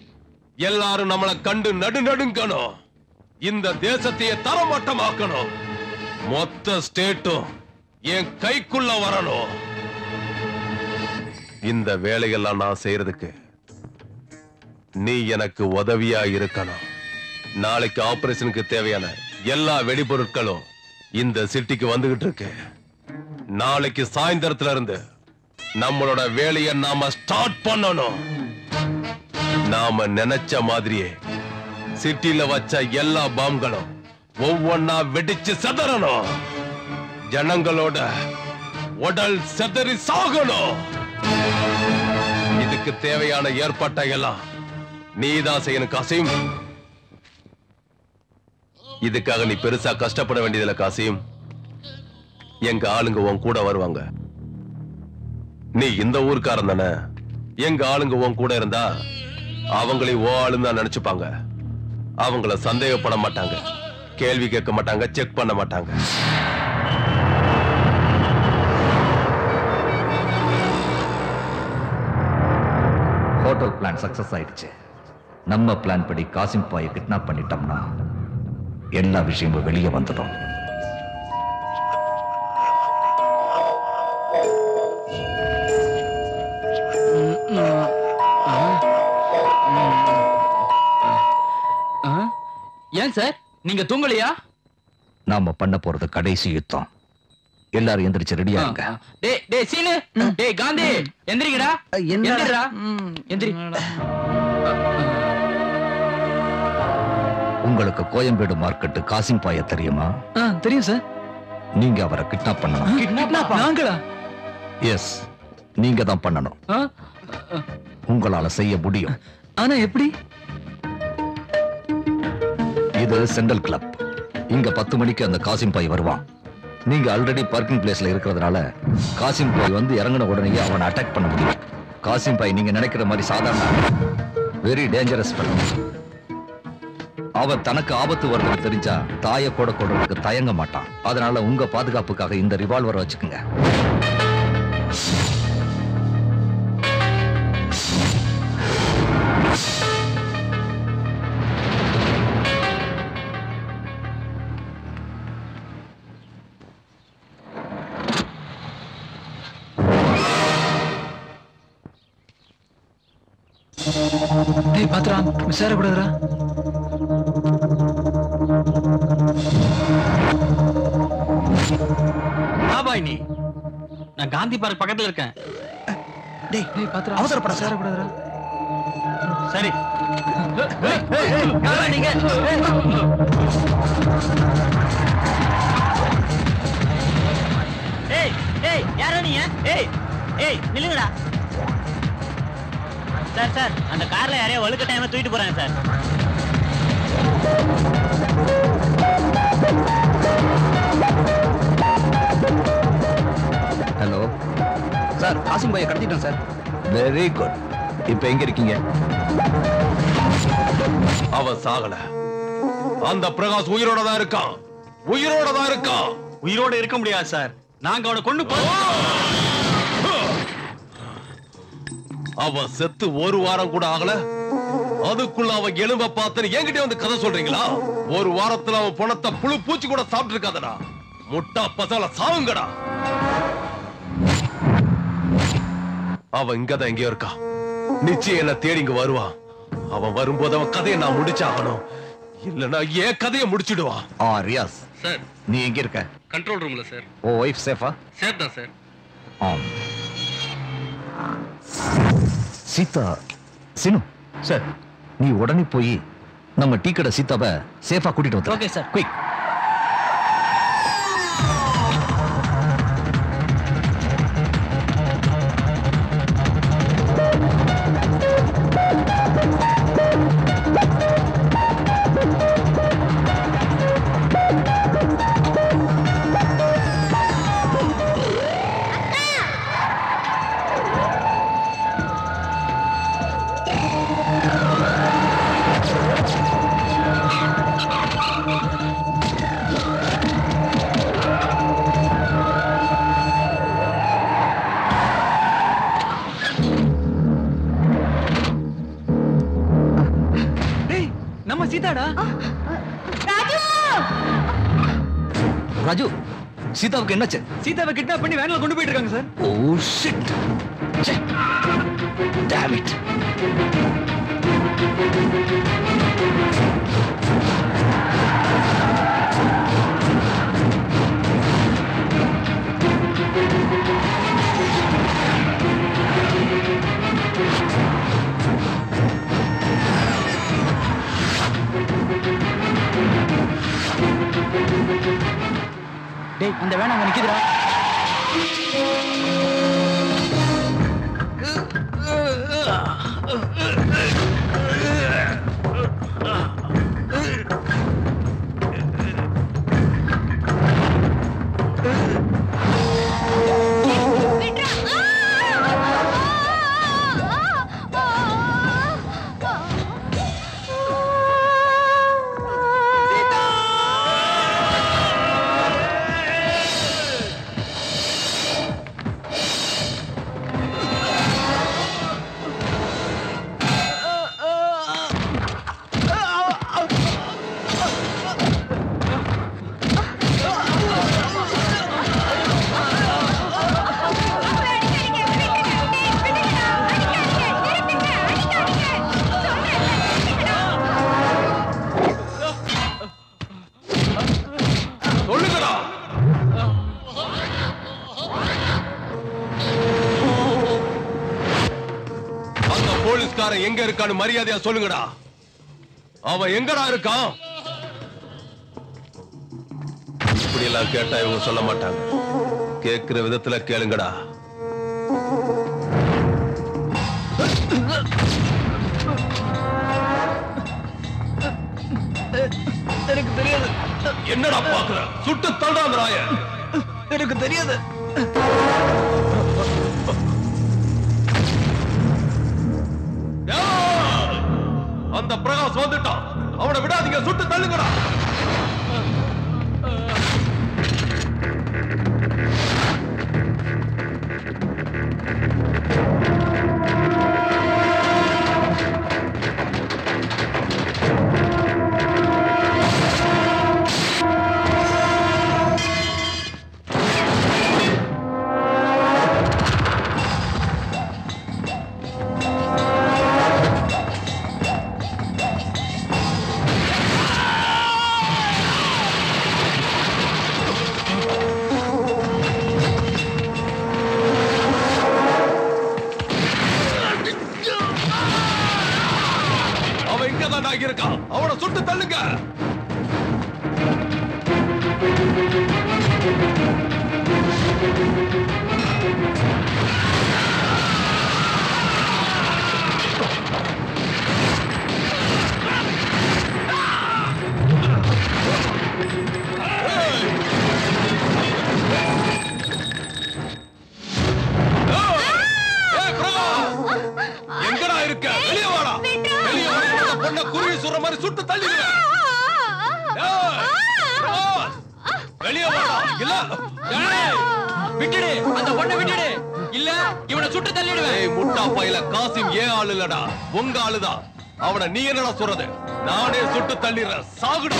Speaker 8: எல்லாரும் நம்மளை கண்டு நடுநடுங்கணும். இந்த தேசத்தையே தரமட்டமாக்கணும். மொத்த ஸ்டேட்டும் என் கைக்குள்ள வரணும். இந்த வேலையெல்லாம் நான் செய்யறதுக்கு நீ எனக்கு உதவியா இருக்கணும். நாளைக்கு ஆபரேஷனுக்கு தேவையான எல்லா வெடிபொருட்களும் இந்த சிட்டிக்கு வந்துகிட்டு இருக்கு. நாளைக்கு சாயந்தரத்துல இருந்து நம்மளோட வேலையை நாம ஸ்டார்ட் பண்ணணும். நாம நினைச்ச மாதிரியே சிட்டில வச்ச எல்லா பாம்களும் ஒவ்வொன்னா வெடிச்சு செதறணும். ஜனங்களோட உடல் செதறி சாகணும். இதுக்கு தேவையான ஏற்பாட்டை எல்லாம் நீதான் செய்யணும் காசிம். இதுக்காக நீ பெருசா கஷ்டப்பட வேண்டியதில்லை காசிம். எங்க ஆளுங்க உன் கூட வருவாங்க. நீ இந்த ஊர்க்காரன் தானே, எங்க ஆளுங்க உன் கூட இருந்தா அவங்களே ஓ ஆளுன்னு தான் நினைச்சுப்பாங்க. அவங்கள சந்தேகப்பட மாட்டாங்க, கேள்வி கேட்க மாட்டாங்க, செக் பண்ண மாட்டாங்க.
Speaker 6: ஹோட்டல் பிளான் சக்சஸ் ஆயிடுச்சு. நம்ம பிளான் படி காசிம் பாயை கிட்னாப் பண்ணிட்டோம்னா எல்லா விஷயமும் வெளியே வந்துடும்.
Speaker 5: ஏன் சார் நீங்க தூங்கலையா?
Speaker 6: நாம பண்ண போறது கடைசி யுத்தம். எல்லாரும் எந்திரிச்சு ரெடியா இருங்க.
Speaker 5: டேய் டேய் சீனு, டேய் காந்தி எந்திரிங்கடா. எந்திரிடா. எந்திரி.
Speaker 6: உங்களுக்கு கோயம்பேடு மார்க்கெட் காசிம் பாய தெரியுமா?
Speaker 1: தெரியும் சார்.
Speaker 6: நீங்க அவரை கிட்னாப் பண்ணணும்.
Speaker 1: கிட்னாப் நாங்களா?
Speaker 6: எஸ், நீங்க தான் பண்ணணும். உங்களால செய்ய முடியும்.
Speaker 1: ஆனா எப்படி?
Speaker 6: இது சென்ட்ரல் கிளப். இங்க 10 மணிக்கு அந்த காசிம் பாய் வருவான். நீங்க ஆல்ரெடி பார்க்கிங் பிளேஸ்ல இருக்கிறதுனால காசிம் பாய் வந்து இறங்கின உடனே அவனை அட்டாக் பண்ண முடியும். காசிம் பாய் நீங்க நினைக்கிற மாதிரி சாதாரண வெரி டேஞ்சரஸ் பர்சன். அவன் தனக்கு ஆபத்து வருதுன்னு தெரிஞ்சா தாயை கூட கொடுறதுக்கு தயங்க மாட்டான். அதனால உங்க பாதுகாப்புக்காக இந்த ரிவால்வர் வச்சுக்கோங்க.
Speaker 1: டேய் பாத்ரா, மிஸ் ஆகக்கூடாதுடா.
Speaker 11: பாய் நீ, நான் காந்தி பார்க் பக்கத்துல இருக்கேன்.
Speaker 1: டேய் டேய் பாத்ரா, அவசரப்பட மிஸ் ஆகக்கூடாதுடா.
Speaker 11: சரி.
Speaker 9: நீங்க
Speaker 11: ஏய் ஏய் யாரா நீங்க? ஏய் ஏய் நில்லுங்கடா. சார் சார், அந்த கார்ல யாரையோ வழுக்க டைம் தூக்கிட்டு போறாங்க சார்.
Speaker 6: ஹலோ
Speaker 3: சார், காசிம் பாயை கடத்திட்டோம் சார்.
Speaker 6: Very good. இப்ப எங்க இருக்கீங்க?
Speaker 8: அவன் சாகல. அந்த பிரகாஷ் உயிரோட தான் இருக்கான். உயிரோட தான் இருக்கான்.
Speaker 11: உயிரோட இருக்க முடியாது சார். நாங்க அவனை கொண்டு
Speaker 8: அவன் செத்து ஒரு வாரம் கூட ஆகல. அதுக்குள்ள அவன் எலும்ப பார்த்து என்கிட்ட வந்து கதை சொல்றீங்களா? ஒரு வாரத்துல அவன் பணத்தை புழு பூச்சி கூட சாப்பிட்டு இருக்காதடா. முட்டா பசல சாவுங்கடா. அவன் இங்கதான் எங்கேயோ இருக்கா. நிச்சயம் என்ன தேடி இங்க வருவான். அவன் வரும்போது அவன் கதையை நான் முடிச்சாகணும். இல்லன்னா ஏன் கதையை முடிச்சிடுவான்.
Speaker 6: ரியாஸ்
Speaker 14: சார்,
Speaker 6: நீ எங்க இருக்க?
Speaker 14: கண்ட்ரோல் ரூம்ல சார்.
Speaker 6: ஓ வைஃப் சேஃபா?
Speaker 14: சேஃப் தான் சார்.
Speaker 6: சீதா, சினு சார், நீ உடனே போய் நம்ம டீ கடை சீதாவை சேஃபா கூட்டிட்டு வந்து.
Speaker 11: Okay sir.
Speaker 6: குயிக்.
Speaker 1: என்னடா
Speaker 6: ராஜு சீதாவுக்கு என்னாச்சு?
Speaker 1: சீதாவை கிட்னாப் பண்ணி வேன்ல கொண்டு போயிட்டு இருக்காங்க sir.
Speaker 6: Oh shit. Damn it.
Speaker 1: டேய் அந்த வேன் அங்க நிக்குதுடா.
Speaker 8: போலீஸ்காரன் எங்க இருக்கான்னு மரியாதையா சொல்லுங்கடா. அவன் எங்கடா இருக்கான்? இப்படி எல்லாம் கேட்டா இவங்க சொல்ல மாட்டாங்க. கேட்கிற விதத்துல கேளுங்கடா.
Speaker 1: எனக்கு தெரியாது.
Speaker 8: என்னடா பாக்குற? சுட்டு தள்ளாத ராய.
Speaker 1: எனக்கு தெரியாது.
Speaker 8: அந்த பிரகாஷ் வந்துட்டான். அவனை விடாதீங்க, சுட்டு தள்ளுங்கடா. இருக்கான். அவனை சுட்டு தள்ளுங்க. எங்கடா இருக்க? வெளியே வாடா. வெளியே வாடா. பொண்ண குருவி சுற மாதிரி சுட்டு தள்ளிடுவேன். வெளியே வாடா. இல்ல
Speaker 5: விட்டுடு, அந்த பொண்ணை விட்டுடு. இல்ல இவனை சுட்டு தள்ளிடுவேன்.
Speaker 8: ஏய் முட்டா பையல, காசிம் ஏன் ஆளு இல்லடா, உங்க ஆளுதான். அவனை நீ என்னடா சொல்றது? நானே சுட்டு தள்ளிடுறேன். சாகுடா.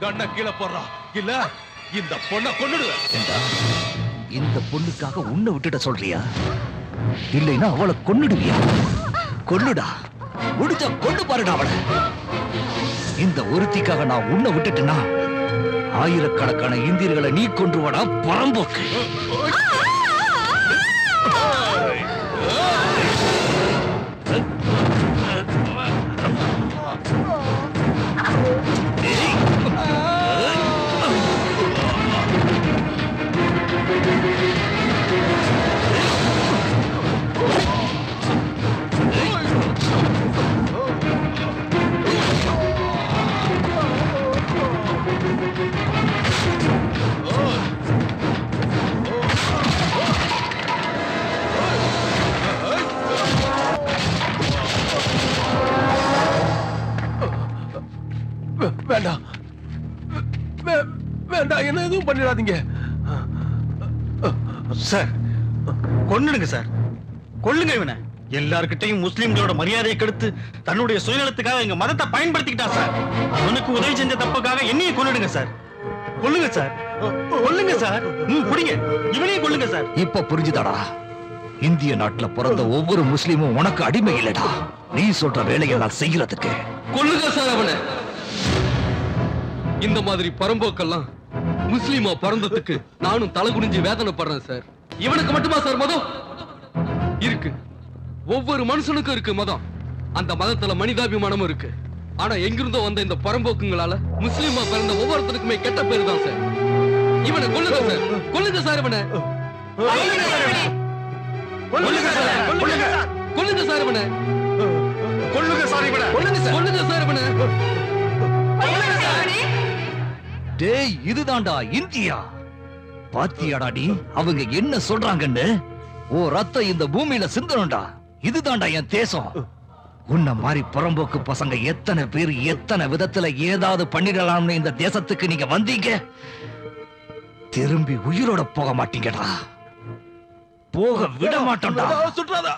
Speaker 8: கண்ண கீழே போடுறா, இல்ல இந்த பொண்ணை கொன்னுடுவேன்.
Speaker 6: இந்த பொண்ணுக்காக உன்னை விட்டுட சொல்றியா? இல்லைன்னா அவளை கொன்னுடுவியா? கொன்னுடா, முடிஞ்ச கொண்டு பாருடா அவளை. இந்த ஒருத்திக்காக நான் உன்னை விட்டுட்டேன்னா ஆயிரக்கணக்கான இந்தியர்களை நீ கொன்றுவடா பரம்போக்கு.
Speaker 8: என்ன எதுவும் பண்ணிடாதீங்க
Speaker 17: சார். கொன்னுடுங்க சார், கொல்லுங்க இவனை. எல்லார்கிட்டையும் முஸ்லிம்களோட மரியாதையை கெடுத்து தன்னுடைய சுயநலத்துக்காக எங்க மதத்தை பயன்படுத்திக்கிட்டா சார். அவனுக்கு உதவி செஞ்ச தப்புக்காக என்னையும் கொன்னுடுங்க சார். கொல்லுங்க சார், கொல்லுங்க சார். புடிங்க, இவனையும் கொல்லுங்க சார்.
Speaker 6: இப்ப புரிஞ்சுதாடா? இந்திய நாட்டுல பிறந்த ஒவ்வொரு முஸ்லீமும் உனக்கு அடிமை இல்லடா. நீ சொல்ற வேலையை நான் செய்யறதுக்கு.
Speaker 14: கொல்லுங்க சார் அவனை. இந்த மாதிரி பரம்போக்கெல்லாம் முஸ்லீமா பிறந்ததுக்கு நானும் தலை குனிஞ்சு வேதனைப்படுறேன் சார். இவனுக்கு மட்டுமா சார் மதம் இருக்கு? ஒவ்வொரு மனுஷனுக்கும் இருக்கு மதம். அந்த மதத்துல மனிதாபிமானமும் இருக்கு. ஆனா எங்கிருந்தோ வந்த இந்த பரம்போக்குங்களால முஸ்லீமா பிறந்த ஒவ்வொருத்தருக்குமே கெட்ட பேரு தான் சார். இவனை கொல்லுங்க சார், கொல்லுங்க சார் இவனை. கொல்லுங்க சார், கொல்லுங்க சார், கொல்லுங்க சார் இவனை. கொல்லுங்க சார் இவனை. கொல்லுங்க சார் இவனை.
Speaker 6: டேய், இதுதான்டா இந்தியா. பாத்தியாடா நீ அவங்க என்ன சொல்றாங்கன்னு? ஓ ரத்தம் இந்த பூமியில சிந்தணும்டா. இதுதான்டா என் தேசம். உன்ன மாதிரி புறம்போக்கு பசங்க எத்தனை பேர் எத்தனை விதத்துல ஏதாவது பண்ணிடலாம்னு இந்த தேசத்துக்கு நீங்க வந்தீங்க. திரும்பி உயிரோட போக மாட்டீங்கடா. போக விட மாட்டோம்டா.
Speaker 8: சுற்றாதா